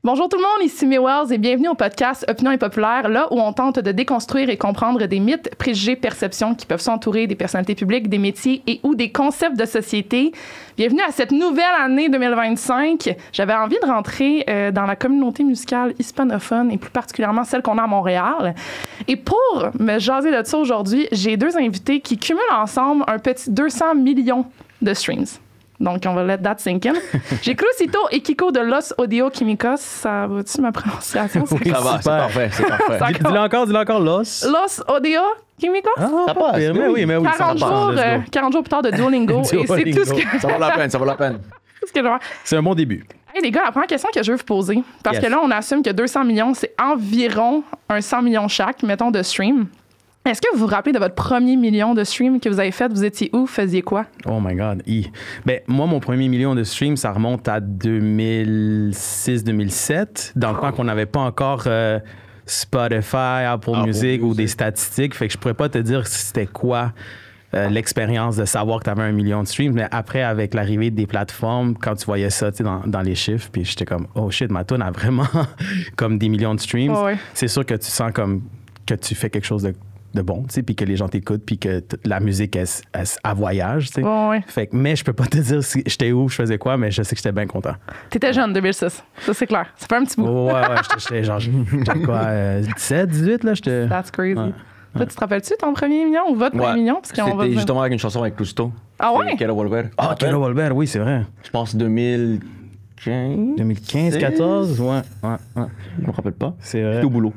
Bonjour tout le monde, ici May Wells et bienvenue au podcast Opinion impopulaire, là où on tente de déconstruire et comprendre des mythes, préjugés, perceptions qui peuvent s'entourer des personnalités publiques, des métiers et ou des concepts de société. Bienvenue à cette nouvelle année 2025. J'avais envie de rentrer dans la communauté musicale hispanophone et plus particulièrement celle qu'on a à Montréal. Et pour me jaser de ça aujourd'hui, j'ai deux invités qui cumulent ensemble un petit 200 millions de streams. Donc, on va let that sink in. J'ai Crucito et Kiko de Los Audio Químicos. Ça va-tu ma prononciation? Oui, ça va, c'est parfait, c'est parfait. Dis-le encore, Los. Los Audio Químicos? Ça passe. Mais oui, 40 jours plus tard de Duolingo. Et c'est tout ce que... Ça vaut la peine, ça vaut la peine. Tout ce que je vois. C'est un bon début. Hey, les gars, la première question que je veux vous poser, parce que là, on assume que 200 millions, c'est environ un 100 millions chaque, mettons, de stream. Est-ce que vous vous rappelez de votre premier million de streams que vous avez fait? Vous étiez où? Vous faisiez quoi? Oh my God. Ben, moi, mon premier million de streams, ça remonte à 2006-2007, dans le temps qu'on n'avait pas encore Spotify, Apple Music ou des statistiques. Fait que je pourrais pas te dire c'était quoi l'expérience de savoir que tu avais 1 million de streams. Mais après, avec l'arrivée des plateformes, quand tu voyais ça dans les chiffres, puis j'étais comme, oh shit, ma tune a vraiment comme des millions de streams. Oh, ouais. C'est sûr que tu sens comme que tu fais quelque chose de bon, tu sais, puis que les gens t'écoutent, puis que la musique, elle voyage, tu sais. Ouais. Fait que, mais je peux pas te dire si j'étais où, je faisais quoi, mais je sais que j'étais bien content. T'étais jeune, 2006. Ça, c'est clair. Ça fait un petit bout. Ouais, j'étais genre, j'avais quoi, 17, 18, là, j'étais... That's crazy. Ouais. Toi, tu te rappelles-tu ton premier million ou votre premier million? Parce qu'on va... C'était justement avec une chanson avec Crucito. Ah ouais? Quiero Volver. Ah, Quiero Volver, oui, c'est vrai. Je pense 2015. 2015, 14, ouais. Je me rappelle pas. C'est vrai. J'étais au boulot.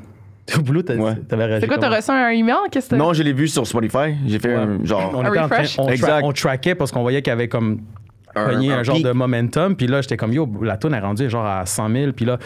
Au boulot, t'avais réagi. C'est quoi, t'as reçu un email? Qu'est-ce que Non, je l'ai vu sur Spotify. J'ai fait un genre. On était en train, refresh? on traquait parce qu'on voyait qu'il y avait comme un genre peak. de momentum. Puis là, j'étais comme, yo, la tune est rendue genre à 100 000. Puis là,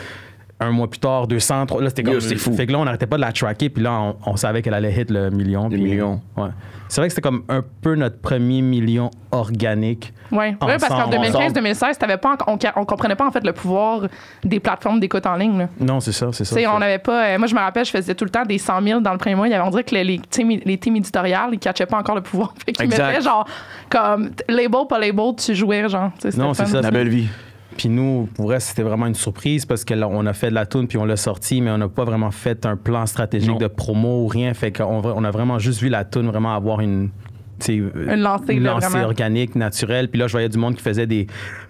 un mois plus tard, 200, 300. Là, c'était comme. C'est fou. Fait que là, on n'arrêtait pas de la tracker. Puis là, on savait qu'elle allait hit le million. Le puis, million. Ouais. C'est vrai que c'était comme un peu notre premier million organique. Oui, parce qu'en Ensemble. 2015-2016, on comprenait pas en fait le pouvoir des plateformes d'écoute en ligne. Là. Non, c'est ça. Tu sais, on n'avait pas. Moi, je me rappelle, je faisais tout le temps des 100 000 dans le premier mois. On dirait que les teams éditoriales, ils catchaient pas encore le pouvoir. Fait qu'ils Exact. mettaient genre, comme, label, pas label, tu jouais, genre. Non, c'est ça. La belle vie. Puis nous, pour vrai, c'était vraiment une surprise parce qu'on a fait de la tune puis on l'a sorti, mais on n'a pas vraiment fait un plan stratégique de promo ou rien. Fait qu'on a vraiment juste vu la tune vraiment avoir une lancée vraiment organique, naturelle. Puis là, je voyais du monde qui faisait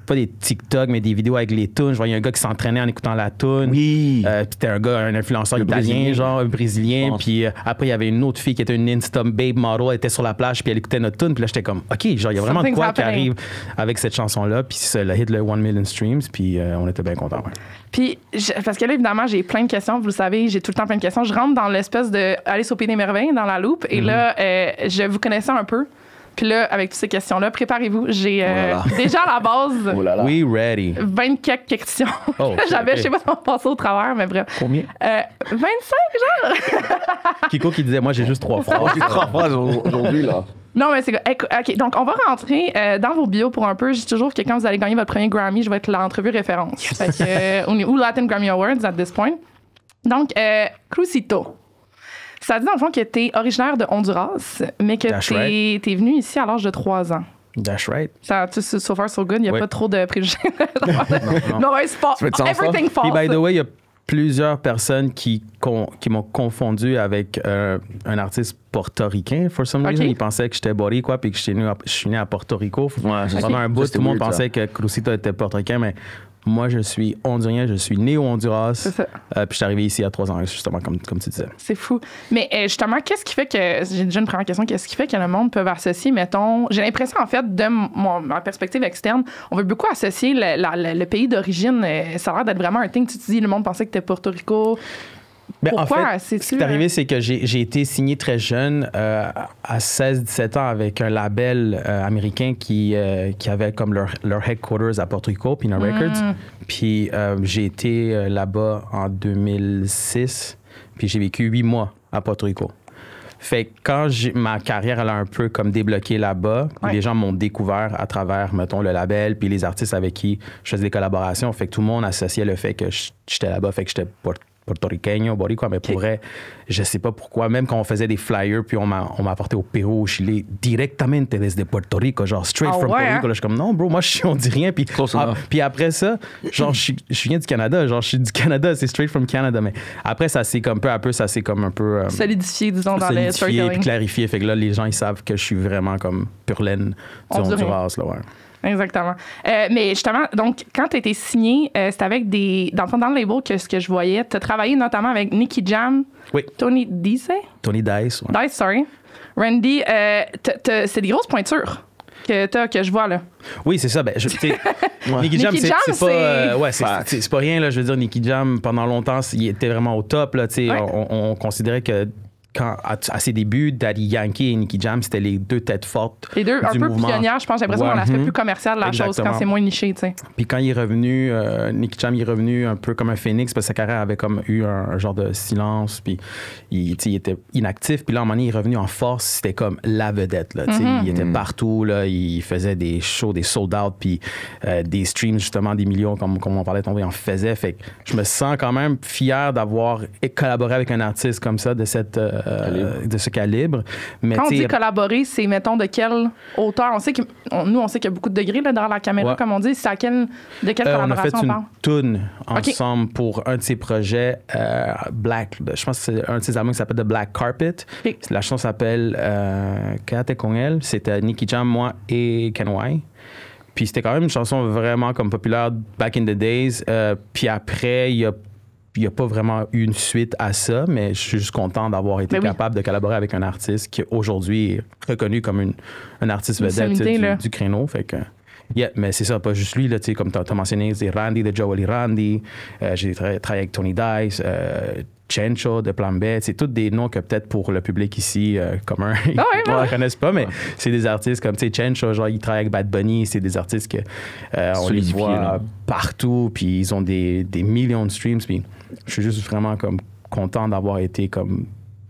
pas des TikTok, mais des vidéos avec les tunes. Je voyais un gars qui s'entraînait en écoutant la tune. Oui. Puis c'était un influenceur Le italien, Brésilien. genre un Brésilien. Puis après, il y avait une autre fille qui était une Insta Babe model. Elle était sur la plage, puis elle écoutait notre tune. Puis là, j'étais comme, OK, genre, il y a vraiment de quoi qui arrive avec cette chanson-là. Puis ça a hit le 1 million streams. Puis on était bien contents. Ouais. Puis, parce que là, évidemment, j'ai plein de questions. Vous le savez, j'ai tout le temps plein de questions. Je rentre dans l'espèce de Alice au Pays des Merveilles, dans la loupe. Et là, je vous connaissais un peu. Puis là, avec toutes ces questions-là, préparez-vous. J'ai déjà à la base Oh là là. We ready. 20 quelques questions. Oh, J'avais, ok. je sais pas si on passait au travers, mais bref. Combien? 25, genre? Kiko qui disait, moi, j'ai juste 3 Oh, phrases. j'ai 3 phrases aujourd'hui, là. Non, mais c'est... OK, donc on va rentrer dans vos bios pour un peu. Je dis toujours que quand vous allez gagner votre premier Grammy, je vais être l'entrevue référence. Fait que, on est où Latin Grammy Awards at this point? Donc, Crucito. Ça dit dans le fond que t'es originaire de Honduras, mais que t'es venu ici à l'âge de 3 ans. That's right. Ça, so far, so good. Il n'y a pas trop de préjugés. Non, c'est pas... Ça fait de sens, Everything ça? false. Puis, by the way, il y a plusieurs personnes qui m'ont confondu avec un artiste portoricain. For some reason, ils pensaient que j'étais boricua puis que je suis né à Porto Rico. Ouais, c'est Pendant un bout, ça, tout le monde weird, pensait que Crucito était portoricain, mais moi, je suis hondurien, je suis né au Honduras. C'est ça. Puis je suis arrivé ici à 3 ans, justement, comme tu disais. C'est fou. Mais justement, qu'est-ce qui fait que... J'ai déjà une première question. Qu'est-ce qui fait que le monde peut associer, mettons... J'ai l'impression, en fait, de ma perspective externe, on veut beaucoup associer le pays d'origine. Ça a l'air d'être vraiment un thing. Tu te dis, le monde pensait que t'étais Porto Rico. Ben, Pourquoi? en fait, ce qui est arrivé, c'est que j'ai été signé très jeune, à 16-17 ans, avec un label américain qui avait comme leur headquarters à Porto Rico, Pina Records. Puis j'ai été là-bas en 2006, puis j'ai vécu 8 mois à Porto Rico. Fait que quand ma carrière elle a un peu comme débloqué là-bas, les gens m'ont découvert à travers, mettons, le label, puis les artistes avec qui je faisais des collaborations. Fait que tout le monde associait le fait que j'étais là-bas, fait que j'étais portoricain, boricua, mais pour vrai, je sais pas pourquoi, même quand on faisait des flyers, puis on m'a apporté au Pérou, au Chili, directamente desde Puerto Rico, genre straight from Puerto Rico. Là, je suis comme, non, bro, moi, on dit rien. Puis, puis après ça, genre, je viens du Canada, genre, je suis du Canada, c'est straight from Canada. Mais après, ça s'est comme peu à peu, ça s'est comme un peu... solidifié, disons, dans les solidifié, puis clarifié. Fait que là, les gens, ils savent que je suis vraiment comme pure laine du Honduras, là, ouais. Exactement. Mais justement, donc, quand tu as été signé, c'était avec dans le label que ce que je voyais, tu as travaillé notamment avec Nicky Jam, Tony Dice, ouais. Dice, sorry. Randy, c'est des grosses pointures que je vois, là. Oui, c'est ça. Ben, Nicky Jam, c'est pas rien, là. Je veux dire, Nicky Jam, pendant longtemps, il était vraiment au top, là. On considérait que à ses débuts, Daddy Yankee et Nicky Jam, c'était les deux têtes fortes. Les deux, un peu mouvement. Pionnières, je pense, j'ai l'impression, dans l'aspect plus commercial de la chose, quand c'est moins niché, tu sais. Puis quand il est revenu, Nicky Jam, il est revenu un peu comme un phénix, parce que sa carrière avait comme eu un genre de silence, puis il était inactif. Puis là, à un moment donné, il est revenu en force, c'était comme la vedette, là. Il était partout, là, il faisait des shows, des sold-out, puis des streams, justement, des millions, comme on parlait tantôt, il en faisait. Fait que je me sens quand même fier d'avoir collaboré avec un artiste comme ça, de ce calibre. Mais quand on dit collaborer, c'est, mettons, de quelle hauteur? On sait qu'il y a beaucoup de degrés là, derrière la caméra, comme on dit. C'est de quelle collaboration on parle? On a fait une toune ensemble pour un de ses projets, Black. Je pense que c'est un de ses albums qui s'appelle The Black Carpet. La chanson s'appelle Quédate con elle. C'était Nicky Jam, moi et Ken Y. Puis c'était quand même une chanson vraiment comme populaire back in the days. Puis après, il n'y a pas vraiment eu une suite à ça, mais je suis juste content d'avoir été capable de collaborer avec un artiste qui aujourd'hui est reconnu comme un artiste vedette du créneau. Fait que, mais c'est ça, pas juste lui, là, comme tu as mentionné, c'est Randy de Joel et Randy. J'ai travaillé avec Tony Dice, Chencho de Plan B. C'est tous des noms que peut-être pour le public ici commun, ils ne connaissent pas, mais c'est des artistes comme Chencho, genre il travaille avec Bad Bunny, c'est des artistes que on les voit partout, puis ils ont des millions de streams, puis je suis juste vraiment comme content d'avoir été comme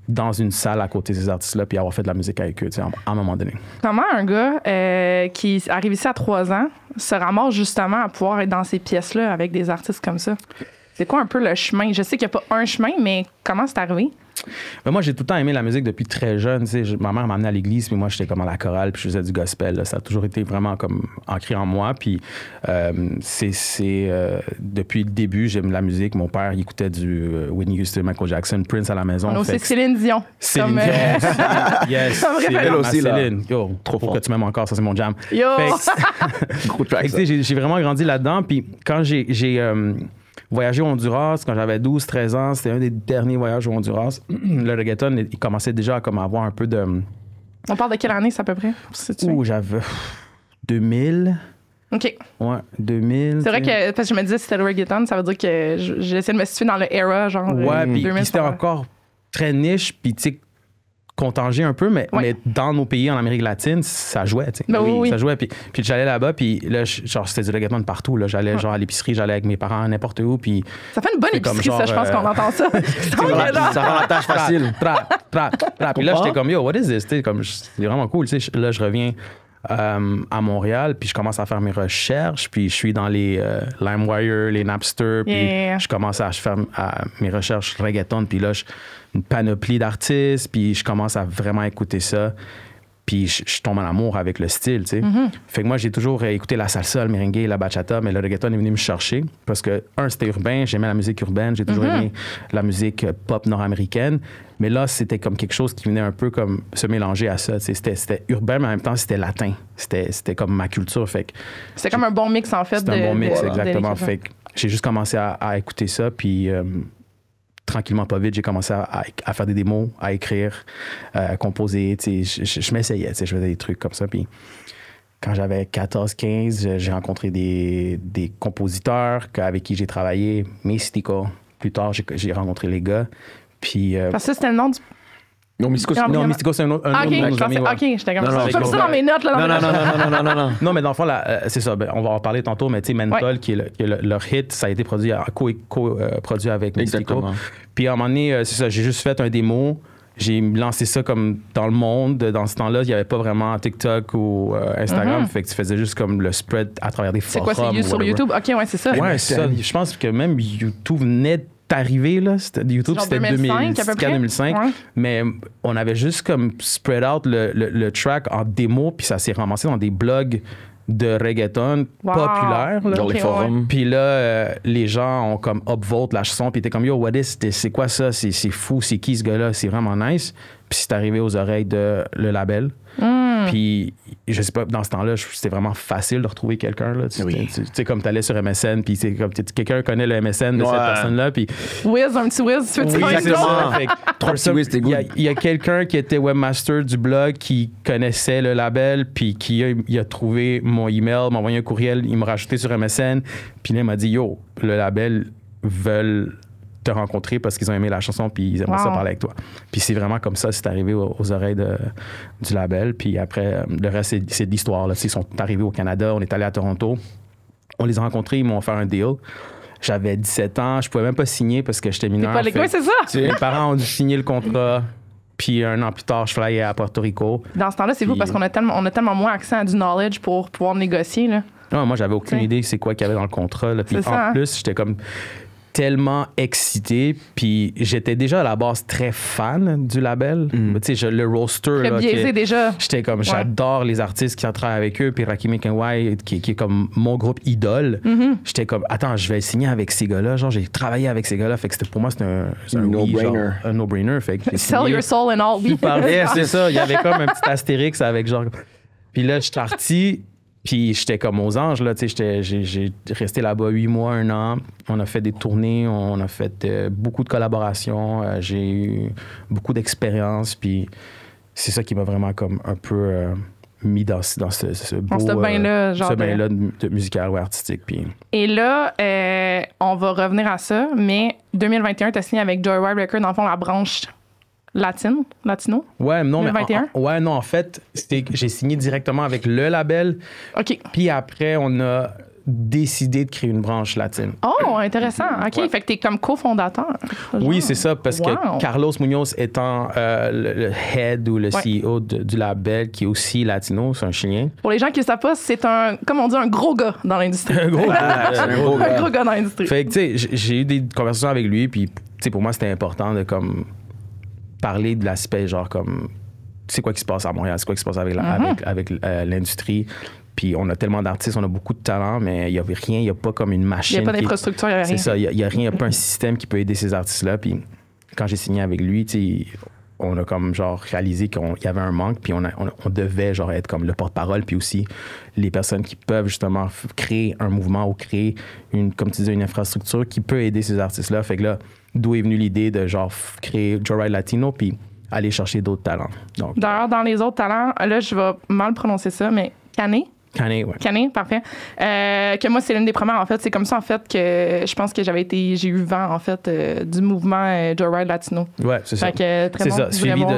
dans une salle à côté de ces artistes-là puis avoir fait de la musique avec eux, à un moment donné. Comment un gars qui arrive ici à 3 ans se ramasse justement à pouvoir être dans ces pièces-là avec des artistes comme ça? C'est quoi un peu le chemin? Je sais qu'il n'y a pas un chemin, mais comment c'est arrivé? Ben moi, j'ai tout le temps aimé la musique depuis très jeune. Ma mère m'a amené à l'église, puis moi, j'étais comme à la chorale, puis je faisais du gospel. Là. Ça a toujours été vraiment comme ancré en moi. Puis depuis le début, j'aime la musique. Mon père, il écoutait du Whitney Houston, Michael Jackson, Prince à la maison. On a aussi Céline Dion. Céline Dion. Yes. C'est elle aussi, Céline. Yo, trop fort. Pourquoi tu m'aimes encore? Ça, c'est mon jam. Yo! Gros track, j'ai vraiment grandi là-dedans. Puis quand j'ai voyager au Honduras, quand j'avais 12-13 ans, c'était un des derniers voyages au Honduras. Le reggaeton, il commençait déjà à comme avoir un peu de... On parle de quelle année, ça, à peu près? J'avais 2000. OK. Ouais, 2000. C'est vrai que, parce que je me disais, c'était le reggaeton, ça veut dire que j'essaie de me situer dans le era, genre. Ouais, puis c'était encore très niche, puis tu sais, contingé un peu, mais dans nos pays en Amérique latine, ça jouait, tu sais. Ben oui. Ça jouait. Puis j'allais là-bas, puis là, genre, c'était du reggaeton de partout. Là. J'allais genre à l'épicerie, j'allais avec mes parents n'importe où, puis... Ça fait une bonne épicerie, genre, ça, je pense qu'on entend ça. Ça rend la tâche facile. Puis là, j'étais comme, yo, what is this? C'est vraiment cool, tu sais. Là, je reviens à Montréal, puis je commence à faire mes recherches, puis je suis dans les LimeWire, les Napster, puis je commence à faire mes recherches reggaeton, puis là, une panoplie d'artistes, puis je commence à vraiment écouter ça, puis je tombe en amour avec le style, tu sais. Fait que moi, j'ai toujours écouté la salsa, le merengue, la bachata, mais le reggaeton est venu me chercher parce que, c'était urbain, j'aimais la musique urbaine, j'ai toujours aimé la musique pop nord-américaine, mais là, c'était comme quelque chose qui venait un peu comme se mélanger à ça, tu sais. C'était urbain, mais en même temps, c'était latin. C'était comme ma culture, fait que... C'était comme un bon mix, en fait. C'était un bon mix, exactement. Fait que j'ai juste commencé à écouter ça, puis... tranquillement, pas vite, j'ai commencé à faire des démos, à écrire, composer. Je m'essayais, je faisais des trucs comme ça. Puis quand j'avais 14-15, j'ai rencontré des compositeurs avec qui j'ai travaillé, Mystico. Plus tard, j'ai rencontré les gars. Puis, parce que c'était le nom du... Non, Mystico, c'est un autre nom. OK, j'étais comme ça. Je fais ça dans mes notes. Non. Non, mais dans le fond, c'est ça. On va en parler tantôt, mais tu sais, Menthol, qui est leur hit, ça a été produit, co-produit avec Mystico. Puis à un moment donné, c'est ça, j'ai juste fait un démo. J'ai lancé ça comme dans le monde. Dans ce temps-là, il n'y avait pas vraiment TikTok ou Instagram. Fait que tu faisais juste comme le spread à travers des forums. C'est quoi, c'est sur YouTube? OK, ouais, c'est ça. Ouais, c'est ça. Je pense que même YouTube venait arrivé, là, YouTube, Genre c'était 2005, à peu près. 2005. Ouais. Mais on avait juste comme spread out le track en démo, puis ça s'est ramassé dans des blogs de reggaeton Wow. populaires. Là. Dans les forums. Puis là, les gens ont comme upvote la chanson, puis étaient comme, yo, what is, c'est quoi ça? C'est fou, c'est qui ce gars-là? C'est vraiment nice. Puis c'est arrivé aux oreilles de le label. Puis, je sais pas, dans ce temps-là, c'était vraiment facile de retrouver quelqu'un. Là. Tu sais, comme tu allais sur MSN, puis c'est comme quelqu'un connaît le MSN de cette personne-là. Puis, Whiz, un petit Whiz, tu veux dire exactement. Fait que, Trois petits whiz, c'était good. il y a quelqu'un qui était webmaster du blog qui connaissait le label, puis il a trouvé mon email, m'a envoyé un courriel, il m'a rajouté sur MSN, puis là, il m'a dit, yo, le label veulent te rencontrer parce qu'ils ont aimé la chanson puis ils aimeraient ça parler avec toi. Puis c'est vraiment comme ça, c'est arrivé aux oreilles du label. Puis après, le reste, c'est de l'histoire. Là. Ils sont arrivés au Canada, on est allé à Toronto. On les a rencontrés, ils m'ont offert un deal. J'avais 17 ans, je pouvais même pas signer parce que j'étais mineur. Pas les gars, c'est ça? Mes parents ont dû signer le contrat. Puis un an plus tard, je flyais à Porto Rico. Dans ce temps-là, c'est fou parce qu'on a tellement moins accès à du knowledge pour pouvoir négocier. Là. Non, moi, j'avais aucune idée c'est quoi qu'il y avait dans le contrat. Là. Puis en plus, j'étais comme tellement excité, puis j'étais déjà à la base très fan du label. Tu sais, le roster. Très biaisé déjà. J'étais comme, j'adore les artistes qui travaillent avec eux, puis Rakim Kenway, qui est comme mon groupe idole. J'étais comme, attends, je vais signer avec ces gars-là. Genre, j'ai travaillé avec ces gars-là. Fait que pour moi, c'était un no-brainer. Un no-brainer. Fait que Sell your soul and all. Oui. C'est ça. Il y avait comme un petit astérix avec genre. Puis là, je suis parti. Puis j'étais comme aux anges, là, tu sais, j'ai resté là-bas 8 mois, 1 an. On a fait des tournées, on a fait beaucoup de collaborations. J'ai eu beaucoup d'expérience, puis c'est ça qui m'a vraiment comme un peu mis dans ce beau... ce bain-là, genre... Ce bain-là de musical ou artistique, puis... Et là, on va revenir à ça, mais 2021, tu as signé avec Joyride Records, dans le fond, la branche... Latino? Ouais, non, 2021? En fait, j'ai signé directement avec le label. OK. Puis après, on a décidé de créer une branche latine. Oh, intéressant. OK, fait que t'es comme cofondateur. Oui, c'est ça, parce que Carlos Munoz étant le head ou le CEO du label, qui est aussi latino, c'est un Chilien. Pour les gens qui ne savent pas, c'est comme on dit, un gros gars dans l'industrie. Un gros gars. Un gros gars dans l'industrie. Fait que, tu sais, j'ai eu des conversations avec lui, puis, tu sais, pour moi, c'était important de, comme... parler de l'aspect genre comme c'est quoi qui se passe à Montréal, c'est quoi qui se passe avec l'industrie. Puis on a tellement d'artistes, on a beaucoup de talent, mais il n'y avait rien, il n'y a pas comme une machine. Il n'y a pas d'infrastructure, il n'y a rien. C'est ça, il n'y a rien, il n'y a pas un système qui peut aider ces artistes-là. Puis quand j'ai signé avec lui, tu sais, on a comme genre réalisé qu'il y avait un manque, puis on devait genre être comme le porte-parole, puis aussi les personnes qui peuvent justement créer un mouvement ou créer comme tu disais, une infrastructure qui peut aider ces artistes-là. Fait que là, d'où est venue l'idée de genre créer Joyride Latino, puis aller chercher d'autres talents. Donc, d'ailleurs, dans les autres talents, là, je vais mal prononcer ça, mais Cané, parfait. Que moi, c'est l'une des premières, en fait. C'est comme ça, en fait, que je pense que j'ai eu vent, en fait, du mouvement Joyride Latino. Ouais, c'est ça. Fait que, très bon, ça.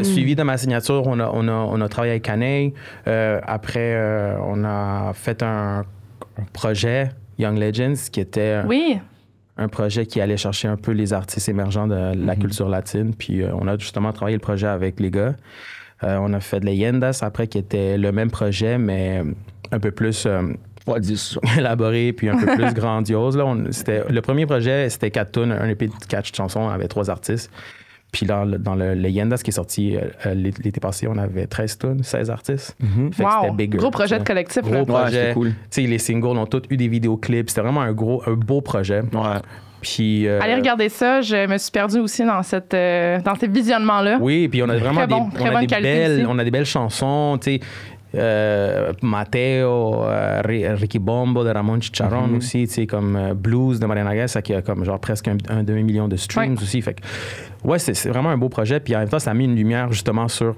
Suivi de ma signature, on a travaillé avec Cané. Après, on a fait un projet, Young Legends, qui était un projet qui allait chercher un peu les artistes émergents de la culture latine. Puis on a justement travaillé le projet avec les gars. On a fait de Leyendas après, qui était le même projet, mais un peu plus élaboré, puis un peu plus grandiose. Là, le premier projet, c'était 4 tunes, un EP de 4 chansons avec 3 artistes. Puis dans le Leyendas qui est sorti l'été passé, on avait 13 tunes, 16 artistes. Fait que c'était bigger. Gros projet de collectif. Gros projet. C'était cool. Tu sais, les singles ont tous eu des vidéoclips. C'était vraiment un beau projet. Ouais. Puis, allez regarder ça, je me suis perdue aussi dans ces visionnements-là. Oui, puis on a vraiment on a des belles chansons, tu sais. Mateo, Ricky Bombo de Ramon Chicharron aussi, tu sais, comme Blues de Mariana Guess, qui a comme genre presque un demi-million de streams aussi. Fait que, ouais, c'est vraiment un beau projet. Puis en même temps, ça a mis une lumière justement sur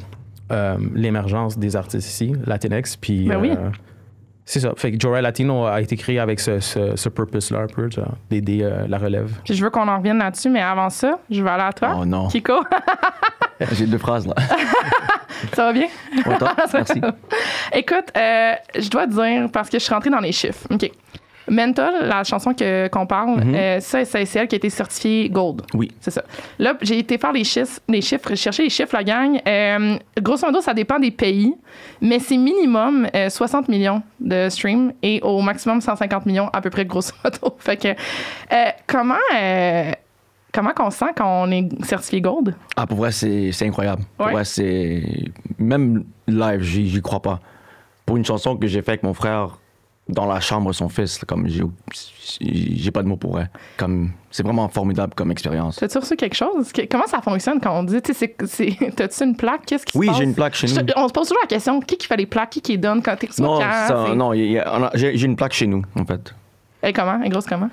l'émergence des artistes ici, Latinx. Puis c'est ça. Fait que Joyride Latino a été créé avec ce purpose-là un peu, d'aider la relève. Puis je veux qu'on en revienne là-dessus, mais avant ça, je vais aller à toi. Oh non. Kiko. J'ai 2 phrases, là. Ça va bien? Ouais, merci. Écoute, je dois te dire, parce que je suis rentrée dans les chiffres. OK. Mental, la chanson qu'on parle, c'est elle qui a été certifiée Gold. Oui. C'est ça. Là, j'ai été faire les chiffres, chercher les chiffres, la gang. Grosso modo, ça dépend des pays, mais c'est minimum 60 millions de streams et au maximum 150 millions à peu près, grosso modo. Fait que, comment Comment qu'on se sent quand on est certifié Gold? Ah, pour vrai, c'est incroyable. Pour Ouais. vrai, c'est... Même live, j'y crois pas. Pour une chanson que j'ai faite avec mon frère dans la chambre de son fils, là, comme j'ai pas de mots pour vrai. Comme, c'est vraiment formidable comme expérience. T'as-tu reçu quelque chose? Comment ça fonctionne quand on dit, tu sais, t'as-tu une plaque? Qu'est-ce qui se Oui, passe? j'ai une plaque chez nous. On se pose toujours la question, qui fait les plaques? Qui les donne quand t'es reçu? Non, quand? non, j'ai une plaque chez nous, en fait. Elle est comment? Elle est grosse comment?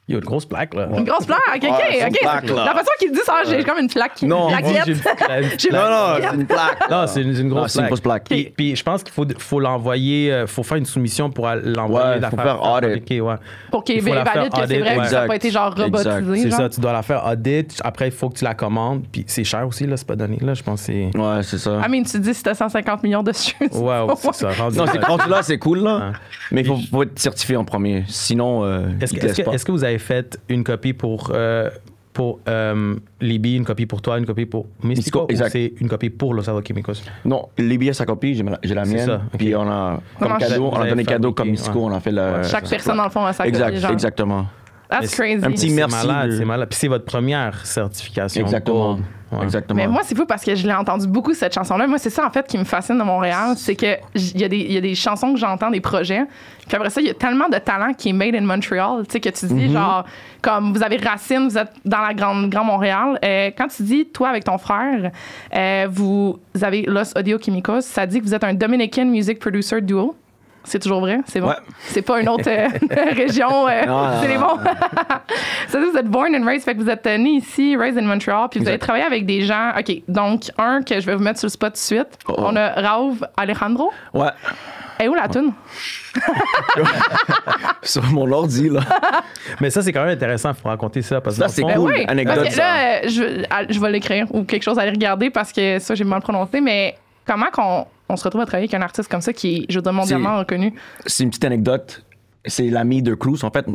Il y a une grosse plaque, là. Une grosse plaque? OK, c'est une plaque, là. La façon qu'il dit ça, j'ai comme une plaque qui Non, une J'ai plaquette. une plaque. J'ai Non, non, plaquette. c'est une plaque. Non, c'est une grosse Ah, c'est une grosse plaque. Puis je pense qu'il faut l'envoyer, faut faire une soumission pour l'envoyer. Ouais, faut faire audit. fabriquer, ouais. Pour qu'il Il faut la valide faire que c'est audit, vrai que ouais. ça n'a pas été genre Exact. robotisé. C'est genre. ça, tu dois la faire audit. Après, il faut que tu la commandes. Puis c'est cher aussi, là, c'est pas donné. Là, je pense que c'est. Ouais, c'est ça. Ah, mais tu dis si t'as 150 millions dessus. Ouais, c'est ça. rendu Non, là. c'est rendu là, c'est cool, là. Ouais. Mais il faut être certifié en premier. Sinon, Est-ce ils que, te laissent pas. est-ce que vous avez fait une copie pour Libby, une copie pour toi, une copie pour Mystico, ou exact. c'est une copie pour Los Aldos Químicos? Non, Libby a sa copie, j'ai la C'est mienne. ça, ok. Puis on a, Comment comme cadeau, vous on a avez donné cadeau fabriqué, comme Mystico, ouais. on a fait le. Chaque personne, dans le fond, a sa Exact, copie, genre. exactement. That's crazy. Un petit C'est merci. malade, c'est malade. Puis c'est votre première certification. Exactement. Gold. Ouais. Exactement. Mais moi, c'est fou parce que je l'ai entendu beaucoup, cette chanson-là. Moi, c'est ça, en fait, qui me fascine de Montréal. C'est qu'il y a des chansons que j'entends, des projets. Puis après ça, il y a tellement de talent qui est made in Montreal. Tu sais, que tu dis, genre, comme vous avez Racine, vous êtes dans la Grand Montréal. Quand tu dis, toi, avec ton frère, vous avez Los Audio Químicos, ça dit que vous êtes un Dominican Music Producer Duo. C'est toujours vrai? C'est bon? Ouais. C'est pas une autre région. C'est les bons. Ça dit que vous êtes born and raised, fait que vous êtes né ici, raised in Montreal, puis vous avez Exact. travaillé avec des gens. OK, donc, un que je vais vous mettre sur le spot tout de suite. Oh. On a Raouf Alejandro. Ouais. Et où la toune? Sur mon ordi, là. Mais ça, c'est quand même intéressant. Il faut raconter ça. Parce que Ça, dans le c'est fond- Ben cool. oui, Anecdote, parce que ça. là, je vais l'écrire ou quelque chose à aller regarder parce que ça, j'ai mal prononcé, mais comment qu'on se retrouve à travailler avec un artiste comme ça qui est, je veux dire, mondialement reconnu? C'est une petite anecdote. C'est l'ami de Cruz, en fait,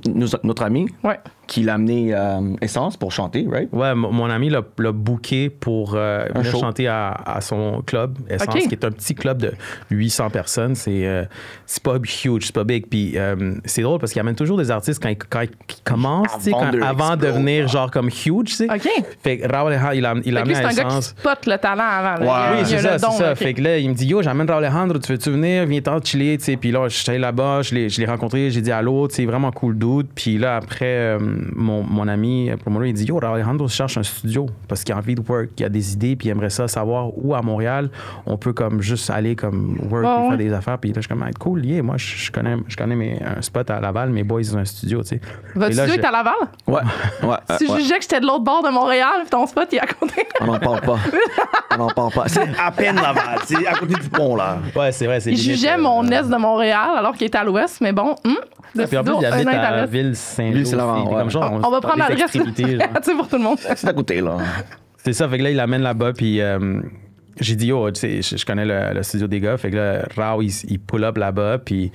notre ami, Ouais. qui l'a amené Essence pour chanter, right? Ouais, mon ami l'a booké pour venir show. chanter à son club, Essence, OK. qui est un petit club de 800 personnes. C'est pas huge, c'est pas big. Puis c'est drôle parce qu'il amène toujours des artistes quand ils commencent, tu sais, avant de devenir genre comme huge, tu sais. OK. Fait que Raoul Alejandro, il Fait l'a que lui, amené c'est à un gars qui Essence. spot le talent avant. là. Ouais. Il y Oui, a c'est le ça, don, c'est ça. OK. Fait que là, il me dit, yo, j'amène Raoul Alejandro, tu veux-tu venir? Viens t'en chiller, tu sais. Puis là, je suis allé là-bas, je l'ai rencontré, j'ai dit allô, tu sais, vraiment cool dude. Puis là, après, mon ami, promoteur, il dit, yo, Raoul Alejandro cherche un studio parce qu'il a envie de work, il a des idées, puis il aimerait ça savoir où à Montréal on peut comme juste aller comme work, Ouais, puis ouais. faire des affaires. Puis là, je suis comme, ah, cool, yeah, moi, je connais un spot à Laval, mes boys, ils ont un studio, tu sais. Votre Et là, studio est à Laval? Ouais. Ouais. Si je ouais. jugeais que j'étais de l'autre bord de Montréal, puis ton spot, il est à côté. On n'en parle pas. On n'en parle pas. C'est à peine Laval. C'est à côté du pont, là. Ouais, c'est vrai, c'est Il limite, jugeait mon est de Montréal alors qu'il était à l'ouest, mais bon, le Puis en plus, studio, il habite un est à l'est. Ville-Saint-Louis. Ville-Saint-Laurent, aussi. ouais. Comme genre, On va prendre les l'adresse. extrémités, genre. Tu sais, pour tout le monde. C'est à côté, là. C'est ça, fait que là, il l'amène là-bas, puis j'ai dit, oh, tu sais, je connais le studio des gars, fait que là, Rao, il pull up là-bas, puis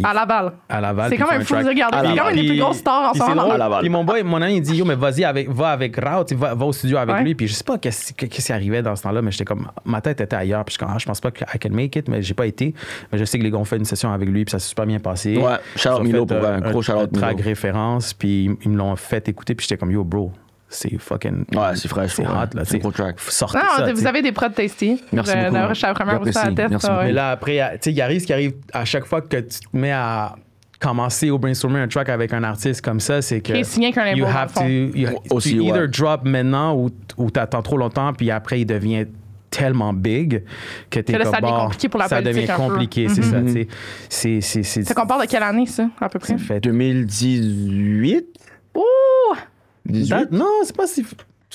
À Laval. à Laval. C'est puis quand il même fait fou un de track. regarder. À C'est quand Laval. même les plus grosses stars en Puis ce c'est moment. drôle. À Laval. Puis mon ami, il dit, yo, mais vas-y, va avec Rao, tu va au studio avec Ouais. lui, puis je sais pas qu'est-ce qui arrivait dans ce temps-là, mais j'étais comme, ma tête était ailleurs, puis je pense pas que I can make it, mais j'ai pas été. Mais je sais que les gars ont fait une session avec lui, puis ça s'est super bien passé. Ouais, shout out Ils ont Milo fait, pour un gros shout out un track Milo. référence, puis ils me l'ont fait écouter, puis j'étais comme, yo, bro, c'est fucking. Ouais, c'est fraîche. C'est ouais. hot, là, C'est un gros track. Sortez Non, ça, vous tu sais. avez des prods tasty. Merci beaucoup. D'ailleurs, je suis la première aussi à la J'apprécie. tête. Merci ça, beaucoup. ouais. Mais là, après, tu sais, il arrive ce qui arrive à chaque fois que tu te mets à commencer au brainstormer un track avec un artiste comme ça, c'est que Qui est signé qu'un you label, have dans to, le fond. you Aussi, either ouais. drop maintenant ou t'attends trop longtemps, puis après, il devient tellement big que t'es Que là, comme ça devient bon, compliqué pour la ça politique devient un peu. compliqué, c'est ça, tu sais. C'est Ça qu'on parle de quelle année, ça, à peu près? ça fait 2018? Ouh! 18? Non, c'est pas si...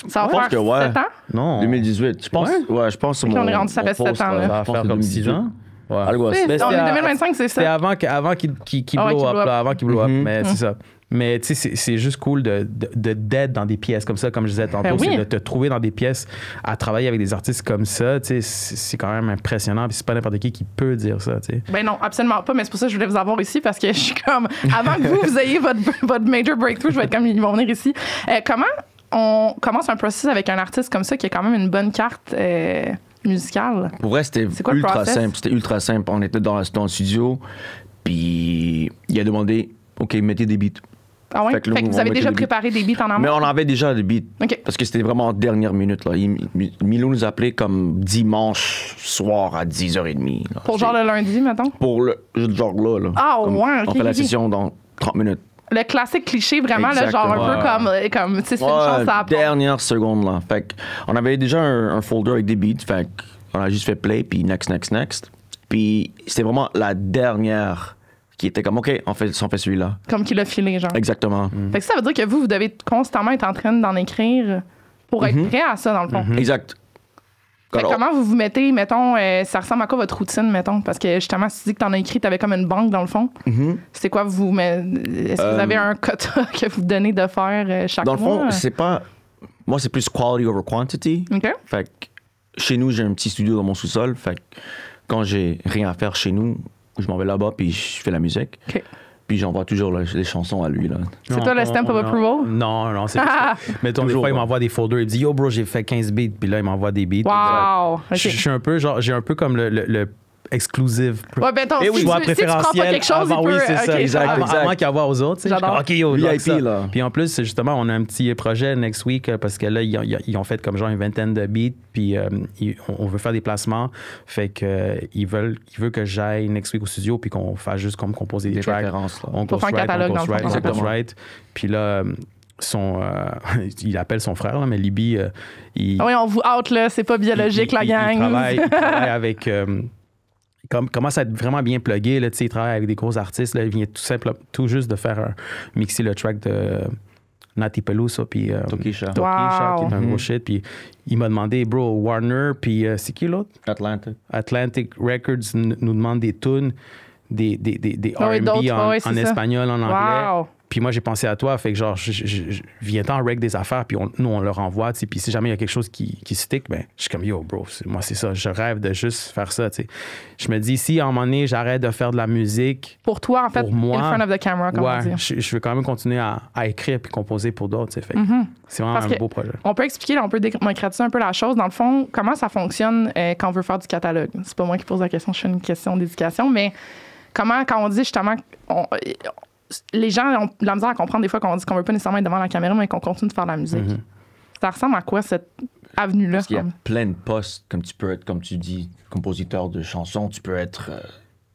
Ça va pense faire que ouais. 7 ans? Non. 2018. Je pense. Ouais, je pense sur Ok, mon. on est rendu, ça mon fait 7 post, ans, là. ouais, Ça va je pense faire que comme 2018. 6 ans. Ouais. Algo C'est- assez. Mais on est c'était 2025, c'est C'était ça? avant qu'il Ah ouais, blow qu'il up, blow up. là, avant qu'il blow up, Mhm. mais c'est ça. Mais tu sais, c'est juste cool d'être dans des pièces comme ça, comme je disais tantôt, Ben oui. c'est de te trouver dans des pièces à travailler avec des artistes comme ça, tu sais, c'est quand même impressionnant, puis c'est pas n'importe qui peut dire ça, tu sais. Ben non, absolument pas, mais c'est pour ça que je voulais vous avoir ici parce que je suis comme, avant que vous ayez votre major breakthrough, je vais être comme, ils vont venir ici. Comment on commence un processus avec un artiste comme ça qui a quand même une bonne carte musicale? Pour vrai, c'était C'est quoi le ultra process? simple. C'était ultra simple. On était dans le studio, puis il a demandé OK, mettez des beats. Ah ouais? Fait que là, Fait que vous on avez mettait déjà les beats. préparé des beats en amont? Mais on avait déjà des beats. OK. Parce que c'était vraiment en dernière minute. Là. Milo nous appelait comme dimanche soir à 10h30. Là. Pour genre le lundi, mettons? Pour le genre là. Ah, Comme ouais, on ok, fait la ok. session dans 30 minutes. Le classique cliché, vraiment, là, genre un Exactement. peu comme tu sais, c'est une chance à apprendre. Dernière seconde, là. Fait on avait déjà un folder avec des beats. Fait on a juste fait play, puis next. Puis c'était vraiment la dernière qui était comme, OK, on fait celui-là. Comme qu'il a filé, genre. Exactement. Fait que ça veut dire que vous devez constamment être en train d'en écrire pour être prêt à ça, dans le fond. Exact. Fait que Alors, comment vous vous mettez, mettons, ça ressemble à quoi votre routine, mettons? Parce que justement, si tu dis que t'en as écrit, t'avais comme une banque, dans le fond. C'est quoi, est-ce que vous avez un quota que vous donnez de faire chaque dans le mois? fond, c'est pas... Moi, c'est plus quality over quantity. OK. Fait que chez nous, j'ai un petit studio dans mon sous-sol. Fait que quand j'ai rien à faire chez nous, je m'en vais là-bas puis je fais la musique. OK. Puis j'envoie toujours les chansons à lui. Là. C'est toi le stamp of approval? Non, c'est mettons, des Toujours, fois, il ouais. m'envoie des folders. Il me dit, yo, bro, j'ai fait 15 beats. Puis là, il m'envoie des beats. Wow! OK. Je suis un peu, genre, j'ai un peu comme le exclusive. Ouais, ben, attends, Eh oui, si, je vois tu, si tu prends pas quelque chose, avant, il peut... oui, c'est ça. OK, exact. Avant qu'il y avoir aux autres. Tu sais, J'adore. je suis comme, OK, yo, VIP, lock ça. là. Puis en plus, justement, on a un petit projet next week parce que là, ils ont fait comme genre une vingtaine de beats. Puis on veut faire des placements. Fait que il veut que j'aille next week au studio puis qu'on fasse juste comme composer des tracks. références. Là. On Pour faire un catalogue, dans le fond. Exactement. Puis là, il appelle son frère, là, mais Libby, il... Ah oui, on vous out, là. C'est pas biologique, la gang. Il travaille avec... commence à être vraiment bien plugué. Là, il travaille avec des gros artistes. Là, il vient tout juste de faire mixer le track de Nati Peluso puis Tokisha. Tokisha, qui est un Wow. gros shit. Puis il m'a demandé, bro, Warner, puis c'est qui l'autre? Atlantic Records nous demande des tunes, des Ah oui, R&B d'autres, en ouais, c'est ça. espagnol, en anglais. Wow! Puis moi, j'ai pensé à toi, fait que genre, je viens-t'en rec des affaires, puis nous, on leur envoie, tu sais. Puis si jamais il y a quelque chose qui stick, ben, je suis comme, yo, bro, moi, c'est ça. Je rêve de juste faire ça, tu sais. Je me dis, si à un moment donné, j'arrête de faire de la musique, Pour toi, en fait, Pour moi, in front of the camera, comme on dit. ouais, je veux quand même continuer à écrire puis composer pour d'autres, tu sais. Fait que c'est vraiment Parce un que- beau projet. On peut expliquer, là, on peut démocratiser un peu la chose. Dans le fond, comment ça fonctionne quand on veut faire du catalogue? C'est pas moi qui pose la question, je fais une question d'éducation, mais comment, quand on dit justement... les gens ont de la misère à comprendre des fois qu'on dit qu'on veut pas nécessairement être devant la caméra, mais qu'on continue de faire de la musique. Ça ressemble à quoi, cette avenue-là? Parce qu'il y a plein de postes, comme tu peux être, comme tu dis, compositeur de chansons, tu peux être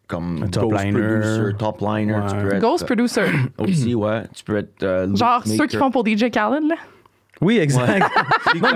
comme Un top ghost liner. producer, top liner, Ouais. tu peux être Ghost producer. aussi, ouais, tu peux être Genre loop ceux qui maker. font pour DJ Khaled, là? Oui, exact. non,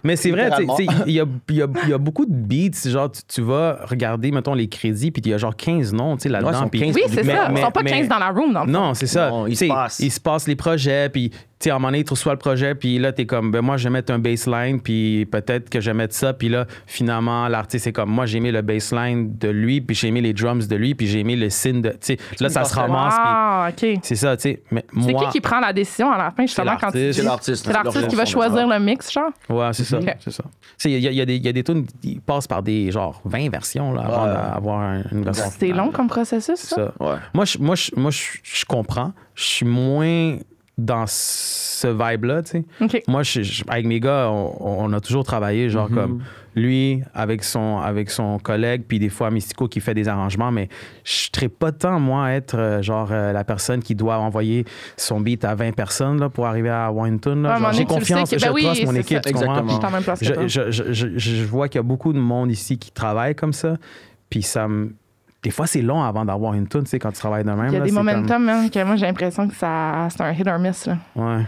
mais c'est vrai, tu sais, Littéralement. il y a beaucoup de beats, genre, tu vas regarder, mettons, les crédits, puis il y a genre 15 noms, tu sais, Ouais, ils là-dedans. sont puis- 15. Oui, c'est Mais- ça. Ils mais- sont pas 15 dans la room, dans le fond. Non, c'est ça. Non, il Tu sais, se passe. il se passe les projets, puis tu sais, à un moment donné, tu reçois le projet, puis là, t'es comme, ben moi, je vais mettre un baseline, puis peut-être que je vais mettre ça, puis là, finalement, l'artiste, c'est comme, moi, j'ai aimé le baseline de lui, puis j'ai aimé les drums de lui, puis j'ai aimé le synth de, tu sais, là, ça se ramasse, puis Ah, OK. c'est ça, tu sais. Mais C'est moi, qui prend la décision à la fin, justement, quand tu l'artiste. dis- C'est l'artiste. C'est l'artiste qui va choisir le mix, genre? ouais, c'est ça, Ok. c'est ça. Tu sais, il y a des tunes qui passent par des, genre, 20 versions, là, avant Ouais. d'avoir une version. C'est finale. long comme processus, C'est ça? ça. Ouais. Moi, je comprends. Je suis moins dans ce vibe-là, tu sais. OK. Moi, avec mes gars, on a toujours travaillé, genre comme lui, avec son collègue, puis des fois Mystico qui fait des arrangements, mais je ne pas tant, moi, à être la personne qui doit envoyer son beat à 20 personnes là, pour arriver à avoir une tune. Ouais, à un Genre, moment j'ai donné, tu le sais confiance, que- je ben oui, trust mon c'est équipe, ça. tu comprends? Exactement. Je suis en même place que toi. Je vois qu'il y a beaucoup de monde ici qui travaille comme ça, puis des fois, c'est long avant d'avoir une tune, tu sais, quand tu travailles de même. Il y a là, des c'est momentum, man, que moi, j'ai l'impression que c'est un hit or miss, là. Ouais.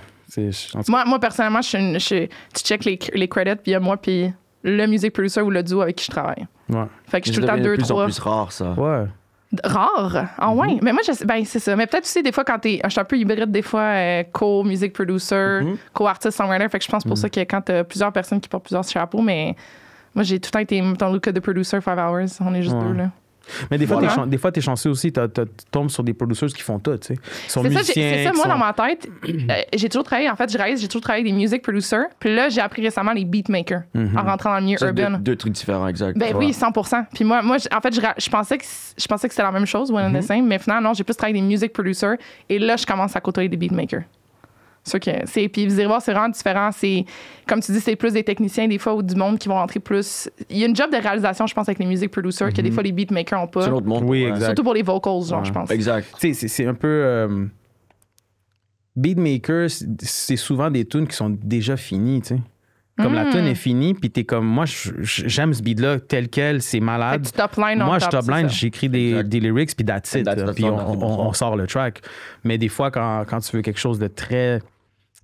En tout cas, Moi, personnellement, tu check les credits, puis il y a moi, puis le music producer ou le duo avec qui je travaille. ouais. Fait que je suis tout le Ça temps devient de 2, plus en 3. plus rare, ça. Ouais. Rare. Ah ouais. Mais moi, ben, c'est ça. Mais peut-être aussi, des fois, quand je suis un peu hybride, des fois, co-music producer, co-artist, songwriter. Fait que je pense pour ça que quand t'as plusieurs personnes qui portent plusieurs chapeaux, mais moi, j'ai tout le temps été ton look de producer 5 hours. On est juste Ouais. deux, là. Mais des fois, Voilà. t'es chanceux aussi. Tu tombes sur des producers qui font tout, tu sais. Ils sont C'est ça, musiciens. c'est ça, qui moi, sont- dans ma tête, j'ai toujours travaillé, en fait, j'ai toujours travaillé avec des music producers. Puis là, j'ai appris récemment les beatmakers en rentrant dans le milieu C'est urbain. deux trucs différents, exact. Ben oui, 100%. Puis moi en fait, je pensais que c'était la même chose, one and the same, mais finalement, non, j'ai plus travaillé avec des music producers. Et là, je commence à côtoyer des beatmakers. Sûr que puis vous allez voir, c'est vraiment différent. C'est, comme tu dis, c'est plus des techniciens des fois ou du monde qui vont rentrer plus. Il y a une job de réalisation, je pense, avec les music producers que des fois les beatmakers n'ont pas. C'est un autre monde. Oui, Ouais. exact. Surtout pour les vocals, genre, Ouais. je pense. Exact. Tu sais, c'est un peu. beatmaker, c'est souvent des tunes qui sont déjà finies, tu sais. Comme la tune est finie, puis t'es comme, moi, j'aime ce beat-là tel quel, c'est malade. Fait que tu top line Moi, je top, top line, c'est ça. j'écris des lyrics, puis that's it. That's Puis all, on sort le track. Mais des fois, quand tu veux quelque chose de très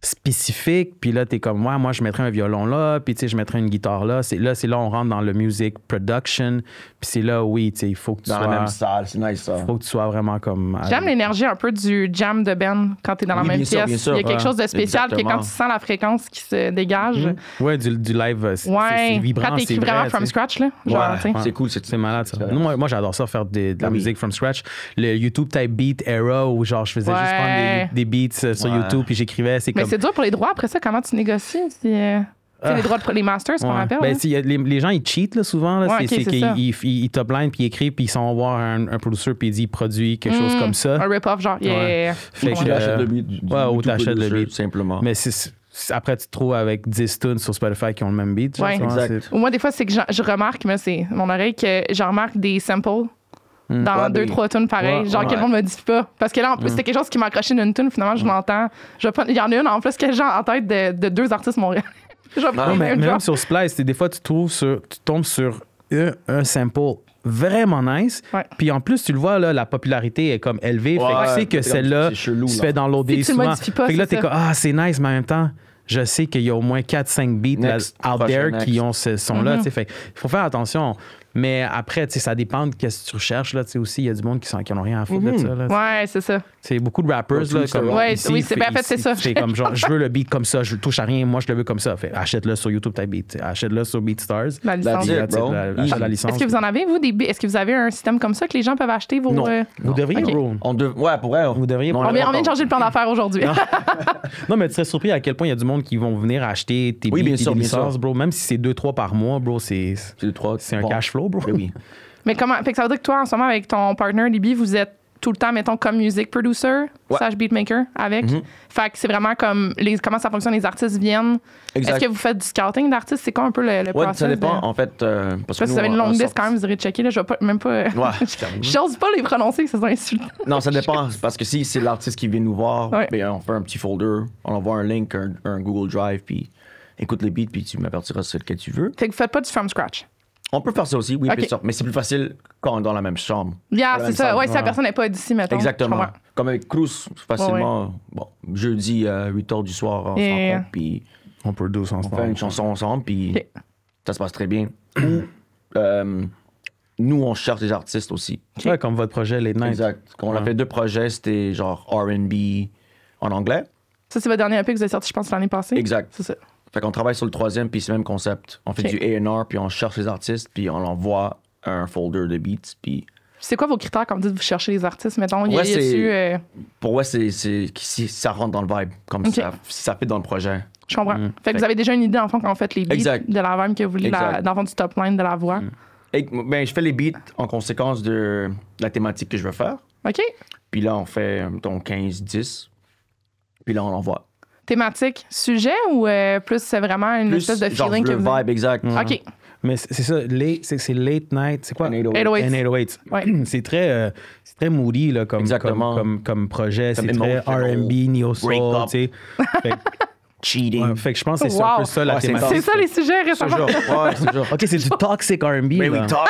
spécifique, puis là, t'es comme, moi, je mettrais un violon là, puis tu sais, je mettrais une guitare là. C'est là, on rentre dans le music production, puis c'est là, oui, tu sais, il faut que tu Dans sois... la même salle, c'est nice ça. faut que tu sois vraiment comme... J'aime l'énergie un peu du jam de Ben quand t'es dans la Oui, même bien sûr, pièce. bien sûr, Il y a quelque ouais. chose de spécial que Exactement. quand tu sens la fréquence qui se dégage. Ouais, du live, c'est vibrant, Quand c'est t'écris vrai, vraiment tu from sais. scratch, là. Genre, tu sais. C'est cool, C'est malade, ça. C'est- Moi, j'adore ça, faire de la Oui. musique from scratch. Le YouTube type beat era où genre je faisais juste Ouais. prendre des beats sur Ouais. YouTube puis j'écrivais. C'est Mais comme. c'est dur pour les droits après ça. Comment tu négocies? Tu sais, les droits de les masters, ce qu'on Ouais. appelle. Ben, hein? il y a les gens, ils cheatent là, souvent. Là. Ouais, ok, c'est c'est ça. qu'ils top line puis ils écrivent puis ils sont voir un producer puis il dit il produit quelque chose comme ça. Un rip-off, genre, yeah. Ouais. Fait Tu que, achètes le beat. du ouais, ou YouTube t'achètes le producer, beat. simplement. Mais après, tu te trouves avec 10 tunes sur Spotify qui ont le même beat. genre, Ouais. tu vois, Exact. c'est- Ou moi, des fois, c'est que je remarque, mais c'est mon oreille, que je remarque des samples dans Ouais, 2-3 tunes pareilles. Ouais, Genre, que le monde me dit pas. Parce que là, en plus, c'était quelque chose qui m'a accroché d'une tune. Finalement, je l'entends. Il y en a une, en plus, que j'ai en tête de 2 artistes montréalais. Je vais Non, prendre Non, mais un même drop. sur Splice, des fois, tu tombes sur un sample vraiment nice. Ouais. Puis en plus, tu le vois, là, la popularité est comme élevée. Fait que Ouais, tu sais que c'est comme- celle-là c'est chelou, se là. fait downloader Si tu le souvent. modifies pas, Fait que là, c'est t'es ça. comme, c'est nice, mais en même temps, je sais qu'il y a au moins 4-5 beats là, Next, out prochain there next. qui ont ce son-là. Tu sais, fait il faut faire attention. Mais après, tu sais, ça dépend de ce que tu recherches. Là, tu sais, aussi, il y a du monde qui n'en ont rien à foutre de ça. Là. Ouais, c'est ça. C'est beaucoup de rappers. Ouais, Là, c'est comme ça. Ouais, ici, oui, c'est- ben, en fait, c'est ça. C'est comme genre, je veux le beat comme ça, je touche à rien, moi je le veux comme ça. Fait, achète-le sur YouTube type beat, t'sais. Achète-le sur BeatStars. La licence. That's it, That's it, bro. achète la licence. Est-ce que vous en avez, vous, est-ce que vous avez un système comme ça que les gens peuvent acheter vos. Non. Vous devriez, Ok. bro. Ouais, pour vrai. Vous devriez. Non, On vient de changer le plan d'affaires aujourd'hui. Non, mais tu serais surpris à quel point il y a du monde qui vont venir acheter tes Oui, beats bien et sûr, des bien licences, sûr. bro. Même si c'est 2-3 par mois, bro, c'est C'est 3. un cash flow, bro. Ben oui. Mais comment. Fait que ça veut dire que toi, en ce moment, avec ton partner, Libby, vous êtes tout le temps, mettons, comme music producer, Ouais. / beatmaker avec. Fait que c'est vraiment comme comment ça fonctionne, les artistes viennent. Exact. Est-ce que vous faites du scouting d'artistes? C'est quoi un peu le Ouais, process? ça dépend, de... en fait. Parce Parce que que nous, vous avez une on longue liste sort- quand même, vous irez checker. Là, je vais pas, même pas. Ouais. J'ose pas les prononcer, c'est insultant. Non, ça dépend. Parce que si c'est l'artiste qui vient nous voir, Ouais. ben, on fait un petit folder, on envoie un link, un Google Drive, puis écoute les beats, puis tu m'avertiras sur lequel tu veux. Fait que vous faites pas du from scratch. On peut faire ça aussi, oui, Ok. bien sûr. Mais c'est plus facile quand on est dans la même chambre. Yeah, Dans la c'est même ça. salle. Ouais, si la personne n'est pas d'ici, mettons. Exactement. Je comprends. Comme avec Cruz, facilement. Bon, jeudi à 8h du soir, on se Yeah. rencontre, puis On peut deux on fait une chanson ensemble, puis Ok. ça se passe très bien. Ou nous, on cherche des artistes aussi. Ouais, comme votre projet Late Night. Exact. Quand on a Ouais. fait 2 projets, c'était genre R&B en anglais. Ça, c'est votre dernier EP que vous avez sorti, je pense, l'année passée. Exact. C'est ça. Fait qu'on travaille sur le 3e, puis c'est le même concept. On fait Ok. du A&R, puis on cherche les artistes, puis on envoie un folder de beats, puis C'est quoi vos critères quand vous dites que vous cherchez les artistes, mettons? Ouais, Y a-tu, pour moi, c'est si ça rentre dans le vibe, comme Ok. ça fait dans le projet. je comprends. Fait que vous avez déjà une idée, en fond, quand vous faites les beats Exact. de la vibe que vous voulez, Exact. dans le fond, du top line de la voix. Et, ben, je fais les beats en conséquence de la thématique que je veux faire. OK? Puis là, on fait, mettons, 15-10. Puis là, on envoie. Thématique, sujet ou plus c'est vraiment une Plus, espèce de genre, feeling que le vous avez? vibe, exact. OK. Mais c'est ça, c'est Late Night. C'est quoi? 808. N808. N808. Ouais. C'est très moody là, Exactement. comme projet. Comme C'est très emotional, R&B, neo soul, break-up. tu sais. Fait, Cheating. ouais, fait que je pense que c'est un Wow. peu ça la Ouais, c'est thématique. C'est ça les sujets récemment. Toujours. Ouais, c'est toujours. OK, c'est du toxic R&B. Mais là. oui, talk.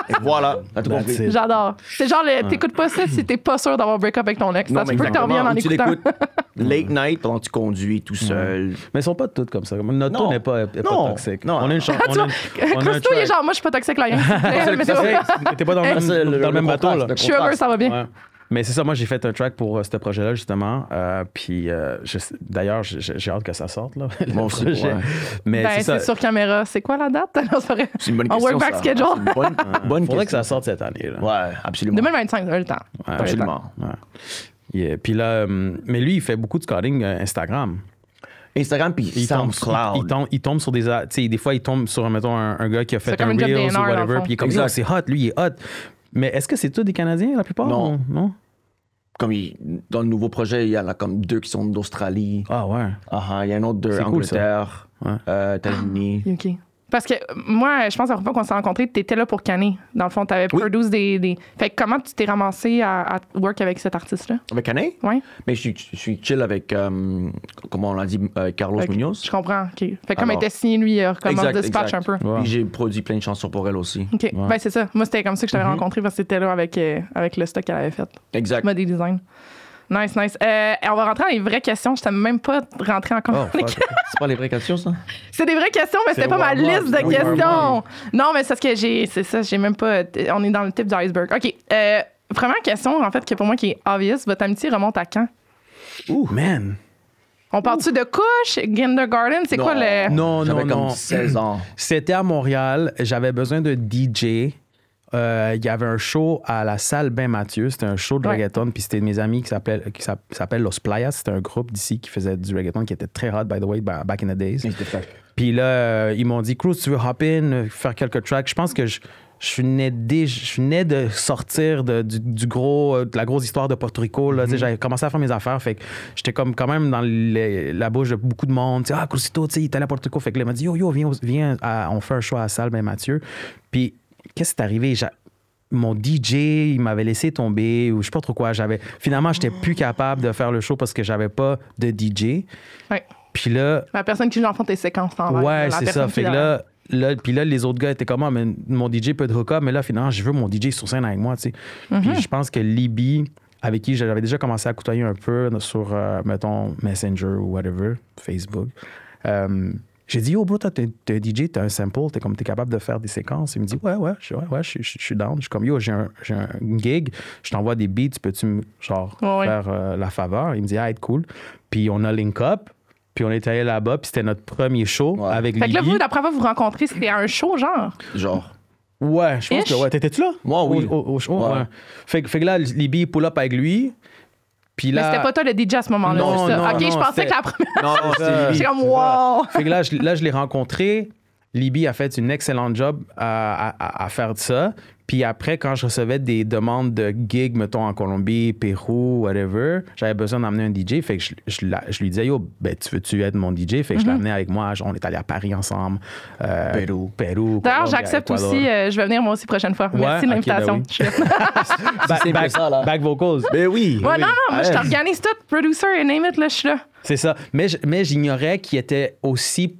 Et voilà, t'as tout That's compris. it. J'adore. C'est genre, t'écoutes pas ça si t'es pas sûr d'avoir break-up avec ton ex. Non, Ça se mais peut que t'en exactement. reviennes en Ou tu écoutant. l'écoutes late night pendant que tu conduis tout seul. Mais ils sont pas toutes comme ça. Notre Non. tune n'est pas Non. toxique. Non. On a une chanson. Tu vois, Christo, il est genre, moi, je suis pas toxique, là, rien. Mais Ça fait- T'es pas dans le même, C'est dans le même bateau, là. je suis heureux, ça va bien. Ouais. Mais c'est ça, moi j'ai fait un track pour ce projet-là justement. Puis d'ailleurs, j'ai hâte que ça sorte là. le Moi aussi, projet. ouais. Mais Ben, c'est ça. c'est sur caméra. C'est quoi la date? Non, c'est pas vrai. C'est une bonne En question. work back ça. schedule. C'est une bonne Faudrait que question. ça sorte cette année. Là. Ouais, absolument. 2025, vous avez le temps. Ouais, Absolument. Ouais. Yeah. Puis là, mais lui, il fait beaucoup de scouting Instagram. Instagram puis SoundCloud. Il tombe sur des. Tu sais, des fois, il tombe sur, mettons, un gars qui a fait comme un une job Reels ou d'A&R, dans le whatever. fond. Puis il est comme, Exact. yo, c'est hot, lui, il est hot. Mais est-ce que c'est tous des Canadiens, la plupart? Non. ou- Non? Comme dans le nouveau projet, il y en a comme 2 qui sont d'Australie. Ah ouais. Il y a un autre C'est cool, d'Angleterre, Ouais. États-Unis. OK. Parce que moi, je pense, la première fois qu'on s'est rencontrés, tu étais là pour Canet. Dans le fond, tu avais produit des. Fait que comment tu t'es ramassé à work avec cet artiste-là? Avec Canet? Oui. Mais je suis chill avec, comment on l'a dit, Carlos Munoz. Je comprends. OK. Fait que comme il était signé, lui, il recommence dispatch un peu. Ouais. Puis j'ai produit plein de chansons pour elle aussi. OK. Ouais. Ben, c'est ça. Moi, c'était comme ça que je t'avais rencontré parce que c'était là avec le stock qu'elle avait fait. Exact. Mode design. Nice. On va rentrer dans les vraies questions. Je t'ai même pas rentré encore. C'est pas les vraies questions, ça? C'est des vraies questions, mais c'était pas ma liste de questions. Non, mais c'est ce que j'ai même pas. On est dans le type d'iceberg. OK. Première question, en fait, que pour moi qui est obvious. Votre amitié remonte à quand? Man. On part-tu de couche, kindergarten? C'est quoi le. Non. J'avais comme 16 ans. C'était à Montréal. J'avais besoin de DJ. Il y avait un show à la salle Ben Mathieu. C'était un show de reggaeton. Puis c'était mes amis qui s'appellent Los Playas. C'était un groupe d'ici qui faisait du reggaeton qui était très hot, by the way, back in the days. Puis là, ils m'ont dit, Cruz, tu veux hop in, faire quelques tracks? Je pense que je venais de sortir de la grosse histoire de Porto Rico. Là. J'avais commencé à faire mes affaires. Fait que j'étais comme quand même dans la bouche de beaucoup de monde. Ah, Cruzito, il est allé à Porto Rico. Fait que là, il m'a dit, yo, viens on fait un show à la salle Ben Mathieu. Puis qu'est-ce qui est arrivé? Mon DJ, il m'avait laissé tomber ou je sais pas trop quoi. Finalement, j'étais plus capable de faire le show parce que j'avais pas de DJ. Ouais. Puis là... La personne qui joue en fond tes séquences en live. Ouais, c'est ça. Fait que là, les autres gars étaient comme, mais mon DJ peut te hook up, mais là, finalement, je veux mon DJ sur scène avec moi, tu sais. Puis je pense que Libby, avec qui j'avais déjà commencé à côtoyer un peu sur, mettons, Messenger ou whatever, Facebook, j'ai dit, yo, bro, t'es un DJ, t'as un sample, t'es capable de faire des séquences. Il me dit, ouais, je suis down. Je suis comme, yo, j'ai un gig, je t'envoie des beats, peux-tu faire la faveur? Il me dit, cool. Puis on a link up, puis on est allé là-bas, puis c'était notre premier show avec Libby. Fait que là, vous, d'après vous rencontrez, c'était un show, genre? Ouais, je pense que, t'étais-tu là? Moi, oui. Au show, ouais. Fait que là, Libby pull up avec lui. Puis là, mais c'était pas toi le DJ à ce moment-là. Non, je pensais que la première. Non, c'est Libby. J'étais comme, wow! Fait que là, je l'ai rencontré. Libby a fait une excellente job à faire ça. Puis après, quand je recevais des demandes de gigs, mettons en Colombie, Pérou, whatever, j'avais besoin d'emmener un DJ. Fait que je lui disais, yo, tu veux-tu être mon DJ? Fait que je l'amenais avec moi. On est allé à Paris ensemble. Pérou. D'ailleurs, j'accepte aussi. Je vais venir moi aussi prochaine fois. Merci de l'invitation. Back vocals. Ben oui. Ouais, non, moi, je t'organise tout. Producer et name it, là, je suis là. C'est ça. Mais j'ignorais qu'il était aussi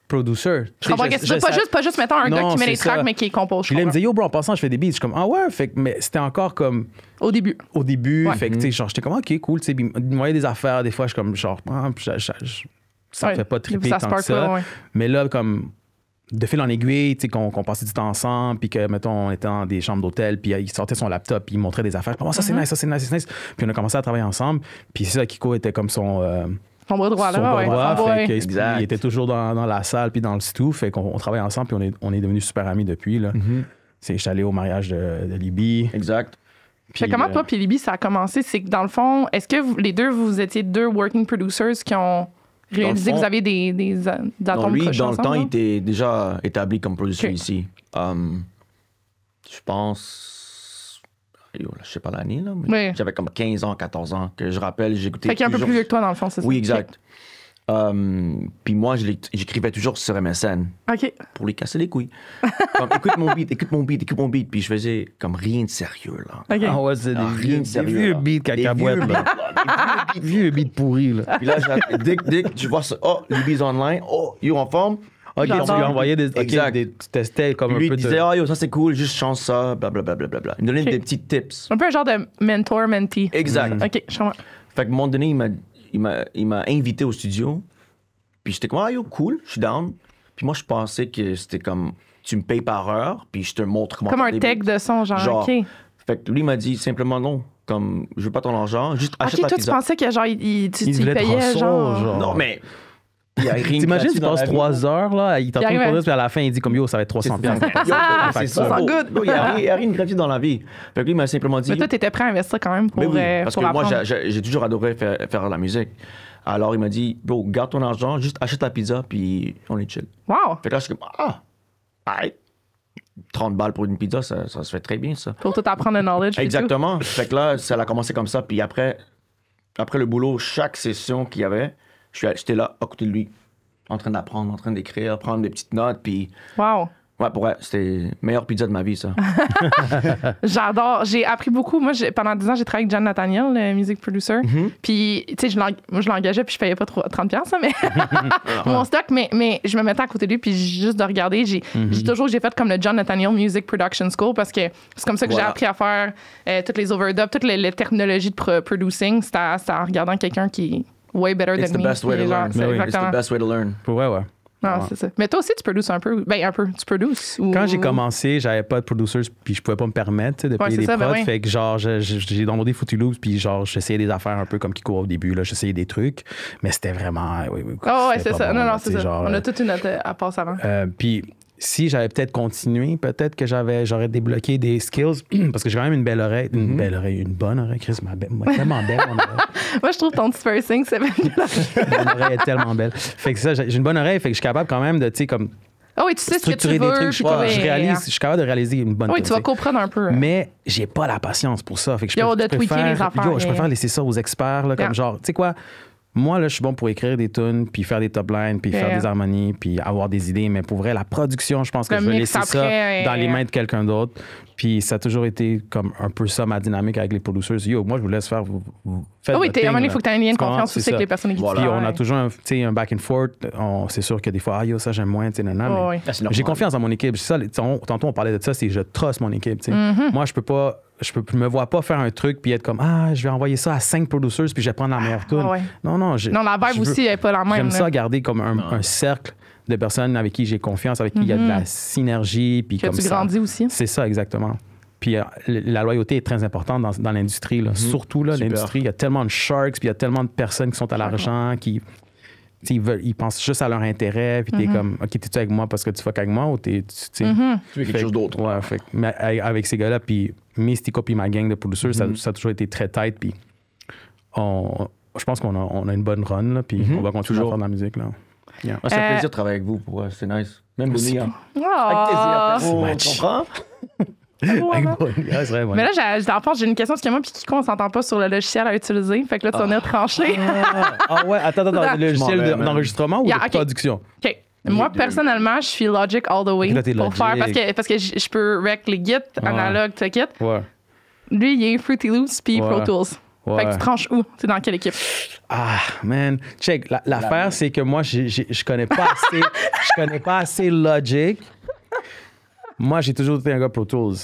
producer. Je comprends que c'est pas juste mettons un gars qui met les tracks mais qui compose. Puis là, il me dit, yo, bro, en passant, je fais des beats. Je suis comme, ah ouais, fait que, mais c'était encore comme. Au début. Fait que, tu sais, genre, j'étais comme, ok, cool, tu sais, il me voyait des affaires, des fois, je suis comme, genre, ça me fait pas triper tant que ça. Mais là, comme, de fil en aiguille, tu sais, qu'on passait du temps ensemble, puis que, mettons, on était dans des chambres d'hôtel, puis il sortait son laptop, puis il montrait des affaires. Ça, c'est nice. Puis on a commencé à travailler ensemble. Puis c'est ça, Kiko était comme son bras droit, là, il était toujours dans la salle puis dans le studio. Fait qu'on travaille ensemble puis on est devenus super amis depuis. Là. Je suis allé au mariage de Libby. Exact. Puis, comment toi puis Libby, ça a commencé? C'est que dans le fond, est-ce que les deux, vous étiez deux working producers qui ont réalisé que vous aviez des atomes crochus dans le temps, là? il était déjà établi comme producteur ici. Je pense... Je sais pas l'année, là, mais j'avais comme 15 ans, 14 ans, que je rappelle, j'écoutais. Fait qu'il est un peu plus vieux que toi, dans le fond, c'est ça? Oui, exact. Puis moi, j'écrivais toujours sur MSN. OK. Pour lui casser les couilles. Comme, écoute mon beat. Puis je faisais comme rien de sérieux, là. Okay. Ah ouais, c'est des vieux beats cacahuètes, là. Des vieux beats pourris, là. Puis là, dès que tu vois ça, Libby's online, you en forme. OK, tu lui envoyais des... tu testais comme lui, un peu... Lui, il disait, yo, ça c'est cool, juste change ça, blablabla. Il me donnait des petits tips. Un peu un genre de mentor-mentee. Exact. OK, je comprends. Fait qu'à un moment donné, il m'a invité au studio. Puis j'étais comme, yo, cool, je suis down. Puis moi, je pensais que c'était comme, tu me payes par heure, puis je te montre comment... Comme un tech de son, genre, OK. Fait que lui, il m'a dit simplement non. Comme, je veux pas ton argent, juste achète la pizza. OK, toi, tu pensais que genre, tu payais, genre... Non, mais... T'imagines, tu passes 3 heures, là, il t'entend produire, puis à la fin, il dit comme yo, ça va être 300 $. C'est ça. Il n'y a rien de gratuit dans la vie. Fait que lui, il m'a simplement dit. Mais toi, t'étais prêt à investir quand même pour. Parce que moi, j'ai toujours adoré faire la musique. Alors, il m'a dit, bro, garde ton argent, juste achète la pizza, puis on est chill. Wow. Fait que là, je suis comme, 30 balles pour une pizza, ça se fait très bien, ça. Pour tout apprendre le knowledge. Exactement. Fait que là, ça a commencé comme ça. Puis après le boulot, chaque session qu'il y avait, j'étais là à côté de lui. en train d'apprendre, en train d'écrire, prendre des petites notes, puis... Wow. Ouais, pour vrai, c'était le meilleur pizza de ma vie, ça. J'adore. J'ai appris beaucoup. Moi, pendant 10 ans, j'ai travaillé avec John Nathaniel, le music producer. Puis, tu sais, je l'engageais, puis je payais pas 30$, mais mon stock. Mais je me mettais à côté de lui, puis juste de regarder, j'ai fait comme le John Nathaniel Music Production School parce que c'est comme ça que j'ai appris à faire toutes les overdubs, toutes les technologies de producing. C'était en regardant quelqu'un qui est way better It's than the me. best way to learn. Exactement. It's the best way to learn. Ouais. Non, c'est ça. Mais toi aussi, tu produces un peu. Ben, un peu. Tu produces. Quand j'ai commencé, j'avais pas de producers, puis je pouvais pas me permettre tu sais, de payer des prods. Fait que genre, j'ai downloadé Fruity Loops, puis genre, j'essayais des affaires un peu comme Kiko au début. Là, j'essayais des trucs, mais c'était vraiment. Ouais, c'est ça. Bon, non, là, c'est ça. Genre, on a toute une note à passer avant. Puis si j'avais peut-être continué, peut-être que j'aurais débloqué des skills, parce que j'ai quand même une belle oreille. Une belle oreille, une bonne oreille. Chris, tellement belle, mon oreille. Moi, je trouve ton dispersing, c'est bien. Mon oreille est tellement belle. Fait que ça, j'ai une bonne oreille, fait que je suis capable quand même de, tu sais, comme. Ah oui, tu sais ce que tu structurer veux. des trucs. Je suis capable de réaliser une bonne Oui, tu vas comprendre un peu. Mais j'ai pas la patience pour ça. Fait que tweaker les affaires. Je préfère laisser ça aux experts, là, comme genre, tu sais quoi, moi, là, je suis bon pour écrire des tunes, puis faire des top lines, puis faire des harmonies, puis avoir des idées. Mais pour vrai, la production, je pense que je vais laisser ça dans les mains de quelqu'un d'autre. Puis ça a toujours été comme un peu ça, ma dynamique avec les producers. Yo, moi, je vous laisse faire. Vous faites oui, à un moment donné, il là. faut que tu aies un lien de confiance aussi ça. avec les personnes qui Puis on a toujours un back and forth. C'est sûr que des fois, yo, ça, j'aime moins, tu sais, mais j'ai confiance dans mon équipe. Ça, tantôt, on parlait de ça, c'est je trust mon équipe. Tu sais. Moi, je me vois pas faire un truc puis être comme je vais envoyer ça à 5 producers puis je vais prendre la meilleure tune. Non, non, la vibe aussi n'est pas la même. J'aime ça garder comme un cercle de personnes avec qui j'ai confiance, avec qui il y a de la synergie. Puis que comme tu grandis aussi. C'est ça, exactement. Puis la loyauté est très importante dans l'industrie. Là. Surtout, là, l'industrie, il y a tellement de sharks, puis il y a tellement de personnes qui sont à l'argent, qui ils pensent juste à leur intérêt, puis t'es comme, OK, t'es-tu avec moi parce que tu fuck avec moi ou tu veux quelque chose d'autre. Ouais, mais avec ces gars-là, puis Mystico puis ma gang de producers, ça a toujours été très tight, puis je pense qu'on a une bonne run, là, puis on va continuer à faire de la musique, là. Yeah. C'est un plaisir de travailler avec vous, c'est nice. Même Bonnie, hein. Avec plaisir. Tu comprends? Mais là, j'ai une question parce que moi puis Kiko, on s'entend pas sur le logiciel à utiliser. Fait que là, tu en es tranché. Ouais, attends, le logiciel d'enregistrement ou de production? OK. Moi, personnellement, je suis Logic all the way pour faire parce que je peux rec les gits, analogue, tout kit. Ouais. Lui, il est Fruity Loops puis Pro Tools. Fait que tu tranches où? C'est dans quelle équipe? Man. Check. L'affaire, c'est que moi, je connais pas assez Logic. Moi, j'ai toujours été un gars Pro Tools.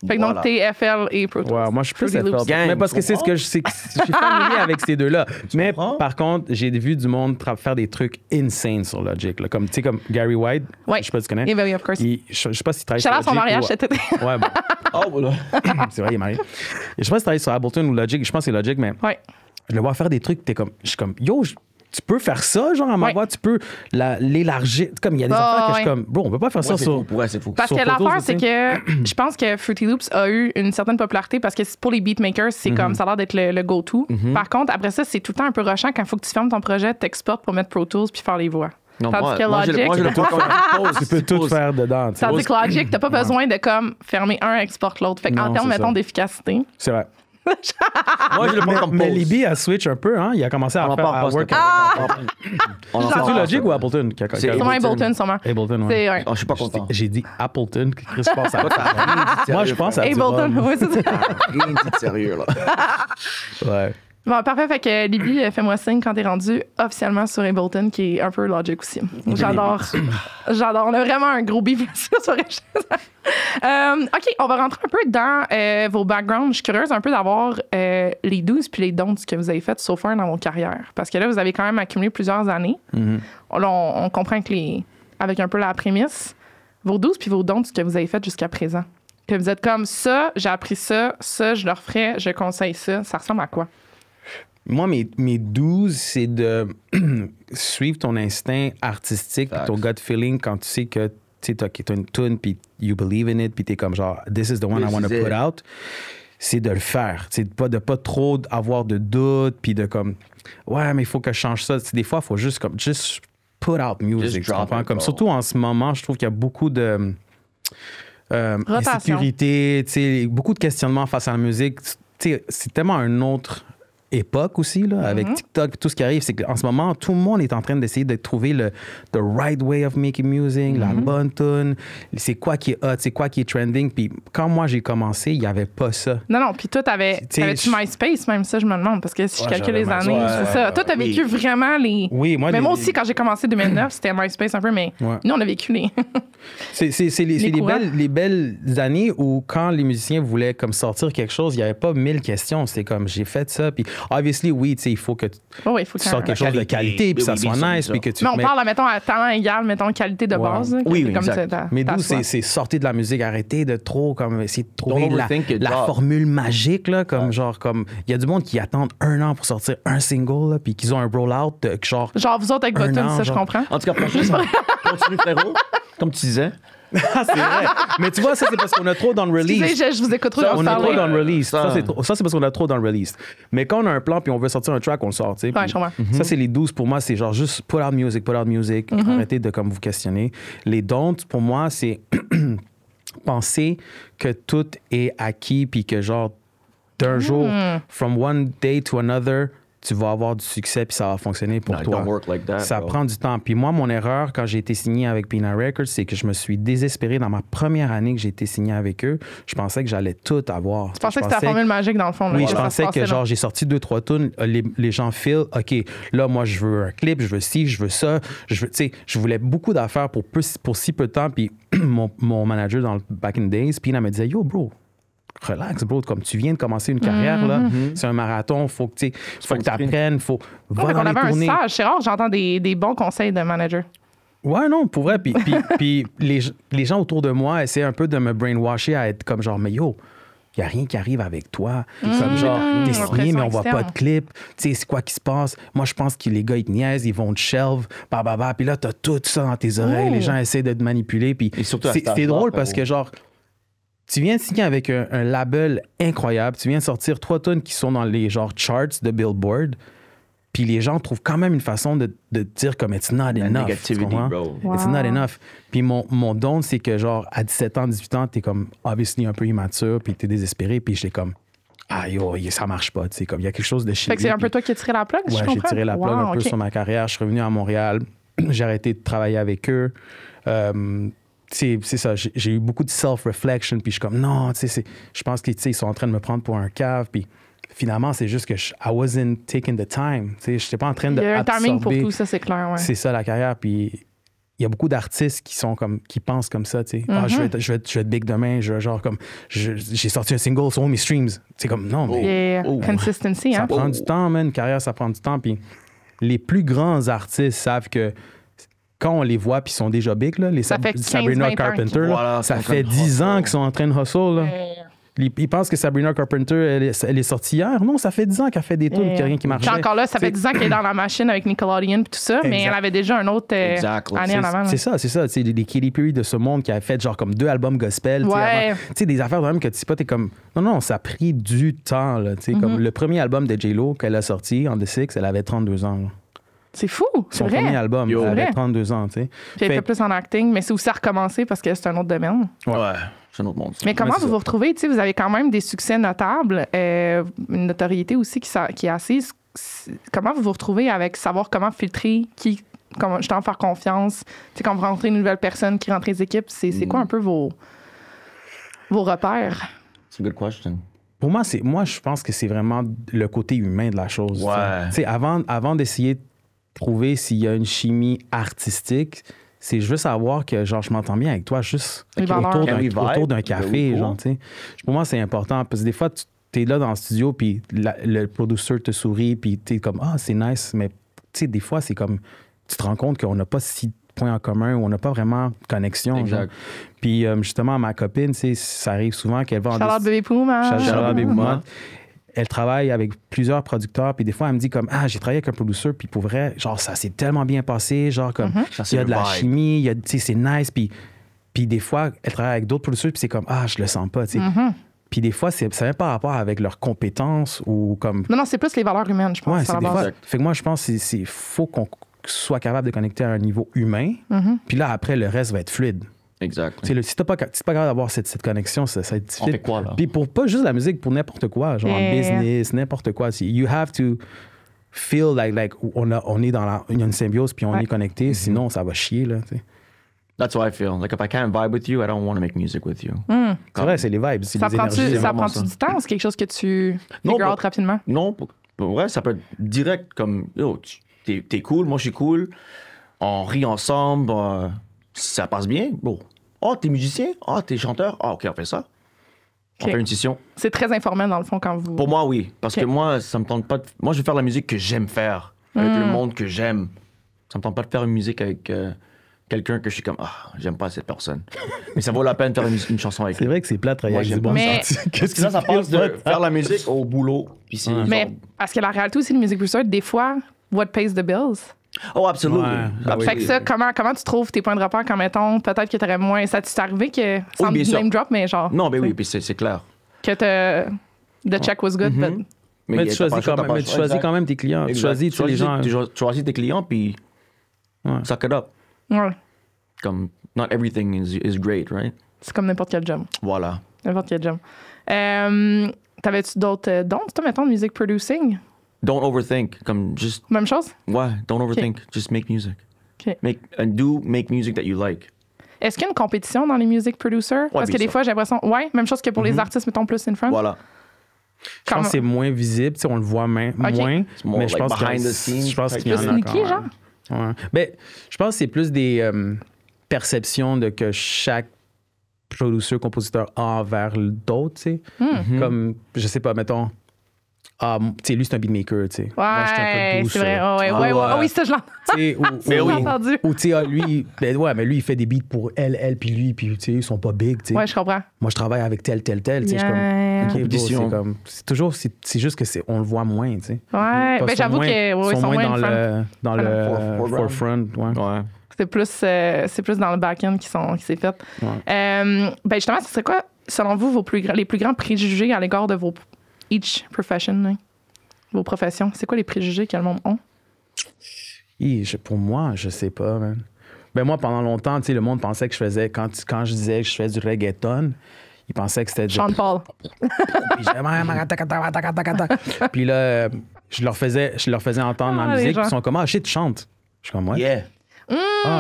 Fait que donc, t'es FL et Pro Tools. Ouais, moi, je suis plus FL. Mais parce que c'est ce que je suis familier avec ces deux-là. Mais par contre, j'ai vu du monde faire des trucs insane sur Logic. Là. Comme, tu sais, comme Gary White. Ouais. Je sais pas si tu connais. Yeah, oui, of course. Je sais pas si tu travailles sur Logic. Je suis allée à son mariage cet été. Ouais, bon. Oh, voilà. C'est vrai, il est marié. Je sais pas si tu travailles sur Ableton ou Logic. Je pense que c'est Logic, mais je le vois faire des trucs. Je suis comme, yo, tu peux faire ça, genre, à ma voix, tu peux l'élargir. Comme, il y a des affaires que je suis comme, bro, on peut pas faire ça sur. C'est fou. Parce que l'affaire, c'est que je pense que Fruity Loops a eu une certaine popularité parce que pour les beatmakers, c'est comme, ça a l'air d'être le go-to. Par contre, après ça, c'est tout le temps un peu rushant quand il faut que tu fermes ton projet, t'exportes pour mettre Pro Tools puis faire les voix. Non, tandis que Logic, moi, je le prends comme une pause. Tu peux tout faire dedans. Tandis que Logic, t'as pas besoin de comme fermer un, exporte l'autre. Fait qu'en termes, mettons, d'efficacité. C'est vrai. Moi, je le prends comme pause. Mais Libby a switch un peu, hein? Il a commencé à faire à work. C'est-tu Logic ou Appleton? C'est sûrement Ableton, sûrement. Ableton, ouais. Ouais. Je suis pas content. J'ai dit Appleton. Chris pense à moi, je pense à Ableton, oui, c'est ça. Rien dit de sérieux, là. Ouais. Bon, parfait. Fait que Libby, fais-moi signe quand t'es rendu officiellement sur Ableton, qui est un peu Logic aussi. J'adore. On a vraiment un gros beef sur OK, on va rentrer un peu dans vos backgrounds. Je suis curieuse un peu d'avoir les 12 puis les dons que vous avez fait so far dans vos carrières. Parce que là, vous avez quand même accumulé plusieurs années. Là, on comprend que avec un peu la prémisse, vos 12 puis vos dons que vous avez fait jusqu'à présent. Que vous êtes comme ça, j'ai appris ça, je le referais, je conseille ça. Ça ressemble à quoi? Moi, mes 12, c'est de suivre ton instinct artistique, ton gut feeling quand tu sais que tu as une tune, puis you believe in it, puis t'es comme genre, this is the one I want to put out. C'est de le faire. C'est de pas trop avoir de doutes, puis de comme, ouais, mais il faut que je change ça. Des fois, il faut juste put out music. Comme, surtout en ce moment, je trouve qu'il y a beaucoup de insécurité, beaucoup de questionnements face à la musique. C'est tellement un autre époque aussi, là, avec TikTok et tout ce qui arrive, c'est qu'en ce moment, tout le monde est en train d'essayer de trouver the right way of making music, la bonne tune, c'est quoi qui est hot, c'est quoi qui est trending. Puis quand moi, j'ai commencé, il n'y avait pas ça. Non, puis toi, t'avais-tu MySpace, même ça, je me demande, parce que si je calcule les années, c'est ça. Toi, t'as vécu vraiment les... Oui, moi... Mais moi aussi, quand j'ai commencé en 2009, c'était MySpace un peu, mais nous, on a vécu les... C'est les belles années où quand les musiciens voulaient comme sortir quelque chose, il n'y avait pas 1000 questions. C'était comme, j'ai fait ça, puis obviously, oui, tu sais, il faut que tu sortes quelque chose de qualité, puis ça soit nice, puis que tu... Mais on parle, mettons, à talent égal, mettons, qualité de base. Oui, comme exact. Mais d'où c'est sortir de la musique, arrêter de trop, comme, essayer de trouver la formule magique, là, comme genre, comme, il y a du monde qui attendent 1 an pour sortir un single, là, puis qu'ils ont un roll-out de genre... Genre, vous autres avec votre tune, ça, je comprends. En tout cas, continue, frérot, comme tu disais. C'est vrai. Mais tu vois, ça, c'est parce qu'on a trop dans le release. Excusez, je vous écoute trop. On a trop dans le release. Ça, c'est parce qu'on a trop dans le release. Mais quand on a un plan puis on veut sortir un track, on le sort. Tu sais. Ouais, je comprends. Ça, c'est les 12 pour moi. C'est genre juste put out music. Arrêtez de comme vous questionner. Les don't, pour moi, c'est penser que tout est acquis puis que genre d'un jour, from one day to another, tu vas avoir du succès puis ça va fonctionner pour toi. Don't work like that, ça bro. prend du temps. Puis moi, mon erreur quand j'ai été signé avec Pina Records, c'est que je me suis désespéré dans ma première année que j'ai été signé avec eux. Je pensais que j'allais tout avoir. Tu pensais que c'était la formule magique dans le fond. Oui, je pensais que genre j'ai sorti 2-3 tunes, les gens feel, OK, là moi je veux un clip, je veux ci, je veux ça, je voulais beaucoup d'affaires pour si peu de temps. Puis mon manager dans le back in the days, Pina me disait, yo bro, relax, bro, comme tu viens de commencer une carrière, là, c'est un marathon, faut que tu apprennes, faut va dans les tournées. Un sage, c'est rare, j'entends des bons conseils de manager. Ouais, non, pour vrai. Puis les gens autour de moi essaient un peu de me brainwasher à être comme genre, mais yo, il n'y a rien qui arrive avec toi. Comme genre, t'es signé, mais on voit pas de clip. Tu sais, c'est quoi qui se passe? Moi, je pense que les gars, ils te niaisent, ils vont te shelve, puis là, t'as tout ça dans tes oreilles, les gens essaient de te manipuler. Puis c'est drôle parce que genre, tu viens de signer avec un label incroyable. Tu viens de sortir 3 tunes qui sont dans les genre charts de Billboard. Puis les gens trouvent quand même une façon de dire comme it's not enough. Bro. Wow. It's not enough. Puis mon don, c'est que genre à 17 ans, 18 ans, t'es comme obviously un peu immature, puis t'es désespéré. Puis j'étais comme, ah yo, ça marche pas. Tu sais, comme il y a quelque chose de chez Fait que c'est un peu toi qui as tiré la plug, ouais, j'ai tiré la plug un peu sur ma carrière. Je suis revenu à Montréal. J'ai arrêté de travailler avec eux. C'est ça, j'ai eu beaucoup de self-reflection, puis je suis comme, non, tu sais, je pense qu'ils sont en train de me prendre pour un cave, puis finalement, c'est juste que I wasn't taking the time, tu sais, je n'étais pas en train de. Il y a un timing pour tout ça, c'est clair, ouais. C'est ça, la carrière, puis il y a beaucoup d'artistes qui pensent comme ça, tu sais. Ah, je vais être big demain, j'ai sorti un single sur mes streams. C'est comme, non, mais. Consistency, ça prend du temps, man, une carrière, ça prend du temps, puis les plus grands artistes savent que quand on les voit puis ils sont déjà big, là, les Sabrina Carpenter, là, ça fait 10 ans qu'ils sont en train de hustle. Là. Ils pensent que Sabrina Carpenter, elle est sortie hier. Non, ça fait 10 ans qu'elle fait des tunes, qu'il n'y a rien qui marchait. Encore là, ça fait 10 ans qu'elle est dans la machine avec Nickelodeon et tout ça, mais elle avait déjà un autre année en avant. C'est ça. C'est les Katy Perry de ce monde qui a fait genre comme 2 albums gospel. Ouais. Tu sais, des affaires de même que tu sais pas, t'es comme... Non, ça a pris du temps. Là, comme le premier album de J-Lo qu'elle a sorti, en The Six, elle avait 32 ans. Là. C'est fou, c'est son vrai. premier album, elle avait 32 ans, tu sais. Puis elle fait plus en acting, mais c'est aussi à recommencer parce que c'est un autre domaine. Ouais, c'est un autre monde. Mais comment vous retrouvez? Tu sais, vous avez quand même des succès notables, une notoriété aussi qui est assise. Comment vous retrouvez avec savoir comment filtrer, comment justement faire confiance? Tu sais, quand vous rencontrez une nouvelle personne qui rentre les équipes, c'est quoi un peu vos repères? C'est une good question. Pour moi, je pense que c'est vraiment le côté humain de la chose. Ouais. Tu sais, avant d'essayer de trouver s'il y a une chimie artistique, c'est juste savoir que genre je m'entends bien avec toi juste autour d'un café, genre, tu sais. Pour moi, c'est important parce que des fois tu es là dans le studio puis le producteur te sourit puis tu es comme c'est nice, mais tu sais des fois c'est comme tu te rends compte qu'on n'a pas si de points en commun ou on n'a pas vraiment de connexion. Exact. Puis justement ma copine, tu sais, ça arrive souvent qu'elle va en Charlotte Bébé Pouma. Charlotte Bébé Pouma. Elle travaille avec plusieurs producteurs, puis des fois, elle me dit comme, j'ai travaillé avec un producteur, puis pour vrai, genre, ça s'est tellement bien passé, genre, comme, il y a de la chimie, c'est nice, puis des fois, elle travaille avec d'autres producteurs, puis c'est comme, je le sens pas, tu sais. Puis des fois, ça n'a pas rapport avec leurs compétences ou comme... Non, c'est plus les valeurs humaines, je pense. Ouais, c'est des fois... Fait que moi, je pense qu'il faut qu'on soit capable de connecter à un niveau humain, puis là, après, le reste va être fluide. Exact. Si t'es pas capable d'avoir cette connexion, ça va être difficile. On fait quoi, là? Puis pour pas juste la musique, pour n'importe quoi, genre en business, n'importe quoi. You have to feel like on est dans il y a une symbiose puis on est connecté, sinon ça va chier, là, tu sais. That's what I feel. Like, if I can't vibe with you, I don't want to make music with you. C'est vrai, c'est les vibes, c'est les énergies. Ça prend-tu du temps ou c'est quelque chose que tu figure out rapidement? Non, pour vrai, ça peut être direct comme, yo, t'es cool, moi je suis cool, on rit ensemble, ça passe bien. Bon. Oh, t'es musicien? Ah, t'es chanteur? Ah, OK, on fait ça. On fait une session. C'est très informel dans le fond quand vous... Pour moi, oui. Parce que moi, ça me tente pas de... Moi, je veux faire la musique que j'aime faire, avec le monde que j'aime. Ça me tente pas de faire une musique avec... quelqu'un que je suis comme, j'aime pas cette personne. Mais ça vaut la peine de faire une chanson avec. C'est vrai que c'est plate, travailler avec des bons artistes. Qu'est-ce que ça passe de faire la musique au boulot. Puis c'est mais parce que la réalité aussi, le music producer, des fois, what pays the bills? Oh, absolument. Ouais. Fait que ça, comment tu trouves tes points de repère quand, mettons, peut-être que t'aurais moins... Ça t'est arrivé que, sans name drop, mais genre... Non, mais oui, puis c'est clair. Que the check was good, but... Mais tu choisis quand même tes clients. Tu choisis les gens... Tu choisis tes clients, puis suck it up. Ouais. Comme, not everything is great, right? C'est comme n'importe quel job. Voilà. N'importe quel job. T'avais-tu d'autres dons, toi, mettons, music producing? Don't overthink. Comme, just... Même chose? Ouais, don't overthink. Just make music. OK. Make music that you like. Est-ce qu'il y a une compétition dans les music producers? Parce que des fois, j'ai l'impression... Ouais, même chose que pour les artistes, mettons, plus in front. Voilà. Je pense que c'est moins visible, on le voit moins. Mais je pense qu'il y en a sneaky, genre? Ouais. Ben, je pense que c'est plus des perceptions de que chaque producteur, compositeur a envers d'autres, tu sais. Comme, je sais pas, mettons, tu sais, lui, c'est un beatmaker, tu sais. Ouais, c'est vrai. Oui, ça, je l'ai entendu. Ou, tu sais, lui, mais lui, il fait des beats pour elle, puis lui, puis, tu sais, ils sont pas big, tu sais. Ouais, je comprends. Moi, je travaille avec tel, tu sais, c'est juste que on le voit moins, tu sais. Ouais, ben j'avoue qu'ils sont moins dans le forefront, ouais. C'est plus dans le back-end qui s'est fait. Ouais. Ben justement, ce serait quoi, selon vous, les plus grands préjugés à l'égard de each profession, hein? Vos professions? C'est quoi les préjugés que le monde ont? Pour moi, je sais pas, man. Ben moi, pendant longtemps, tu sais, le monde pensait que je faisais, quand je disais que je faisais du reggaeton, ils pensaient que c'était... Sean Paul. Puis là, je leur faisais entendre ma musique, puis ils sont comme, shit, tu chantes. Je suis comme, ouais. Yeah.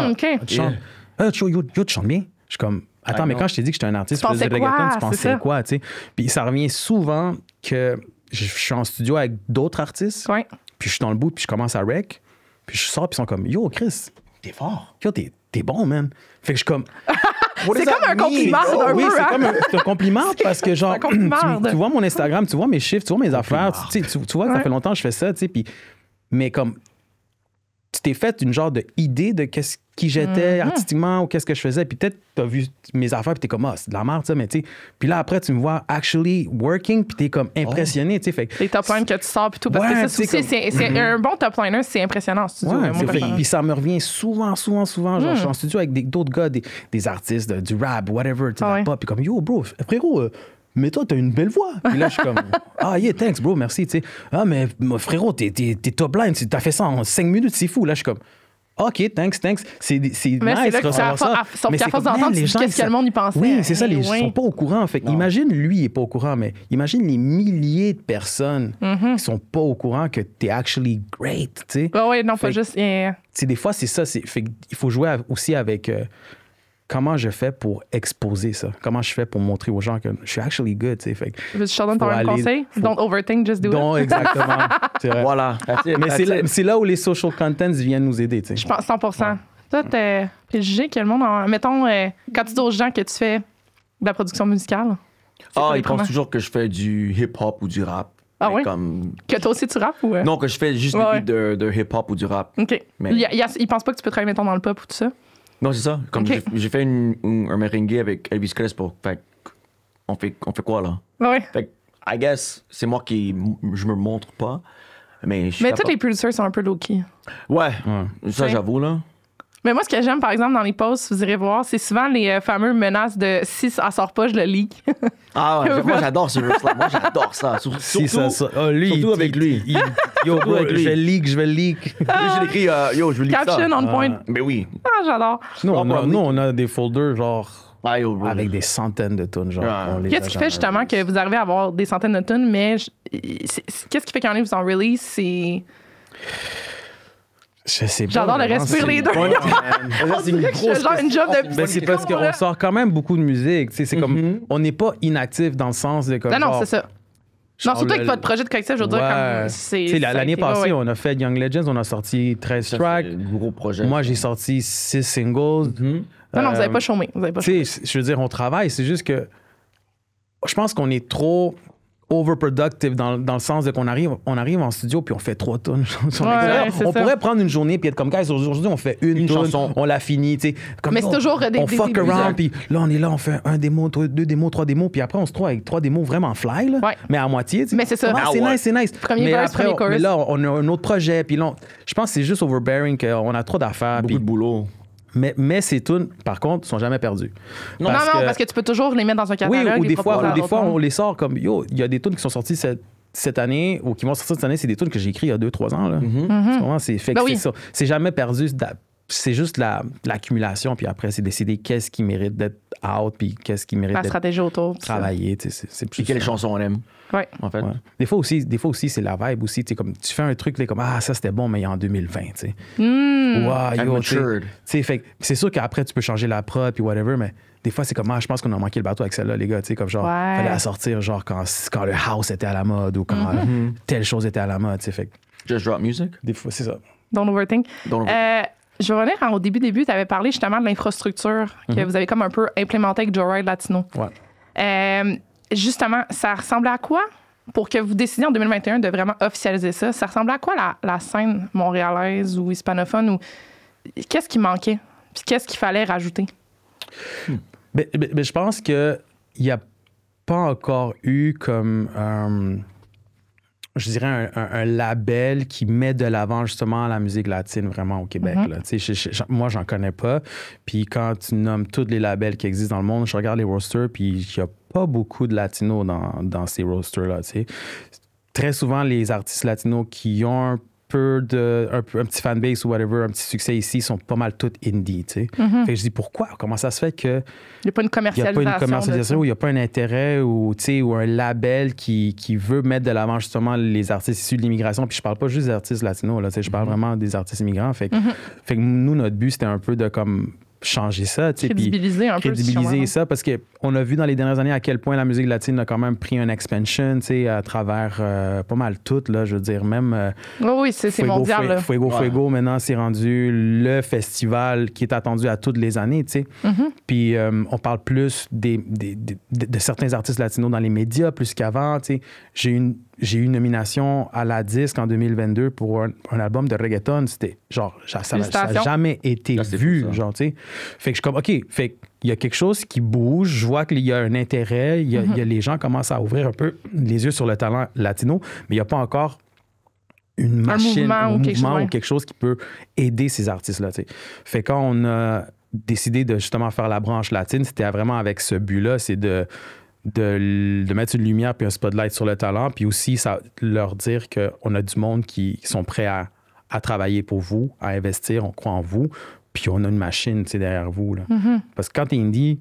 OK. Tu chantes. Yo, tu chantes bien. Je suis comme, attends, mais quand je t'ai dit que j'étais un artiste, tu faisais du reggaeton, tu pensais quoi, tu sais? Puis ça revient souvent que je suis en studio avec d'autres artistes, puis je suis dans le bout, puis je commence à rec, puis je sors, puis ils sont comme, yo, Chris, t'es fort. Yo, t'es bon, man. Fait que je suis comme... c'est comme un compliment. Oui, c'est un compliment parce que, genre, tu vois mon Instagram, tu vois mes chiffres, tu vois mes affaires, tu vois, ça fait longtemps que je fais ça, tu sais, puis... Mais comme... Tu t'es fait une genre de idée de qui j'étais artistiquement ou qu'est-ce que je faisais, puis peut-être t'as vu mes affaires puis t'es comme c'est de la merde ça, mais tu sais, puis là après tu me vois actually working puis t'es comme impressionné, tu sais, fait les top lines que tu sors puis tout, parce que ça aussi c'est un bon top liner, c'est impressionnant en studio. Puis ça me revient souvent, genre je suis en studio avec d'autres gars, des artistes du rap, whatever, tu sais, de la pop, puis comme yo bro, frérot, mais toi, t'as une belle voix. Puis là, je suis comme, thanks, bro, merci, tu sais. Mais frérot, t'es top line, t'as fait ça en 5 minutes, c'est fou. Là, je suis comme, OK, thanks. C'est nice de recevoir ça. Mais c'est à force d'entendre, qu'est-ce que le monde y pensait. Oui, c'est ça, les gens sont pas au courant. Fait imagine, lui, il est pas au courant, mais imagine les milliers de personnes qui sont pas au courant que t'es actually great, tu sais. Oui, non, pas juste. Des fois, c'est ça. Fait il faut jouer aussi avec... comment je fais pour exposer ça? Comment je fais pour montrer aux gens que je suis actually good, tu sais? Fait je te donne ton même conseil? Don't overthink, just do it. Exactement. Voilà. Mais c'est là où les social contents viennent nous aider, tu sais. Je pense 100%. Toi, t'es préjugé que le monde... Mettons, quand tu dis aux gens que tu fais de la production musicale... ils pensent toujours que je fais du hip-hop ou du rap. Ah oui? Comme... Que toi aussi, tu rappes ou... Non, que je fais juste des beats de hip-hop ou du rap. OK. Mais... Ils pensent pas que tu peux travailler, mettons, dans le pop ou tout ça? Non, c'est ça. Comme j'ai fait un merengue avec Elvis Crespo. Fait on fait quoi, là? Oui. Fait I guess, c'est moi je me montre pas. Mais tous les producers sont un peu low-key. Ouais, ça, j'avoue, là. Mais moi, ce que j'aime, par exemple, dans les posts, vous irez voir, c'est souvent les fameux menaces de si ça sort pas, je le leak. Ah ouais, moi j'adore ce verse-là. Moi j'adore ça. Si ça, lui, surtout avec lui. Yo, bro, avec lui. je vais leak. Lui, j'ai écrit, yo, je veux lire ça. Caption on point. Mais oui. Ah, j'adore. Nous, on a des folders, genre, Ah, yo, bro. avec des centaines de tonnes, genre. Ouais. on les Qu'est-ce a qui fait jamais justement release. que vous arrivez à avoir des centaines de tonnes, mais qu'est-ce qui fait qu'un livre vous en release? C'est. Je sais pas. J'adore le vraiment, respire c'est- les deux. Ouais, On dirait que je fais genre une job de Ben, c'est parce qu'on sort quand même beaucoup de musique. Tu sais, c'est comme, on n'est pas inactif dans le sens de comme. Non, genre, c'est ça. Non, genre surtout avec le- votre projet de collectif, je veux dire, comme c'est. Tu sais, ça a l'année été- passée, ouais. on a fait Young Legends, on a sorti 13 Ça, tracks. c'est un gros projet. Moi, j'ai sorti 6 singles. Non, vous n'avez pas chômé. Vous avez pas chômé. Tu sais, je veux dire, on travaille. C'est juste que je pense qu'on est trop overproductive dans le sens de qu'on arrive en studio puis on fait 3 tonnes. Ouais, c'est on ça. pourrait prendre une journée puis être comme, guys, aujourd'hui, on fait une tonne, chanson. on l'a fini. Tu sais, comme Mais ça, c'est toujours des on fuck débuts. around puis là, on est là, on fait un démo, 2 démos, 3 démos puis après, on se trouve avec 3 démos vraiment fly, là, Ouais. mais à moitié. Tu sais. Mais c'est ça. Ah, Ah c'est ouais. nice, c'est nice. Premier mais verse, après, premier chorus. mais là, on a un autre projet puis là, je pense que c'est juste overbearing qu'on a trop d'affaires. Beaucoup puis- de boulot. mais ces tunes, par contre, sont jamais perdues. Non, parce que tu peux toujours les mettre dans un Oui, catalogue. ou les des fois, proposer à d'autres on mondes. les sort comme yo, il y a des tunes qui sont sorties cette année ou qui vont sortir cette année, c'est des tunes que j'ai écrites il y a 2-3 ans. Là. Vraiment, c'est fait que Ben oui. c'est ça. C'est jamais perdu. C'est juste l'accumulation, puis après, c'est décider qu'est-ce qui mérite d'être out, puis qu'est-ce qui mérite La d'être stratégie autour. tout ça. travaillé. Tu sais, c'est plus Puis quelles ça. chansons on aime, Ouais. en fait. Ouais. Des fois aussi, c'est la vibe aussi. Tu sais, comme tu fais un truc, t'es comme ah, ça c'était bon, mais il y a en 2020. Tu sais. Hmm. Wow, I've yo, tu sais. matured. Tu sais, fait que c'est sûr qu'après, tu peux changer la prod, puis whatever, mais des fois, c'est comme, ah, je pense qu'on a manqué le bateau avec celle-là, les gars. Tu sais, comme genre, Ouais. fallait la sortir, genre, quand le house était à la mode ou quand telle chose était à la mode. Tu sais, fait que Just drop music. des fois, c'est ça. Don't overthink. Don't Je vais revenir au début, tu avais parlé justement de l'infrastructure que vous avez comme un peu implémentée avec Joe Ride Latino. Ouais. Justement, ça ressemblait à quoi pour que vous décidiez en 2021 de vraiment officialiser ça? Ça ressemblait à quoi la scène montréalaise ou hispanophone? Ou qu'est-ce qui manquait? Puis qu'est-ce qu'il fallait rajouter? Mais je pense qu'il n'y a pas encore eu comme, je dirais, un label qui met de l'avant justement la musique latine vraiment au Québec. Là. Tu sais, moi, j'en connais pas. Puis quand tu nommes tous les labels qui existent dans le monde, je regarde les rosters, puis il n'y a pas beaucoup de latinos dans ces rosters-là. Tu sais. Très souvent, les artistes latinos qui ont un petit fanbase ou whatever, un petit succès ici, sont pas mal tous indie, tu sais. Fait que je dis, pourquoi? Comment ça se fait que Il n'y a pas une il n'y a commercialisation. pas une commercialisation, de ou il n'y a pas un intérêt ou, tu sais, ou un label qui veut mettre de l'avant justement les artistes issus de l'immigration. Puis je parle pas juste des artistes latinos, là, tu sais, je parle vraiment des artistes immigrants. Fait que nous, notre but, c'était un peu de comme changer ça, tu sais. puis crédibiliser un peu. crédibiliser ça, parce qu'on a vu dans les dernières années à quel point la musique latine a quand même pris un expansion, tu sais, à travers pas mal tout, là, je veux dire, même... Oui, c'est mondial. Là. Fuego, maintenant, c'est rendu le festival qui est attendu à toutes les années, tu sais. Puis on parle plus de certains artistes latinos dans les médias plus qu'avant, tu sais. J'ai eu une nomination à la disque en 2022 pour un album de reggaeton. C'était genre, ça n'a jamais été vu, fou, ça. genre, tu sais. Fait que je suis comme, OK, fait qu'il y a quelque chose qui bouge. Je vois qu'il y a un intérêt. Il y a les gens commencent à ouvrir un peu les yeux sur le talent latino, mais il n'y a pas encore une machine, un mouvement ou quelque chose qui peut aider ces artistes-là, tu sais. Fait quand on a décidé de justement faire la branche latine, c'était vraiment avec ce but-là, c'est de mettre une lumière puis un spotlight sur le talent, puis aussi ça, leur dire qu'on a du monde qui sont prêts à travailler pour vous, à investir, on croit en vous, puis on a une machine, tu sais, derrière vous. Là. Parce que quand t'es indie,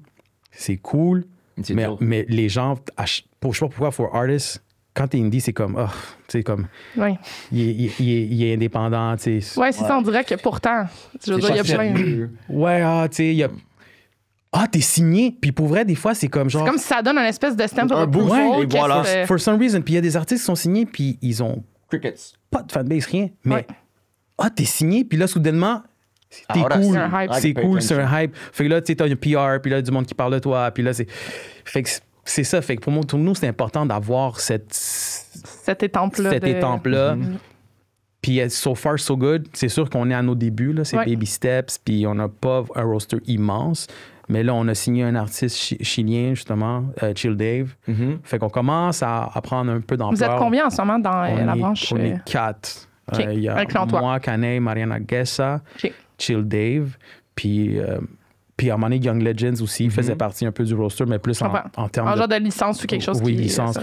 c'est cool, mais les gens, je sais pas pourquoi, for artists, quand t'es indie, c'est comme, oh, tu sais, comme, Oui. il est indépendant, tu sais. Oui, c'est ça, on dirait que pourtant, je veux dire, il y a plein. Ouais, tu sais, il y a... Ah, t'es signé. Puis pour vrai, des fois, c'est comme genre... C'est comme si ça donne un espèce de stamp Un of boost, approval, et que voilà. c'est- For some reason. Puis il y a des artistes qui sont signés, puis ils ont Crickets. pas de fanbase, rien. Mais, Ouais. t'es signé, puis là, soudainement, t'es Ah, cool. c'est un hype. C'est Pay cool, c'est attention. un hype. Fait que là, tu sais, t'as un PR, puis là, du monde qui parle de toi, puis là, c'est... Fait que c'est ça. Fait que pour nous, c'est important d'avoir cette Cette étampe-là. étampe-là. Puis so far, so good. C'est sûr qu'on est à nos débuts, là, c'est Ouais. baby steps, puis on n'a pas un roster immense. Mais là, on a signé un artiste chilien, justement, Chill Dave. Fait qu'on commence à prendre un peu d'ampleur. Vous êtes combien en ce moment dans la branche? On est 4. OK. Il y a Incluant toi. moi, Canet, Mariana Guessa. OK. Chill Dave, puis à un moment donné, Young Legends aussi faisait partie un peu du roster, mais plus en termes en genre de licence ou quelque chose oui, licence,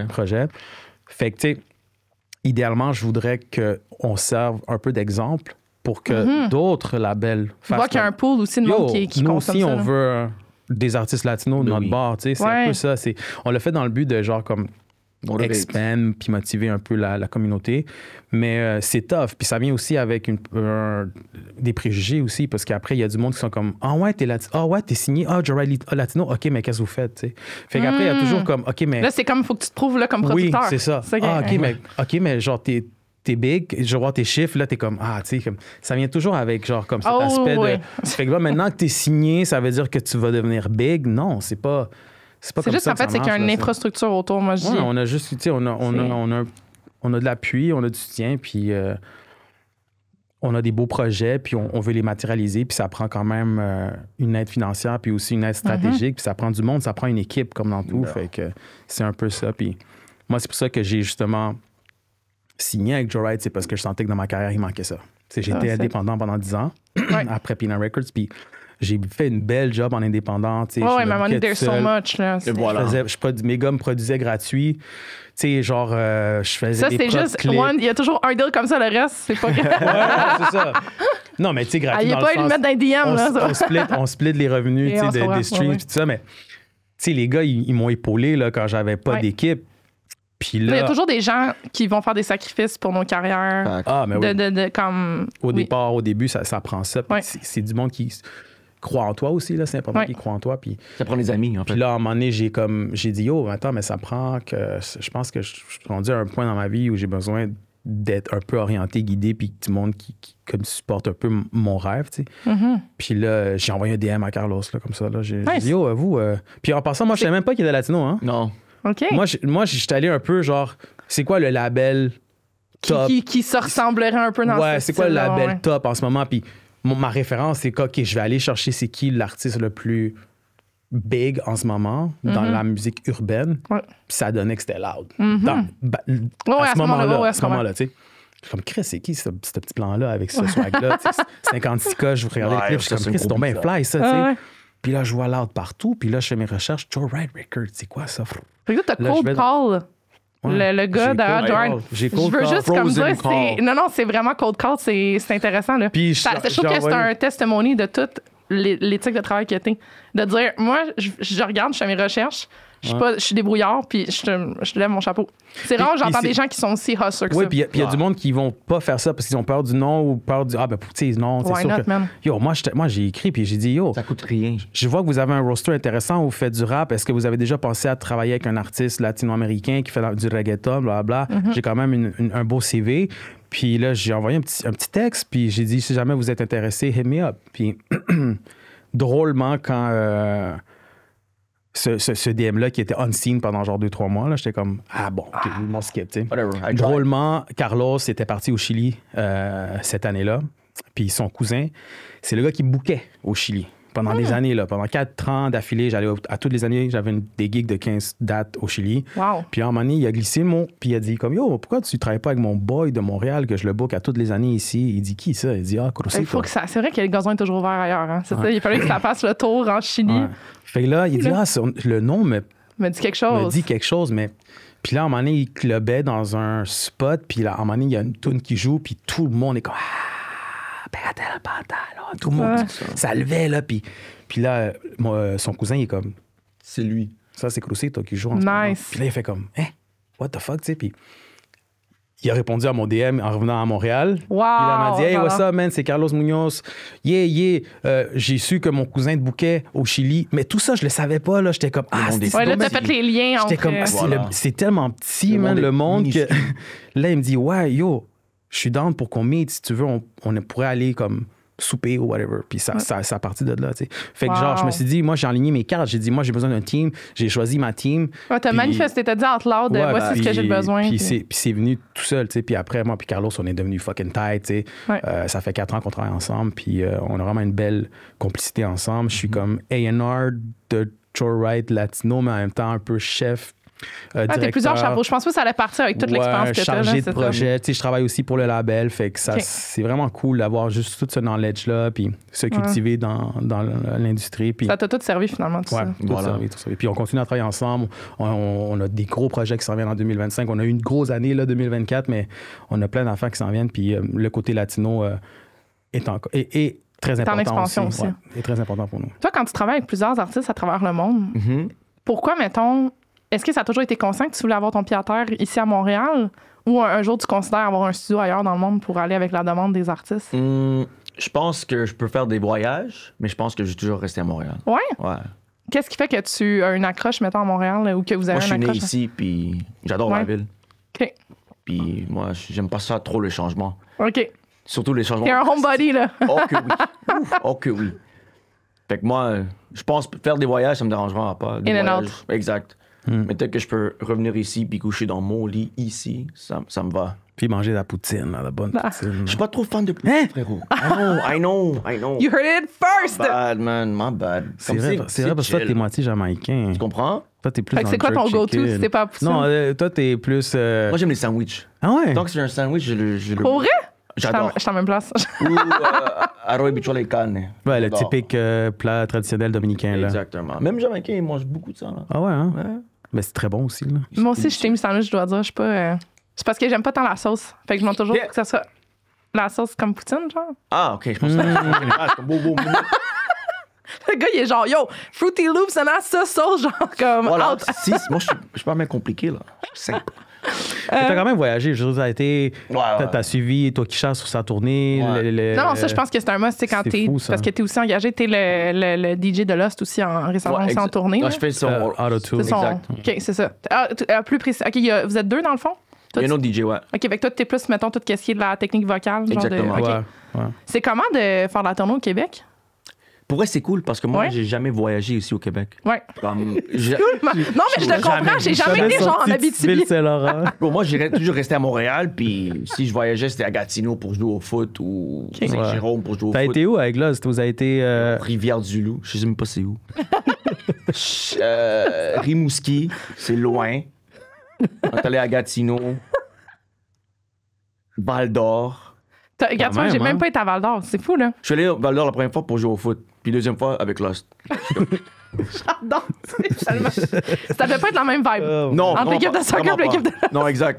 projet. Fait que, tu sais, idéalement, je voudrais qu'on serve un peu d'exemple pour que d'autres labels fassent... On voit qu'il y a un pool aussi de monde qui nous consomme aussi, ça. on veut des artistes latinos de notre bord, tu sais, c'est un peu ça. On le fait dans le but de genre comme expand puis motiver un peu la communauté, mais c'est tough. Puis ça vient aussi avec des préjugés aussi, parce qu'après, il y a du monde qui sont comme « Ah ouais, t'es latino. Ah ouais, t'es signé. Ah, Joyride Latino. OK, mais qu'est-ce que vous faites? » tu sais. Fait qu'après, il y a toujours comme « OK, mais... » Là, c'est comme, il faut que tu te prouves là, comme producteur. Oui, c'est ça. Ah, OK, mais genre, t'es big, je vois tes chiffres, là, t'es comme, tu sais, comme, ça vient toujours avec, genre, comme cet aspect de... Fait que là, maintenant que t'es signé, ça veut dire que tu vas devenir big. Non, c'est pas comme ça. C'est juste, en fait, c'est qu'il y a une infrastructure autour, moi, je dis. On a juste, tu sais, on a de l'appui, on a du soutien, puis on a des beaux projets, puis on veut les matérialiser, puis ça prend quand même une aide financière, puis aussi une aide stratégique, puis ça prend du monde, ça prend une équipe, comme dans tout. Fait que c'est un peu ça. Puis moi, c'est pour ça que j'ai justement signé avec Joyride, c'est parce que je sentais que dans ma carrière, il manquait ça. J'étais indépendant pendant 10 ans, après Pina Records, puis j'ai fait une belle job en indépendant. Oui, mais à un moment donné, there's so much. Là, voilà. Mes gars me produisaient gratuit. Tu sais, genre, je faisais des c'est juste clips. Il y a toujours un deal comme ça, le reste, c'est pas grave. Ouais, c'est ça. Non, mais tu sais, gratuit. Il n'y a pas à lui mettre dans les DM. On split les revenus des streams et tout ça, mais tu sais, les gars, ils m'ont épaulé là, quand j'avais pas d'équipe. Puis là, il y a toujours des gens qui vont faire des sacrifices pour nos carrières. Mais oui. Comme... Au début, ça prend ça. C'est du monde qui croit en toi aussi, là. C'est important qu'ils croient en toi. Puis ça prend des amis, en fait. Puis là, à un moment donné, j'ai dit, attends, mais ça prend que... Je pense que je suis rendu à un point dans ma vie où j'ai besoin d'être un peu orienté, guidé, puis du monde qui comme supporte un peu mon rêve, tu sais. Puis là, j'ai envoyé un DM à Carlos, là, comme ça, là. J'ai dit, vous... Puis en passant, moi, je savais même pas qu'il était latino, hein. Non. OK. Moi, j'étais allé un peu genre, c'est quoi le label top? Qui se ressemblerait un peu dans ce c'est quoi le label top en ce moment? Puis ma référence, c'est OK, je vais aller chercher c'est qui l'artiste le plus big en ce moment dans la musique urbaine. Puis ça donnait que c'était Loud. À ce moment-là, tu sais. Je suis comme, Chris, c'est qui ce petit plan-là avec ce swag-là? 56K, je regardais le clip, je suis comme, Chris, c'est tombé un fly, ça, tu sais. Puis là, je vois Loud partout. Puis là, je fais mes recherches. Joyride Records, c'est quoi ça? Fait que là, t'as Cold Call. Le gars derrière Joyride. J'ai Cold Call. Je veux juste comme dire, Call. c'est vraiment Cold Call, c'est intéressant. Là. Puis je trouve que c'est un testimony de toute l'éthique de travail que t'es. De dire, moi, je regarde, je fais mes recherches. Je suis débrouillard, puis je lève mon chapeau. C'est rare, j'entends des gens qui sont aussi hustlers que ça. Oui, puis il y a du monde qui vont pas faire ça parce qu'ils ont peur du non ou peur du tu sais, non, c'est sûr que... Man. Moi, j'ai écrit, puis j'ai dit, ça coûte rien. Je vois que vous avez un roster intéressant, vous faites du rap. Est-ce que vous avez déjà pensé à travailler avec un artiste latino-américain qui fait du reggaeton, blablabla? J'ai quand même un beau CV. Puis là, j'ai envoyé un petit texte, puis j'ai dit, si jamais vous êtes intéressé, hit me up. Puis drôlement, quand... Ce DM-là qui était unseen pendant genre 2-3 mois, là, j'étais comme, mon skip, tu sais. Drôlement, Carlos était parti au Chili cette année-là. Puis son cousin, c'est le gars qui bookait au Chili pendant des années, là. Pendant 4 ans d'affilée, j'allais à toutes les années, j'avais des gigs de 15 dates au Chili. Wow. Puis à un moment donné, il a glissé le mot, puis il a dit comme, pourquoi tu travailles pas avec mon boy de Montréal que je le book à toutes les années ici? Il dit, qui ça? Il dit, Crucito. C'est vrai que le gazon est toujours ouvert ailleurs. Hein? C'est ça, il fallait que ça fasse le tour en Chili. Ouais. Fait que là, il dit, le nom me dit quelque chose. Mais... Puis là, à un moment donné, il clubait dans un spot, puis là, à un moment donné, il y a une tune qui joue, puis tout le monde est comme, tout le monde, ça levait, là, puis là, son cousin, il est comme, c'est lui. Ça, c'est Crucito qui joue en ce moment. Puis là, il fait comme, what the fuck, tu sais, puis il a répondu à mon DM en revenant à Montréal. Wow! Puis il m'a dit, hey, what's up, man, c'est Carlos Munoz. J'ai su que mon cousin te bouquait au Chili. Mais tout ça, je le savais pas, là. J'étais comme, là, t'as fait les liens entre... J'étais comme, c'est tellement petit, man, le monde, que... Là, il me dit, je suis down pour qu'on meet, si tu veux, on pourrait aller comme souper ou whatever. Puis ça a parti de là, tu sais. Fait que genre, je me suis dit, moi, j'ai aligné mes cartes. J'ai dit, moi, j'ai besoin d'un team. J'ai choisi ma team. T'as manifesté, t'as dit out loud, voici ce que j'ai besoin. Puis c'est venu tout seul, tu sais. Puis après, moi puis Carlos, on est devenus fucking tight, tu sais. Ça fait 4 ans qu'on travaille ensemble. Puis on a vraiment une belle complicité ensemble. Je suis comme A&R de Joyride Latino, mais en même temps un peu chef. T'es plusieurs chapeaux. Je pense pas que ça allait partir avec toute l'expérience que tu as. Chargé de projet. Tu sais, je travaille aussi pour le label. Fait que ça, c'est vraiment cool d'avoir juste tout ce knowledge-là, puis se cultiver dans l'industrie. Puis... Ça t'a tout servi finalement, tout ça. Tout servi. Puis on continue à travailler ensemble. On a des gros projets qui s'en viennent en 2025. On a eu une grosse année, là, 2024, mais on a plein d'affaires qui s'en viennent. Puis le côté latino est très important. En expansion aussi. Est très important pour nous. Toi, quand tu travailles avec plusieurs artistes à travers le monde, pourquoi, mettons, est-ce que ça a toujours été conscient que tu voulais avoir ton pied à terre ici à Montréal ou un jour tu considères avoir un studio ailleurs dans le monde pour aller avec la demande des artistes? Je pense que je peux faire des voyages, mais je pense que je vais toujours rester à Montréal. Ouais? Ouais. Qu'est-ce qui fait que tu as une accroche, mettons, à Montréal ou que vous avez moi, je une suis né accroche? ici, puis j'adore la ville. OK. Puis moi, j'aime pas ça trop, le changement. OK. Surtout les changements. T'es un homebody, là. Oh que oui. Oh que oui. Fait que moi, je pense que faire des voyages, ça me dérangera pas. In and out. Exact. Mais peut-être que je peux revenir ici puis coucher dans mon lit ici, ça me va. Puis manger de la poutine, la bonne poutine. Je suis pas trop fan de poutine, frérot. I know. You heard it first! My bad, man. My bad. C'est vrai parce que toi, t'es moitié jamaïcain. Tu comprends? Toi, t'es plus Fait que dans c'est quoi ton jerk go-to chicken. si t'es pas à poutine? Non, toi, t'es plus... Moi, j'aime les sandwichs. Ah ouais? Tant que c'est un sandwich, je le... Pour vrai? J'adore. Je suis en même place. Ou arroz bichola et carne. Ouais, le J'adore. typique plat traditionnel dominicain, là. Exactement. Même Jamaïcain, ils mangent beaucoup de ça. Là. Ah ouais, hein? Ouais. Mais c'est très bon aussi, là. Moi aussi, je t'ai mis sandwich, je dois dire. Je suis pas... C'est parce que j'aime pas tant la sauce. Fait que je demande toujours que ça soit la sauce comme poutine, genre. Ah, OK, je pense que c'est comme beau. Le gars, il est genre, yo, Fruity Loops, ça a ça sauce, genre, comme... Voilà. out. Si, moi, je suis pas mal compliqué, là. C'est simple. Mais t'as quand même voyagé. Je veux dire, t'as suivi Toi qui chasse sur sa tournée. Ouais. Non, ça, je pense que c'est un must, c'est quand c'est t'es... fou, ça. Parce que t'es aussi engagé, t'es le DJ de Lost aussi récemment aussi en tournée. Ouais, là. je fais son... Auto-tour. C'est son... exact. OK, c'est ça. Plus précis. OK, vous êtes deux, dans le fond? Il y a un autre DJ, ouais. OK, fait que toi, t'es plus, mettons, tout ce qui est de la technique vocale. Genre Exactement. OK. Ouais. C'est comment de faire la tournée au Québec? Pour vrai, c'est cool parce que moi, Ouais. j'ai jamais voyagé ici au Québec. Ouais. Comme, Non, mais je te comprends, j'ai jamais été genre en Abitibi. Saint-Laurent. Bon, moi, j'irais toujours rester à Montréal, puis si je voyageais, c'était à Gatineau pour jouer au foot ou Saint-Jérôme pour jouer au T'as foot. été où avec Lost? Vous avez été... Rivière-du-Loup, je sais même pas c'est où. Rimouski, c'est loin. On est allé à Gatineau. Val-d'Or. Regarde, moi, j'ai même pas été à Val-d'Or. C'est fou, là. Je suis allé à Val-d'Or la première fois pour jouer au foot, puis deuxième fois avec Lost. J'adore. Ça devait pas être la même vibe. Non, Entre l'équipe de soccer et l'équipe de... Non, exact.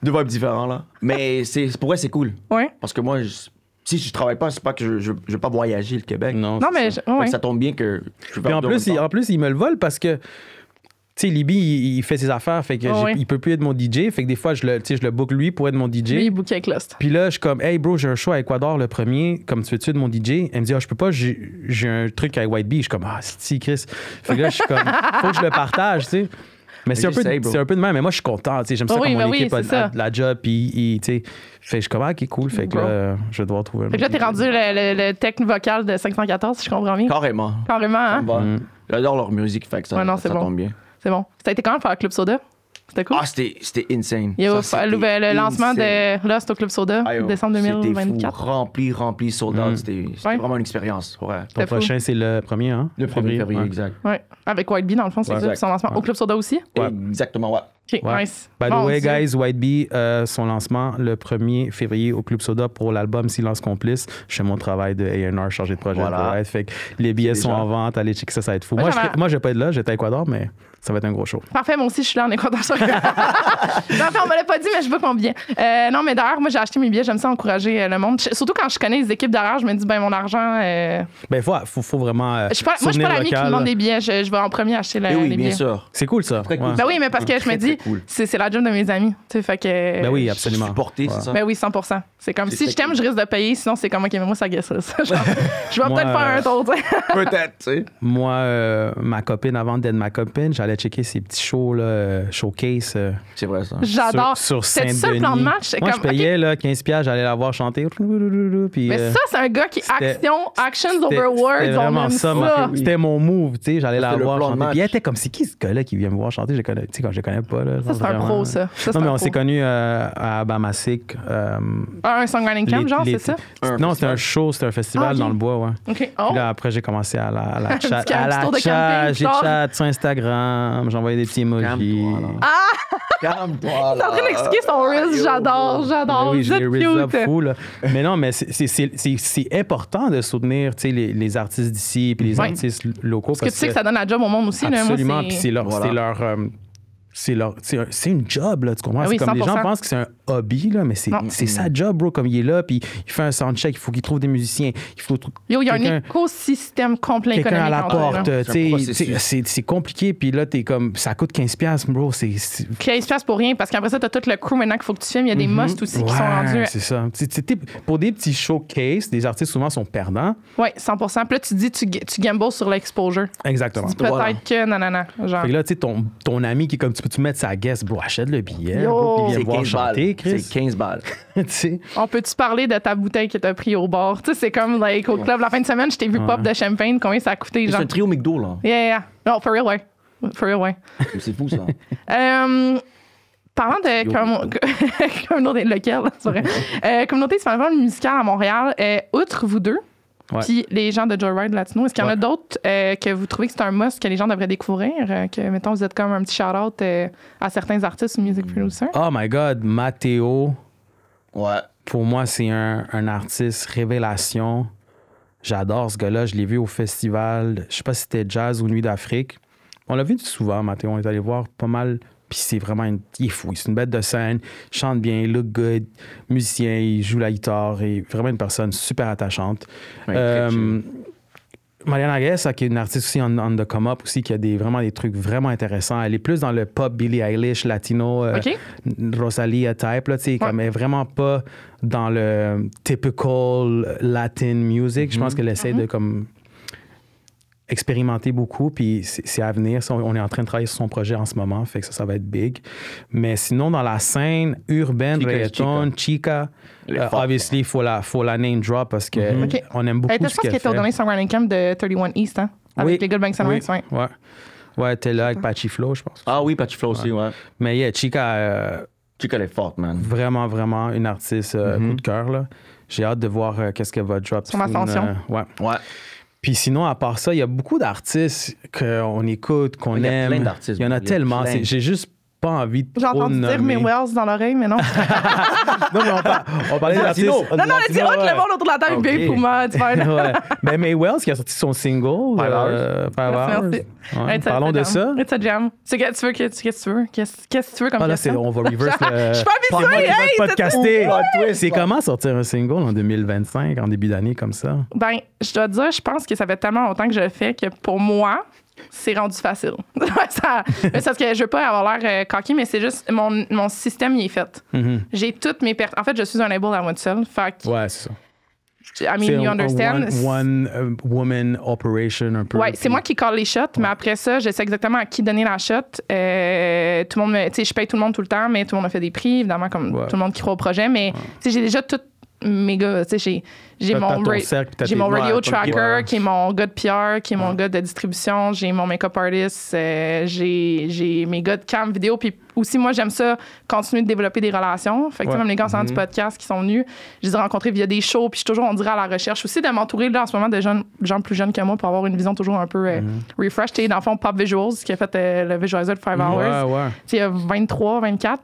Deux vibes différents, là. Mais pour vrai, c'est cool. Ouais. Parce que moi, si je travaille pas, c'est pas que je vais pas voyager le Québec. Non, Non, mais... Fait que ouais. ça tombe bien que je peux Puis faire en plus, il me le vole parce que, tu sais, Libby, il fait ses affaires, fait que il peut plus être mon DJ. Fait que des fois, je le book lui pour être mon DJ. Lui, il book avec Lost. Puis là, je suis comme, hey bro, j'ai un show à Équateur le premier, comme tu veux-tu de mon DJ? Elle me dit, je peux pas, j'ai un truc avec White Bee. Je suis comme, si, Chris. Fait que là, je suis comme, faut que je le partage, tu sais. Mais c'est un peu de même, mais moi, je suis content, tu sais. J'aime ça quand mon équipe a de la job, puis, tu sais. Fait que je suis comme, ok, cool. Fait que là, je vais devoir trouver un. Fait que là, t'es rendu le tech vocal de 514, si je comprends bien. Carrément. Carrément, hein? J'adore leur musique, fait que ça, Ouais, non, ça c'est bon. tombe bien. C'est bon. Ça a été quand même faire Club Soda? C'était cool? Ah, c'était insane. Il y a Ça, le lancement insane. de Lost au Club Soda, décembre C'était 2024. fou, rempli, sold out. C'était vraiment une expérience. Ouais. Ton prochain, c'est le 1er, hein? Le 1er février, ouais. exact. Ouais. Avec White Bee, dans le fond, c'est ça. Exact. Son lancement au Club Soda aussi? Ouais. Exactement, ouais. OK, Ouais. nice. By the Mon way, Dieu. guys, White Bee, son lancement le 1er février au Club Soda pour l'album Silence Complice. Je fais mon travail de A&R, chargé de projet. Voilà. Ouais, fait que les billets sont en vente. Allez checker ça va être fou. Moi, je vais pas être là, j'étais à Équateur, mais ça va être un gros show. Parfait, moi aussi, je suis là en Équateur. On me l'a pas dit, mais je veux qu'on vient. Non, mais d'ailleurs, moi, j'ai acheté mes billets. J'aime ça encourager le monde. Surtout quand je connais les équipes derrière, je me dis, ben mon argent. Ben, faut vraiment. Moi, je suis pas l'ami qui me demande des billets. Je vais en premier acheter les Oui, billets. bien sûr. C'est cool, ça. Très cool. Ouais. Ben oui, mais parce que je me dis, cool. c'est la job de mes amis. Tu sais, fait que. Ben oui, absolument. Supporter, c'est ça? Ben oui, 100%. C'est comme C'est si je t'aime, je risque de payer. Sinon, c'est comme, OK, mais moi, ça guesse ça. Genre, je vais Moi, peut-être faire un tour, tu sais. Peut-être, tu sais. Moi, ma copine, avant d'être ma copine, j'allais checker ses petits shows, là, showcase. C'est vrai, ça. J'adore. Sur C'est Saint-Denis. ça le plan de match? Moi, Comme, je payais là, $15$, j'allais la voir chanter. Puis, Mais ça, c'est un gars qui actions over words. C'était On vraiment aime ça. ça. C'était mon move, tu sais. J'allais la C'était le voir plan de chanter. match. Puis elle était comme, c'est qui ce gars-là qui vient me voir chanter? Tu sais, quand je le connais pas, là. Là, Ça, c'est un pro, ça. Non, mais on s'est connus à Bamasik. Un songwriting camp, genre, c'est ça? Non, c'était un show, c'était un festival dans le bois, ouais. OK. Puis là, après, j'ai commencé à la chat. J'ai genre. chat sur Instagram, j'envoyais des petits emojis. Calme-toi, T'es en train d'expliquer son Reels, j'adore. Oui, j'ai Vous êtes Reels up cute. fou, là. Mais non, mais c'est important de soutenir, tu sais, les artistes d'ici puis les artistes locaux. Parce que tu sais que ça donne la job au monde aussi. Absolument, là, moi, puis c'est une job, là, tu comprends? Ah oui, c'est comme 100%. les gens pensent que c'est un hobby, là, mais c'est sa job, bro, comme il est là, puis il fait un soundcheck, il faut qu'il trouve des musiciens, il faut il y a un écosystème complet quelqu'un économique. à la porte, tu sais, c'est compliqué, puis là, t'es comme, ça coûte $15, bro, 15$ pour rien, parce qu'après ça, t'as tout le crew maintenant qu'il faut que tu filmes. Il y a des musts aussi qui sont rendus. C'est ça. Pour des petits showcases, des artistes souvent sont perdants. Oui, 100%. Puis là, tu dis, tu gambles sur l'exposure. Exactement. Tu dis peut-être que nanana. Genre. Fait que là, tu sais, ton ami qui est comme, tu peux-tu mettre sa guest, bro, achète le billet, Yo! bro, puis viens C'est voir 15 chanter, balles. Chris. C'est 15 balles. Tu sais. On peut-tu parler de ta bouteille que t'as pris au bar? Tu sais, c'est comme like, au club la fin de semaine, je t'ai vu pop de champagne. Combien ça a coûté, C'est genre? un trio McDo, là. Yeah. Non, for real, ouais. For real, ouais. C'est fou, ça. Parlant de communauté locale, c'est vrai. Communauté hispanophone musicale à Montréal, outre vous deux, Ouais. puis les gens de Joyride Latino, est-ce qu'il y en a d'autres que vous trouvez que c'est un must que les gens devraient découvrir? Que, mettons, vous êtes comme un petit shout-out à certains artistes ou music producers? Oh my God, Matteo, Ouais. pour moi, c'est un artiste révélation. J'adore ce gars-là. Je l'ai vu au festival, je sais pas si c'était Jazz ou Nuit d'Afrique. On l'a vu souvent, Matteo. On est allé voir pas mal. Puis c'est vraiment... il est fou. C'est une bête de scène. Il chante bien, il look good. Musicien, il joue la guitare. Et vraiment une personne super attachante. Ouais, très chill. Mariana Guessa, qui est une artiste aussi on the come up aussi, qui a vraiment des trucs vraiment intéressants. Elle est plus dans le pop Billie Eilish, latino, Rosalia type, là, tu sais, comme elle est vraiment pas dans le typical Latin music. Je pense qu'elle essaie de comme expérimenter beaucoup, puis c'est à venir. On est en train de travailler sur son projet en ce moment, fait que ça va être big. Mais sinon, dans la scène urbaine, reggaeton, Chica, obviously, il faut la name drop parce que on aime beaucoup ce qu'elle fait. Je pense qu'elle était au dernier Songwriting Camp de 31 East, hein? Avec les gars de Banks & Rights, Ouais, t'es là avec Patchy Flow, je pense. Ah oui, Patchy Flow aussi, ouais. Mais yeah, Chica... Chica, elle est forte, man. Vraiment, vraiment une artiste coup de cœur, là. J'ai hâte de voir qu'est-ce qu'elle va drop. Son ascension. Ouais. Puis sinon, à part ça, il y a beaucoup d'artistes qu'on écoute, qu'on aime. Il y a plein d'artistes. Il y en a tellement. J'ai juste pas envie de J'ai entendu dire mes Wells dans l'oreille, mais non. Non, mais on parlait d'artistes. Non, on a dit le monde autour de la table, bien pour moi. Mais May Wells qui a sorti son single. Five Hours. Merci. Ouais, parlons de ça. It's a jam. Qu'est-ce que tu veux comme là, question? on va reverse le... Je suis pas habituée, hey! Podcaster. C'est comment sortir un single en 2025, en début d'année comme ça? Ben, je dois te dire, je pense que ça fait tellement longtemps que je le fais que pour moi, c'est rendu facile. C'est parce que je veux pas avoir l'air cocky, mais c'est juste mon système il est fait. J'ai toutes mes pertes. En fait, je suis un label à moi tout seul. Fait que, ouais, c'est ça. I mean, you understand. One woman operation un peu. Ouais, c'est moi qui call les shots, mais après ça, je sais exactement à qui donner la shot. Tout le monde, tu sais, je paye tout le monde tout le temps, mais tout le monde a fait des prix, évidemment, comme tout le monde qui croit au projet. Mais tu sais, j'ai déjà tout mes gars, tu sais, j'ai mon radio tracker qui est mon gars de PR, qui est mon gars de distribution, j'ai mon make-up artist, j'ai mes gars de cam vidéo, puis aussi moi j'aime ça continuer de développer des relations. Fait que même les gars du podcast qui sont venus, je les ai rencontrés via des shows, puis je suis toujours on dirait à la recherche aussi de m'entourer là en ce moment de gens plus jeunes que moi pour avoir une vision toujours un peu refresh. Tu sais, dans le fond Pop Visuals qui a fait le visualizer de 5 Hours. Tu sais, il y a 23, 24.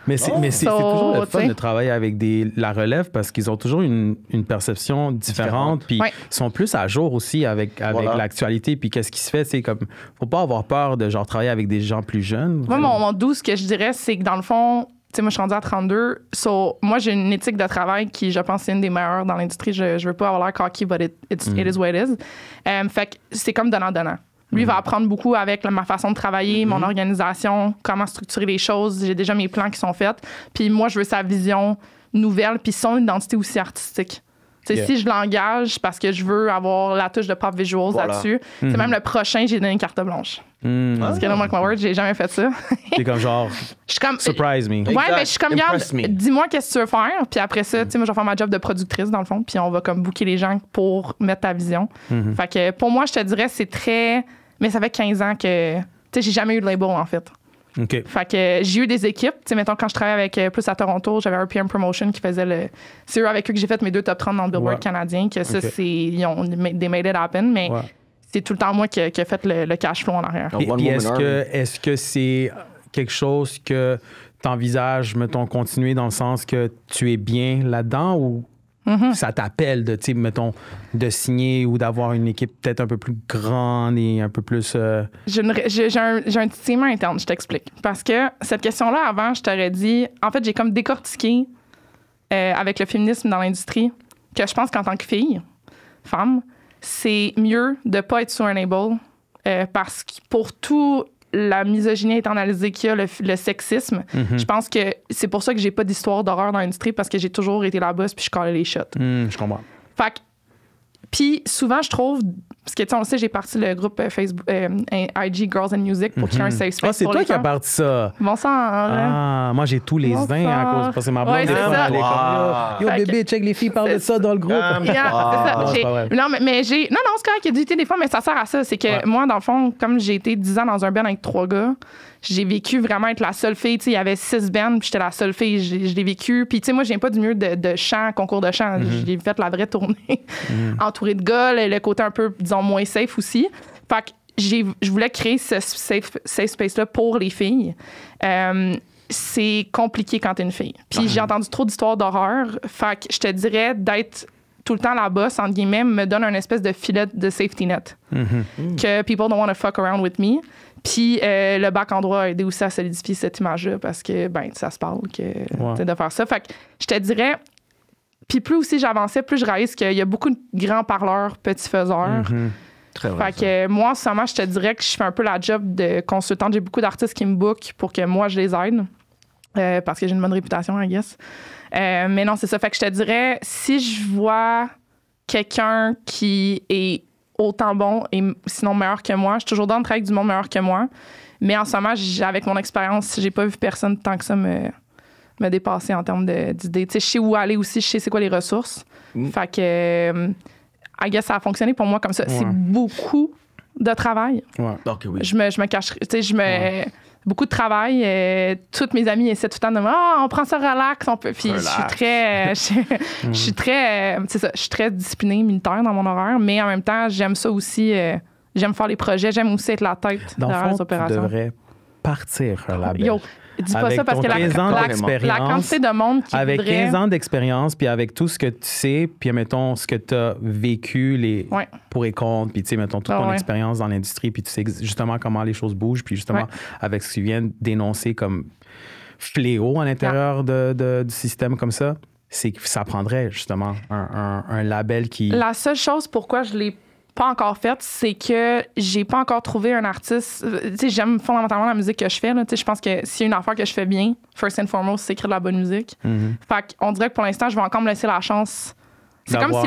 Mais c'est toujours le fun de travailler avec la relève parce qu'ils ont toujours une perception différente, puis ils sont plus à jour aussi avec l'actualité, puis qu'est-ce qui se fait, c'est comme, faut pas avoir peur de genre travailler avec des gens plus jeunes. Moi, mon doux, ce que je dirais, c'est que dans le fond, tu sais, moi, je suis rendue à 32, moi, j'ai une éthique de travail qui, je pense, c'est une des meilleures dans l'industrie. Je veux pas avoir l'air cocky, but it is what it is. Fait que c'est comme donnant-donnant. Lui va apprendre beaucoup avec ma façon de travailler, mon organisation, comment structurer les choses. J'ai déjà mes plans qui sont faits. Puis moi, je veux sa vision nouvelle, puis son identité aussi artistique. Si je l'engage parce que je veux avoir la touche de pop visuals là-dessus, c'est même le prochain, j'ai donné une carte blanche. Parce que là, moi, avec my word, j'ai jamais fait ça. C'est comme genre, surprise me. Ouais, mais je suis comme, regarde, dis-moi qu'est-ce que tu veux faire. Puis après ça, tu sais, moi, je vais faire ma job de productrice, dans le fond. Puis on va comme booker les gens pour mettre ta vision. Fait que pour moi, je te dirais, c'est très. Mais ça fait 15 ans que. Tu sais, j'ai jamais eu de label, en fait. OK. Fait que j'ai eu des équipes. Tu sais, mettons, quand je travaillais avec plus à Toronto, j'avais un PM Promotion qui faisait le. C'est eux avec eux que j'ai fait mes 2 top 30 dans le Billboard canadien, que ça, ils ont des made it happen, mais c'est tout le temps moi qui ai fait le cash flow en arrière. Et est-ce que c'est quelque chose que tu envisages, mettons, continuer dans le sens que tu es bien là-dedans ou ça t'appelle de, tu sais, mettons, de signer ou d'avoir une équipe peut-être un peu plus grande et un peu plus... J'ai un titillement interne, je t'explique. Parce que cette question-là, avant, je t'aurais dit... En fait, j'ai comme décortiqué avec le féminisme dans l'industrie que je pense qu'en tant que femme, c'est mieux de ne pas être sous un label parce que pour tout la misogynie internalisée qu'il y a, le sexisme, je pense que c'est pour ça que j'ai pas d'histoire d'horreur dans l'industrie parce que j'ai toujours été la boss puis je collais les shots. Je comprends. Fait que, puis souvent, je trouve, parce que tu sais, on le sait, j'ai parti le groupe Facebook, IG Girls and Music pour créer un safe space. C'est toi qui as parti ça. Bon sang, moi, j'ai tous les uns à cause parce que c'est ma blonde. C'est ça. Yo, bébé, check, les filles parlent de ça dans le groupe. C'est ça. Non, mais j'ai. Non, c'est correct qu'il y a du des fois, mais ça sert à ça. C'est que moi, dans le fond, comme j'ai été 10 ans dans un band avec 3 gars, j'ai vécu vraiment être la seule fille. Tu sais, il y avait 6 bands, puis j'étais la seule fille. Je l'ai vécu. Puis, tu sais, moi, je viens pas du milieu de chant, concours de chant. J'ai fait la vraie tournée entourée de gars, le côté un peu, disons, moins safe aussi. Fait que je voulais créer ce safe space-là pour les filles. C'est compliqué quand t'es une fille. Puis j'ai entendu trop d'histoires d'horreur. Fait que je te dirais d'être tout le temps la boss, entre guillemets, me donne un espèce de filet de safety net. Que people don't want to fuck around with me. Puis le bac endroit a aidé aussi à solidifier cette image-là parce que, ben, ça se parle que, de faire ça. Fait que je te dirais... Puis plus aussi j'avançais, plus je réalise qu'il y a beaucoup de grands parleurs, petits faiseurs. Très vrai. Fait que moi, en ce moment, je te dirais que je fais un peu la job de consultante. J'ai beaucoup d'artistes qui me bookent pour que moi, je les aide. Parce que j'ai une bonne réputation, I guess. Mais non, c'est ça. Fait que je te dirais, si je vois quelqu'un qui est autant bon et sinon meilleur que moi, je suis toujours dans le travail avec du monde meilleur que moi. Mais en ce moment, avec mon expérience, j'ai pas vu personne tant que ça me dépasser en termes d'idées. Tu sais, je sais où aller aussi, je sais c'est quoi les ressources. Fait que, I guess, ça a fonctionné pour moi comme ça. C'est beaucoup de travail. Okay, oui. Je me cacherai. Tu sais, beaucoup de travail. Toutes mes amies essaient tout le temps de me dire on prend ça relax, on peut. Puis je suis très. Je suis très. C'est ça, je suis très disciplinée militaire dans mon horaire, mais en même temps, j'aime ça aussi. J'aime faire les projets, j'aime aussi être la tête derrière les opérations. Tu devrais partir un label. Yo, dis pas avec ça parce que la quantité de monde qui avec voudrait... 15 ans d'expérience, puis avec tout ce que tu sais, puis mettons ce que tu as vécu, les pour et contre, puis tu sais, mettons toute ton expérience dans l'industrie, puis tu sais justement comment les choses bougent, puis justement avec ce que tu viens de dénoncer comme fléau à l'intérieur du système comme ça, c'est que ça prendrait justement un label qui... La seule chose pourquoi je l'ai pas encore faite, c'est que j'ai pas encore trouvé un artiste. Tu sais, j'aime fondamentalement la musique que je fais. Tu sais, je pense que s'il y a une affaire que je fais bien, first and foremost, c'est écrire de la bonne musique. Fait qu'on dirait que pour l'instant, je vais encore me laisser la chance. C'est comme si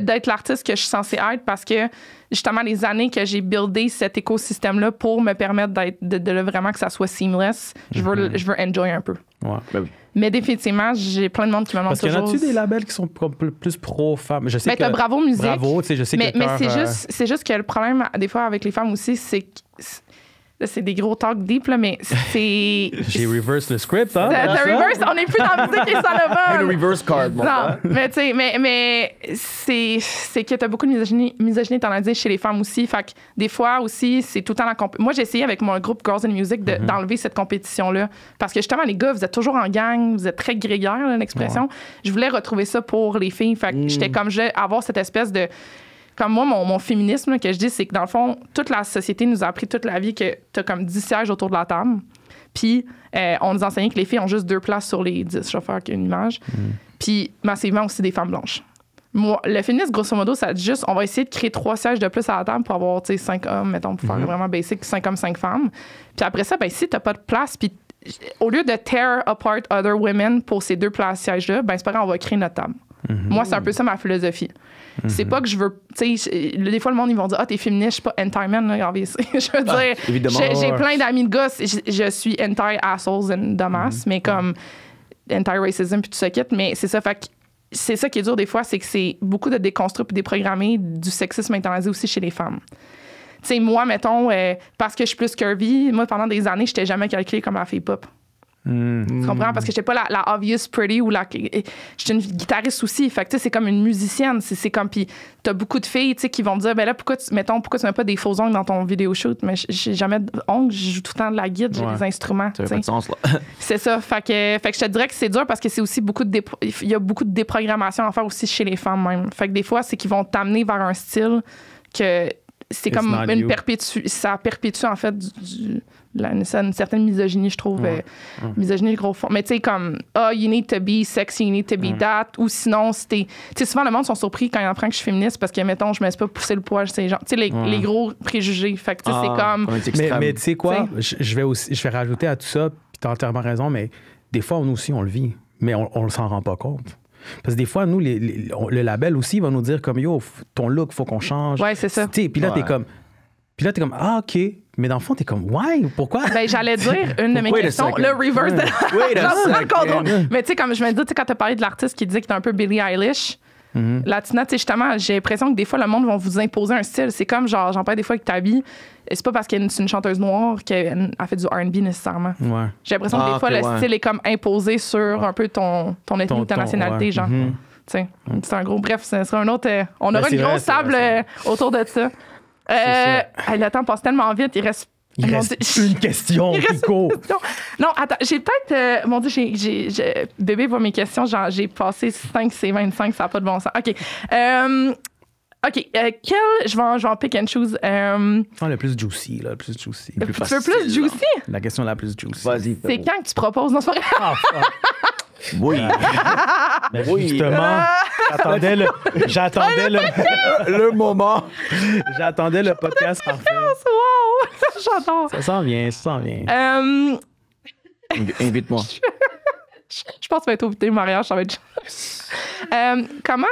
d'être l'artiste que je suis censée être parce que justement les années que j'ai buildé cet écosystème-là pour me permettre de vraiment que ça soit seamless, je veux enjoy un peu. Ben oui. Mais définitivement, j'ai plein de monde qui me demande toujours... Parce qu'il y en a-tu des labels qui sont plus pro-femmes? Je sais que... t'as Bravo Musique. Bravo, tu sais, je sais que... Mais c'est juste que le problème, des fois, avec les femmes aussi, c'est que... Là, c'est des gros talks deep, là, mais c'est... J'ai reverse le script, hein? The reverse, on n'est plus dans la musique et ça le va. Le reverse card, mon Non, mais tu sais, mais c'est que t'as beaucoup de misogynie internalisée chez les femmes aussi. Fait que des fois aussi, c'est tout le temps la Moi, j'ai essayé avec mon groupe Girls and Music d'enlever cette compétition-là. Parce que justement, les gars, vous êtes toujours en gang, vous êtes très grégaires, l'expression. Je voulais retrouver ça pour les filles. Fait que j'étais comme, je voulais avoir cette espèce de... Comme moi, mon féminisme, là, que je dis, c'est que dans le fond, toute la société nous a appris toute la vie que t'as comme 10 sièges autour de la table. Puis, on nous enseignait que les filles ont juste 2 places sur les 10. Je vais faire une image. Puis, massivement aussi des femmes blanches. Moi, le féminisme, grosso modo, ça dit juste, on va essayer de créer 3 sièges de plus à la table pour avoir, tu sais, 5 hommes, mettons, pour faire vraiment basic, 5 hommes, 5 femmes. Puis après ça, ben si t'as pas de place, puis au lieu de tear apart other women pour ces 2 places sièges-là, ben c'est pas grave, on va créer notre table. Moi, c'est un peu ça ma philosophie. C'est pas que je veux... Tu sais, des fois, le monde, ils vont dire « Ah, t'es féministe, je suis pas anti-man, là, obviously. » Je veux dire, j'ai plein d'amis de gosses. Je suis anti-assholes de masse, mais comme anti-racism puis tout ça quitte. Mais c'est ça, fait que c'est ça qui est dur des fois, c'est que c'est beaucoup de déconstruire puis déprogrammer du sexisme internalisé aussi chez les femmes. sais, moi, mettons, parce que je suis plus curvy, moi, pendant des années, j'étais jamais calculée comme la fille pop. Tu comprends? Parce que j'étais pas la obvious pretty ou j'étais une guitariste aussi. Fait que, tu sais, c'est comme une musicienne. C'est comme, puis t'as beaucoup de filles, tu sais, qui vont me dire, ben là, pourquoi tu mets pas des faux ongles dans ton vidéo shoot? Mais j'ai jamais d'ongles, je joue tout le temps de la guitare, j'ai des instruments. Ça fait pas de sens, là. C'est ça. Fait que je te dirais que c'est dur parce que c'est aussi il y a beaucoup de déprogrammation à faire aussi chez les femmes même. Fait que des fois, c'est qu'ils vont t'amener vers un style que c'est comme ça perpétue en fait une certaine misogynie, je trouve. Misogynie, le gros fond. Mais tu sais, comme, you need to be sexy, you need to be that. Ou sinon, tu sais, souvent, le monde sont surpris quand ils apprennent que je suis féministe parce que, mettons, je me laisse pas pousser le poil, c'est genre, tu sais, les gros préjugés. Fait que, tu sais, c'est comme. Mais tu sais quoi, je vais rajouter à tout ça, puis t'as entièrement raison, mais des fois, nous aussi, on le vit, mais on s'en rend pas compte. Parce que des fois, nous, le label aussi va nous dire comme, yo, ton look, faut qu'on change. Ouais, c'est ça. Puis là, t'es comme, ah, OK. Mais dans le fond, t'es comme, ouais, pourquoi? Ben, j'allais dire une de mes questions, le reverse de Mais tu sais, comme je me dis, quand t'as parlé de l'artiste qui dit que t'es un peu Billie Eilish, Latina, tu sais, justement, j'ai l'impression que des fois, le monde va vous imposer un style. C'est comme, genre, j'en parle des fois avec Tabi. C'est pas parce qu'elle c'est une chanteuse noire qu'elle a fait du R&B nécessairement. Ouais. J'ai l'impression que des fois, le style est comme imposé sur un peu ton ethnie, ta nationalité, genre. Tu sais, c'est un gros. Bref, ce sera un autre. On aura une grosse table autour de ça. Le temps passe tellement vite, il reste une question, Pico. Non, attends, j'ai peut-être... mon Dieu, bébé voit mes questions, j'ai passé 5 C25, ça n'a pas de bon sens. OK. Je vais en pick and choose. Le plus juicy, là, le plus juicy. Tu veux plus juicy? La question la plus juicy. Vas-y. C'est quand que tu proposes? Non, c'est pas grave. Oui. Mais justement, j'attendais le moment. J'attendais le podcast parfait. Wow! J'adore. Ça s'en vient. Invite-moi. Je pense que ça va être au mariage, ça va être... Comment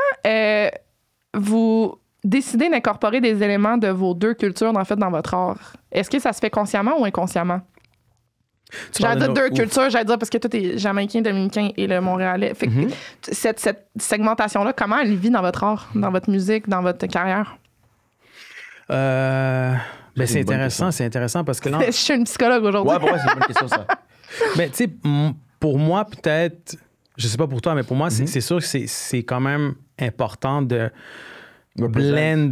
vous décidez d'incorporer des éléments de vos deux cultures dans votre art? Est-ce que ça se fait consciemment ou inconsciemment? J'allais dire deux cultures, j'allais dire parce que toi, t'es jamaïcain, dominicain et le montréalais. Fait que cette segmentation-là, comment elle vit dans votre art, dans votre musique, dans votre carrière? C'est intéressant parce que là... Je suis une psychologue aujourd'hui. Ouais, pour moi, c'est une bonne question, ça. Mais tu sais, pour moi, peut-être, je sais pas pour toi, mais pour moi, c'est sûr que c'est quand même important de blend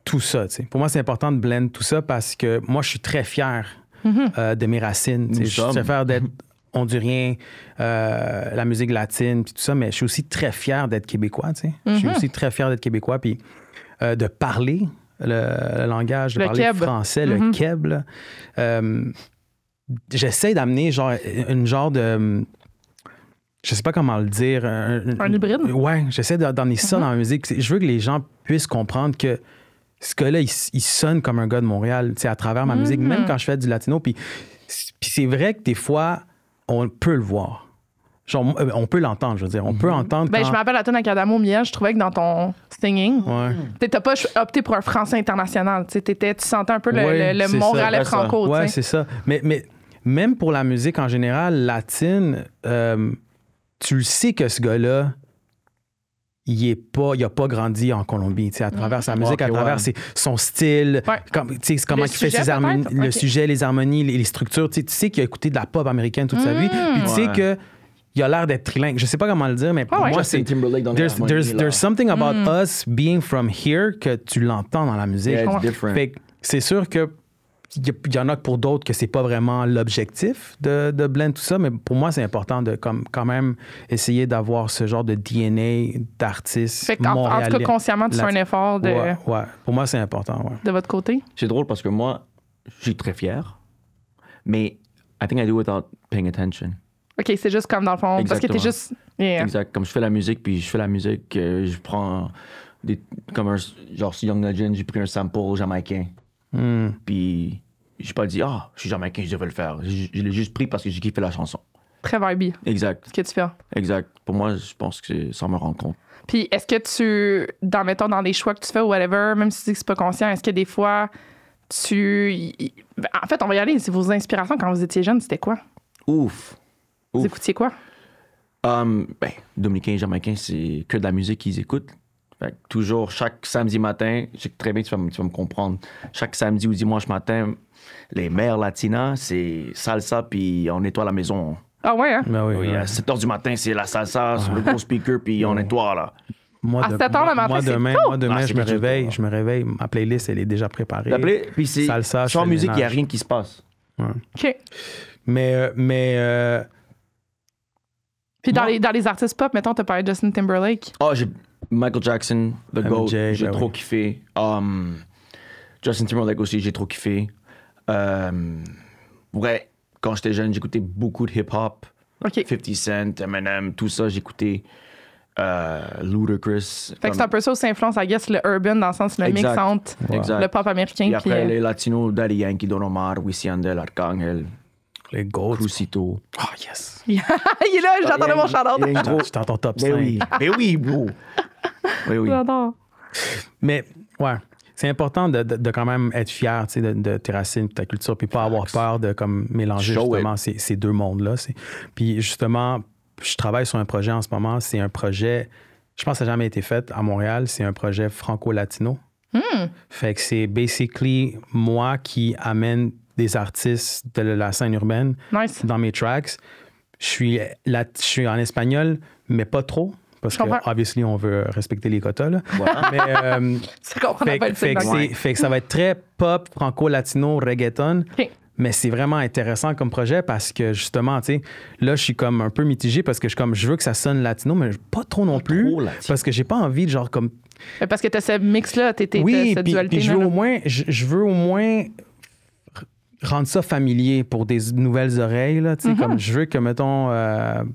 tout ça. T'sais. Pour moi, c'est important de blend tout ça parce que moi, je suis très fier de mes racines. Je suis très fier d'être hondurien, la musique latine, puis tout ça, mais je suis aussi très fier d'être québécois. Je suis aussi très fier d'être québécois, puis de parler le langage, de parler français, le keb. J'essaie d'amener une genre de... Je sais pas comment le dire. Un hybride? Ouais, j'essaie d'emmener ça dans la musique. Je veux que les gens puissent comprendre que ce gars-là, il sonne comme un gars de Montréal, à travers ma musique, même quand je fais du latino. Puis c'est vrai que des fois, on peut le voir. Genre, on peut l'entendre, je veux dire. On peut entendre. Je me rappelle la tune avec Adamo Miel, je trouvais que dans ton singing, t'as pas opté pour un français international. Tu sentais un peu le Montréalais franco. Ouais, c'est ça. Mais même pour la musique en général, latine, tu le sais que ce gars-là, il a pas grandi en Colombie, à travers sa musique, à travers son style, comment il fait ses harmonies, le sujet, les harmonies, les structures. Tu sais qu'il a écouté de la pop américaine toute sa vie, puis tu sais que il a l'air d'être trilingue. Je sais pas comment le dire, mais pour moi, c'est... There's something about us being from here que tu l'entends dans la musique. Fait que c'est sûr que il y en a pour d'autres que c'est pas vraiment l'objectif de blend tout ça, mais pour moi, c'est important de quand même essayer d'avoir ce genre de DNA d'artiste montréalais. En tout cas, consciemment, tu fais un effort de... Ouais. Pour moi, c'est important, De votre côté? C'est drôle parce que moi, je suis très fier, mais I think I do without paying attention. OK, c'est juste comme dans le fond, Exactement. parce que t'es juste... Yeah. Exact. Comme je fais la musique, je prends comme un... Genre, sur Young Legend, j'ai pris un sample jamaïcain. Puis j'ai pas dit, je suis jamaïcain, je devais le faire. Je l'ai juste pris parce que j'ai kiffé la chanson. Très vibey. Exact. Ce que tu fais. Exact. Pour moi, je pense que ça me rend compte. Puis est-ce que mettons, dans les choix que tu fais ou whatever, même si tu dis que c'est pas conscient, est-ce que des fois, en fait, on va y aller. C'est vos inspirations quand vous étiez jeune, c'était quoi? Ouf. Vous écoutiez quoi? Dominicains et Jamaïcains, c'est que de la musique qu'ils écoutent. Fait que toujours, chaque samedi matin, je sais que très bien tu vas me comprendre, chaque samedi ou dimanche matin, les mères latinas, c'est salsa, puis on nettoie la maison. Ah ouais, hein? Ben oui, Oui, ouais. à 7h du matin, c'est la salsa sur le gros speaker, puis on nettoie, là. À 7 heures le matin, c'est demain, tôt. moi, demain, Ah, je c'est me réveille, ma playlist, elle est déjà préparée. Puis c'est Salsa, je sans fais le musique, il n'y a ménage. rien qui se passe. OK. Mais Puis Moi- dans les artistes pop, mettons, t'as parlé de Justin Timberlake. Oh, j'ai Michael Jackson, The GOAT, MJ, j'ai ben trop oui. kiffé. Justin Timberlake aussi, j'ai trop kiffé. Ouais, quand j'étais jeune, j'écoutais beaucoup de hip-hop. OK. 50 Cent, Eminem, tout ça, j'écoutais Ludacris. Fait que c'est un peu ça aussi influence, I guess, le urban, dans le sens, le mix Exact. entre Exact. le pop américain. Et Puis, après, les latinos, Daddy Yankee, Don Omar, Wisin Yandel, Arcángel, les GOATs. Crucito. Oh, yes. il est là, j'attendais mon shout-out. Il y a une gros- Je t'entends top 5. Mais oui, mais oui, bro. Oui, oui. J'adore. Mais, ouais, c'est important de quand même être fier, tu sais, de tes racines, de ta culture, puis pas avoir peur de comme mélanger Show justement ces deux mondes-là. Puis justement, je travaille sur un projet en ce moment. C'est un projet, je pense que ça n'a jamais été fait à Montréal. C'est un projet franco-latino. Fait que c'est basically moi qui amène des artistes de la scène urbaine Nice. dans mes tracks. Je suis en espagnol, mais pas trop. Parce Je que, comprends. obviously, on veut respecter les quotas. Là. Mais, C'est qu'on fait, appelle fait que ça. fait que ça va être très pop, franco-latino, reggaeton. OK. Mais c'est vraiment intéressant comme projet parce que justement, tu sais, là, je suis comme un peu mitigé parce que je veux que ça sonne latino, mais pas trop non plus. trop latino. Parce que j'ai pas envie de genre comme. Parce que t'as ce mix-là, t'as Oui, cette puis dualité. je veux au moins rendre ça familier pour des nouvelles oreilles. Là, tu sais, comme je veux que, mettons.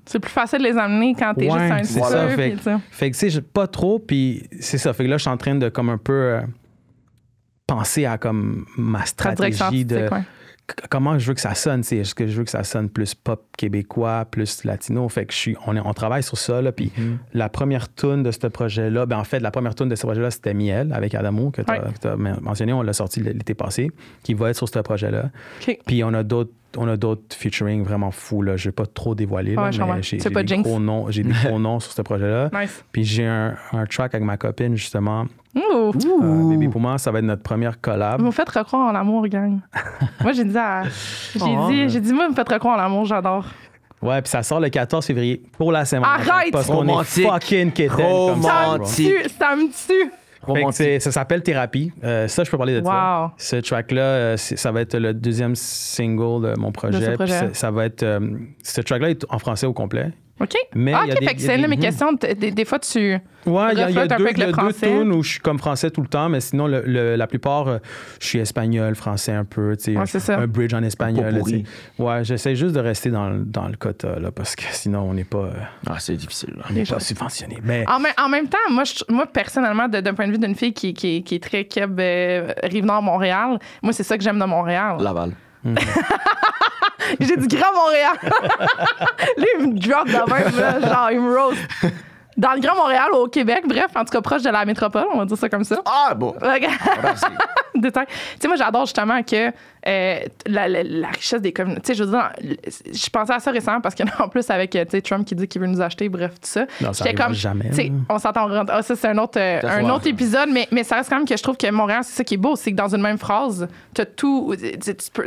C'est plus facile de les amener quand t'es Ouais, juste c'est un ça. petit peu. Fait, puis ça. fait que, tu sais, pas trop, puis c'est ça. Fait que là, je suis en train de, comme un peu, penser à, comme, ma Ta direction stratégie de. artistique, ouais. Comment je veux que ça sonne, tu sais. Est-ce que je veux que ça sonne plus pop québécois, plus latino? Fait que on travaille sur ça, là. Puis la première tune de ce projet-là, ben en fait, la première tune de ce projet-là, c'était Miel avec Adamo, que tu as mentionné. On l'a sorti l'été passé, qui va être sur ce projet-là. OK. Puis on a d'autres featuring vraiment fous, là. Je vais pas trop dévoiler, là, Ouais, je comprends. mais C'est pas jinx. j'ai des gros noms sur ce projet-là. Nice. Puis j'ai un track avec ma copine, justement. Ouh. Baby, pour moi, ça va être notre première collab. Vous me faites recroire en l'amour, gang. Moi, j'ai dit, moi, vous me faites recroire en l'amour, j'adore. Ouais, puis ça sort le 14 février pour la Saint-Valentin. Arrête! Parce qu'on est Romantique. fucking quétaine comme ça. Romantique. bro. Ça me tue. Fait que ça s'appelle Thérapie. Ça, je peux parler de ça. Wow. Ce track-là, ça va être le deuxième single de mon projet. De ce projet. Puis ça va être... ce track-là est en français au complet. OK. Mais Ah, il y a OK, des- fait que il y a c'est une de des- mes questions. Des fois, tu... Ouais, il y a reflète un peu avec le deux français. tunes où je suis comme français tout le temps, mais sinon, la plupart, je suis espagnol, français un peu, tu sais, Ouais, c'est ça. un bridge en espagnol. Pot-pourri. tu sais. Ouais, j'essaie juste de rester dans le quota, là, parce que sinon, on n'est pas, Ah, c'est difficile, là. pas subventionné. Mais En même temps, moi personnellement, d'un point de vue d'une fille qui est très Keb, Rive-Nord-Montréal, moi, c'est ça que j'aime de Montréal. Laval. J'ai du Grand Montréal. Là, il me drop de même, là, genre, il me roast. Dans le Grand Montréal, au Québec, bref, en tout cas proche de la métropole, on va dire ça comme ça. Ah, bon. Détail. Tu sais, moi, j'adore justement que la richesse des communautés. Tu sais, je veux dire, je pensais à ça récemment parce qu'en plus, avec tu sais, Trump qui dit qu'il veut nous acheter, bref, tout ça. Non, ça J'étais arrivera jamais, tu sais, là. on s'entend. Ah, ça, c'est un autre épisode, mais ça reste quand même que je trouve que Montréal, c'est ça qui est beau, c'est que dans une même phrase, t'as tout.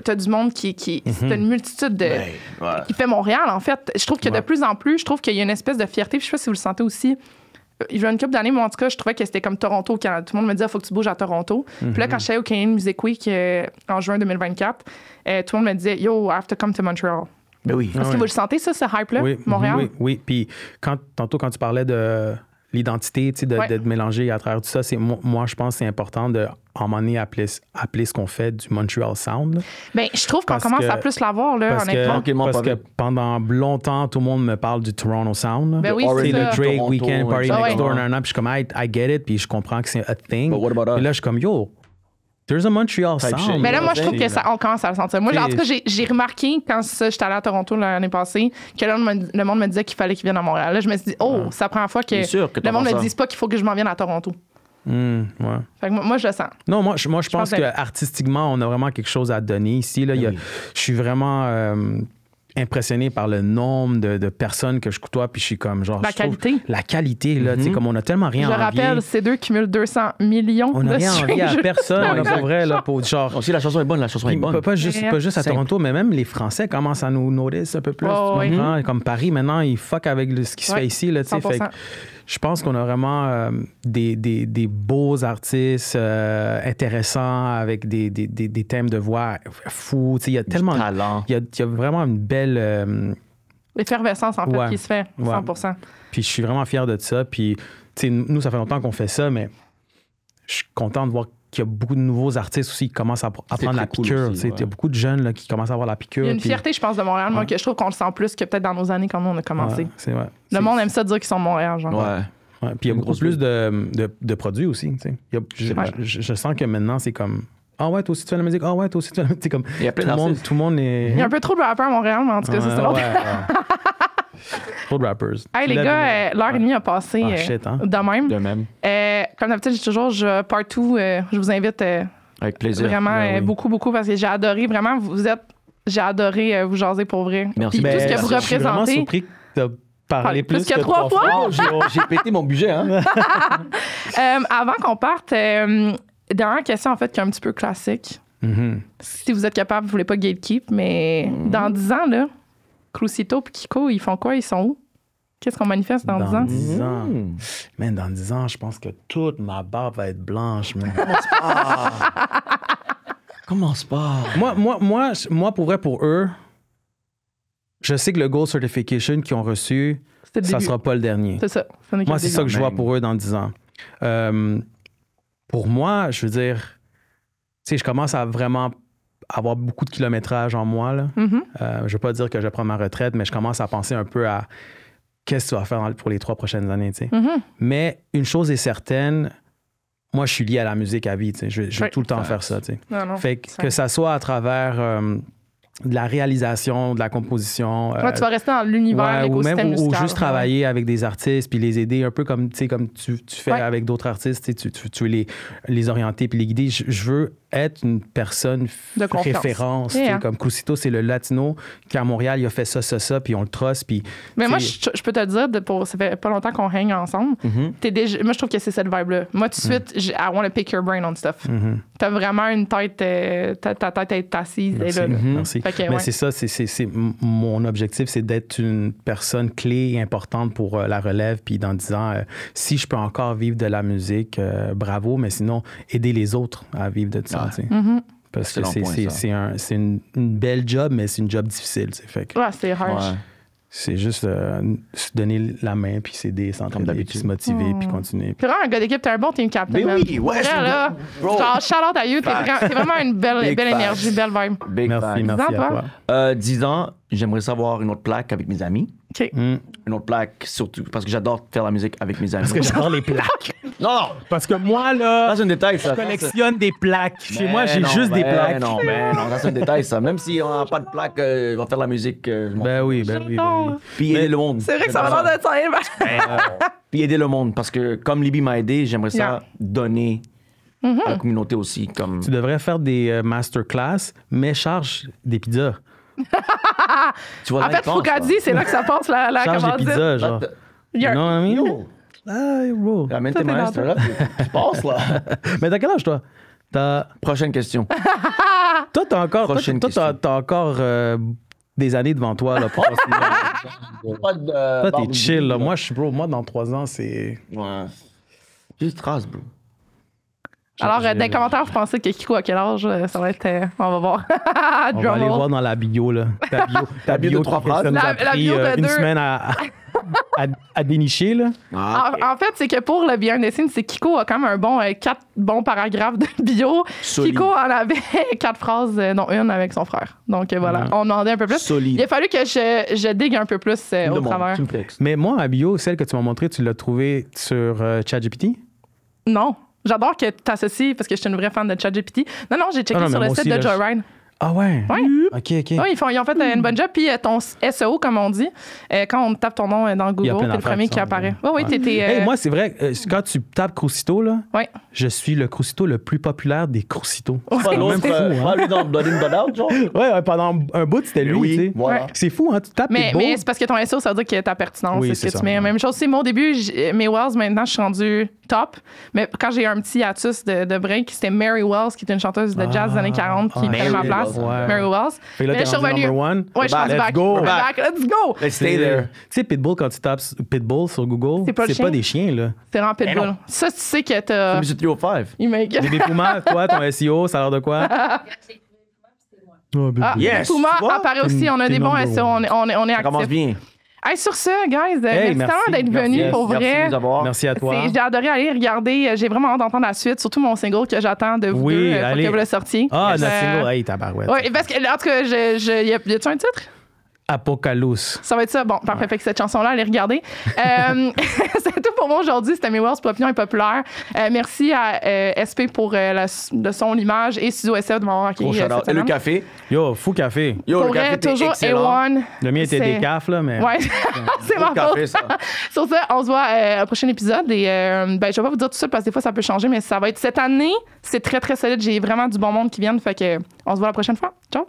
T'as du monde qui t'as une multitude de. Ouais. Qui fait Montréal, en fait. Je trouve que de plus en plus, je trouve qu'il y a une espèce de fierté. Puis je sais pas si vous le sentez aussi. Il y a une couple d'années, moi, en tout cas, je trouvais que c'était comme Toronto au Canada. Tout le monde me disait, il faut que tu bouges à Toronto. Puis là, quand je suis allée au Canadian Music Week en juin 2024, tout le monde me disait, yo, I have to come to Montreal. Ben oui. Est-ce que vous le sentez, ça, ce hype-là, oui, Montréal? oui. Puis tantôt, quand tu parlais de l'identité, tu sais, de mélanger à travers tout ça, moi, je pense que c'est important de, à un moment donné, appeler ce qu'on fait du Montreal Sound. Là. Bien, je trouve qu'on Parce commence que- à plus l'avoir, là, Parce honnêtement. Tranquillement, parce pas que vite. pendant longtemps, tout le monde me parle du Toronto Sound. là. Ben oui, Tu sais, c'est le ça. Drake Toronto, Weekend Party exactement. Next Door, nanana, puis je suis comme, I get it, puis je comprends que c'est a thing. But what about us? Et là, je suis comme, yo, there's a Montreal Type Sound. shit. Mais là, moi, je trouve C'est- que on commence à le sentir. Moi, en tout cas, j'ai remarqué quand j'étais allée à Toronto l'année passée que là, le monde me disait qu'il fallait qu'il vienne à Montréal. Là, je me suis dit, oh, c'est la première fois que Bien sûr que le monde me t'entends ça. dise pas qu'il faut que je m'en vienne à Toronto. Ouais. Fait que moi, je le sens. Non, moi, je pense pense que artistiquement, on a vraiment quelque chose à donner ici. Là. Je suis vraiment impressionné par le nombre de personnes que je côtoie, puis je suis comme genre... La qualité. La qualité, là, tu sais, comme on a tellement rien Je à envier. rappelle, ces deux cumulent 200 millions On n'a de rien envie à streams. personne, là, pour vrai, là, pour genre... Aussi, la chanson est bonne, la chanson est bonne. Pas juste à Simple. Toronto, mais même les Français commencent à nous notice un peu plus. Oh, tu oui. comprends? Comme Paris, maintenant, ils fuck avec ce qui se Ouais, fait ici. Là, tu sais. 100%. Fait que je pense qu'on a vraiment des beaux artistes intéressants avec des thèmes de voix fous. Tu sais, il y a tellement... Talent. Il y a vraiment une belle... L'effervescence, en fait, Ouais. qui se fait, 100%. Puis je suis vraiment fier de ça. Puis, tu sais, nous, ça fait longtemps qu'on fait ça, mais je suis content de voir qu'il y a beaucoup de nouveaux artistes aussi qui commencent à prendre la très cool piqûre. aussi, Tu sais, ouais. Il y a beaucoup de jeunes là, qui commencent à avoir la piqûre. Il y a une puis- fierté, je pense, de Montréal, moi, Ouais. que je trouve qu'on le sent plus que peut-être dans nos années quand nous, on a commencé. Ouais, c'est vrai. Le monde aime ça dire qu'ils sont de Montréal, genre. Ouais. Ouais, puis il y a Une beaucoup grosse plus de produits aussi. Tu sais. vrai. Je sens que maintenant, c'est comme ah ouais, toi aussi tu fais la musique. Ah ouais, toi aussi tu fais la musique. C'est comme Il y a plein d'artistes. tout le monde est. Il y a un peu trop de rappeurs à Montréal, mais en tout cas, ça, c'est l'autre. Trop de rappers. Hey, les gars, l'heure et demie a passé Ah, shit, hein? de même. De même. Comme d'habitude, j'ai toujours, partout, je vous invite Avec plaisir. vraiment Ben oui. beaucoup parce que j'ai adoré, vraiment, j'ai adoré vous jaser pour vrai. Merci. Puis tout ce que Ben, vous Je suis vraiment représentez. surpris que t'as parlé Plus plus que que 3 fois. Oh, j'ai pété mon budget, hein? Avant qu'on parte, dernière question, en fait, qui est un petit peu classique. Mhm. Si vous êtes capable, vous voulez pas gatekeep, mais dans 10 ans, là, Crucito et Kiko, ils font quoi? Ils sont où? Qu'est-ce qu'on manifeste dans 10 ans? 10 ans. Mmh. Man, dans 10 ans, je pense que toute ma barbe va être blanche. man. Commence pas. Moi, pour vrai, pour eux, je sais que le Gold Certification qu'ils ont reçu, C'était le ça début. sera pas le dernier. C'est ça. Ça n'est que Moi, le c'est début. ça que je vois Même. pour eux dans 10 ans. Pour moi, je veux dire, tu sais, je commence à vraiment avoir beaucoup de kilométrage en moi. Là. Mhm. Je veux pas dire que je vais prendre ma retraite, mais je commence à penser un peu à qu'est-ce que tu vas faire pour les 3 prochaines années. Tu sais. Mhm. Mais une chose est certaine, moi, je suis lié à la musique à vie. Tu sais. Je vais Ouais. tout le temps faire ça. Tu sais. Non. Fait que ça soit à travers de la réalisation, de la composition. Toi, tu vas rester dans l'univers, Ouais, ou l'écosystème même ou musical. juste travailler avec des artistes puis les aider un peu comme tu fais Ouais. avec d'autres artistes, tu veux les orienter puis les guider. Je veux être une personne De confiance. référence, tu Yeah. sais, comme Crucito, c'est le latino qui à Montréal il a fait ça puis on le truste puis Mais moi, tu sais, je peux te dire, ça fait pas longtemps qu'on règne ensemble. Moi, je trouve que c'est cette vibe-là. Moi, tout de suite, I want to pick your brain on stuff. T'as vraiment une tête, ta tête est assise. Merci. elle est là. Merci. Fait que, Mais ouais. c'est ça, mon objectif, c'est d'être une personne clé et importante pour la relève. Puis dans 10 ans, si je peux encore vivre de la musique, bravo, mais sinon, aider les autres à vivre de ça. Tu sais. Parce que Excellent point, ça. c'est une belle job, mais c'est une job difficile. Tu sais. Fait que Ouais, c'est harsh. Ouais. c'est juste se donner la main, puis s'aider, s'entraider, puis d'habitude. se motiver, puis continuer. Puis vraiment, un gars d'équipe, t'es un bon team captain. Mais man. oui, ouais, Pour c'est vrai, là. bro. Genre, shout out à you. T'es vraiment une belle Big énergie, facts. belle vibe. Big Merci, fan. merci à Sympa. toi. 10 ans, j'aimerais savoir une autre plaque avec mes amis. OK. Une autre plaque, surtout, parce que j'adore faire la musique avec mes amis. Parce que j'adore les plaques. Non! Parce que moi, là, Ça, c'est un détail, ça. je collectionne des plaques. Chez moi, Mais j'ai non, juste des mais plaques. Non, ça, c'est un détail, ça. Même si on n'a pas de plaque, on va faire la musique. je m'en Ben fous. oui, ben oui, ben oui. Puis aider le monde. C'est vrai que ça va l'air de ça. Puis aider le monde, parce que comme Libby m'a aidé, j'aimerais ça Yeah. donner à la communauté aussi. Comme... Tu devrais faire des masterclass, mais charge des pizzas. Tu vois, En là, fait, il pense, Fugadi, c'est là que ça passe la Charge des commandite. pizzas, genre. là. Il y a- Non, I mean? Yo, Ah, bro. ramène Tout tes est dans maestres, tout. là. Tu passes, là. Mais t'as quel âge, toi? Prochaine question. Toi, t'as encore, Prochaine toi, question. t'as encore des années devant toi, là, pour continuer. Pas de. Toi, t'es barbecue, chill, là. Moi, moi, dans 3 ans, c'est... Ouais. Juste trace, bro. Alors, j'ai- dans les commentaires, vous pensez que Kiko, à quel âge? Ça va être... on va voir. On va Drum aller roll. voir dans la bio, là. Ta bio de 3 qui- phrases. Ça nous a La pris bio de une 2. semaine à dénicher, là. Ah, ok. En fait, c'est que pour le bien des signes, c'est Kiko a quand même un bon 4 bons paragraphes de bio. Solide. Kiko en avait 4 phrases, dont une avec son frère. Donc voilà, Ouais. on demandait un peu plus. Solide. Il a fallu que je digue un peu plus au travers. Tu me textes. Mais moi, ma bio, celle que tu m'as montrée, tu l'as trouvée sur ChatGPT? Non. J'adore que tu associes, parce que je suis une vraie fan de ChatGPT. Non, j'ai checké Ah non, mais sur le moi site aussi, de là, Joyride. Ah ouais? Ouais. OK. Oui, ils ont fait une bonne job. Puis ton SEO, comme on dit, quand on tape ton nom dans Il y a Google, plein t'es le d'affaires premier qui qui sont- apparaît. Oui, Ouais. t'étais... Hey, moi, c'est vrai, quand tu tapes Crucito, là, Ouais. je suis le Crucito le plus populaire des Crucitos. Pas C'est l'autre, même fou, hein? pas lui dans Blood In, Blood Out, genre? Ouais, pendant un bout, c'était lui, tu sais. voilà. Ouais. C'est fou, hein? Tu tapes Mais Pitbull. c'est parce que ton SEO, ça veut dire que ta pertinence, Oui, c'est ce c'est que ça. tu mets. Même chose, c'est moi au début, mes Wells, maintenant, je suis rendue top. Mais quand j'ai eu un petit hiatus de break, c'était Mary Wells, qui était une chanteuse de jazz des années 40, qui prenait ma Mary place. Wells, ouais. Mary Wells. Fait que là, Mais t'es je suis rendu revenue. number one. Ouais, je suis rendue Let's back. go. We're back. Let's go! Let's stay there. Tu sais, Pitbull, quand tu tapes Pitbull sur Google, C'est pas le c'est chien? pas des chiens, là. C'est vraiment Mais Pitbull. non. Ça, tu sais que t'as... Music 305. Il m'a écrit. Bébé Puma, toi, ton SEO, ça a l'air de quoi? Oh, bébé. Ah, Yes, Puma tu vois? apparaît aussi. On a T'es des bons number SEO. one. On est Ça commence actifs. bien. Hey, sur ce, guys, merci merci. tellement d'être venus, Merci. pour Merci vrai. de nous avoir. Merci à toi. J'ai adoré aller regarder. J'ai vraiment hâte d'entendre la suite, surtout mon single que j'attends de vous Oui, deux pour allez. que vous le sortiez. Ah, notre single, hey, tabarouette. Oui, parce que, en tout cas, y a-tu un titre? Apocalypse. Ça va être ça. Bon, parfait. Fait que cette chanson-là, allez regarder. C'est tout pour moi aujourd'hui. C'était Mes Wells pour Opinion Impopulaire. Merci à SP pour le son, l'image et Studio SF de m'avoir accueilli. Gros shout-out. cette Et le semaine. café. Yo, fou café. Yo, Pour le café vrai, était toujours excellent. A1. Le mien était C'est- des cafes, là, mais. Ouais, c'est ma Gros café, faute. ça. Sur ça, on se voit au prochain épisode. Et je vais pas vous dire tout ça parce que des fois, ça peut changer, mais ça va être cette année. C'est très, très solide. J'ai vraiment du bon monde qui vient. Fait que on se voit la prochaine fois. Ciao!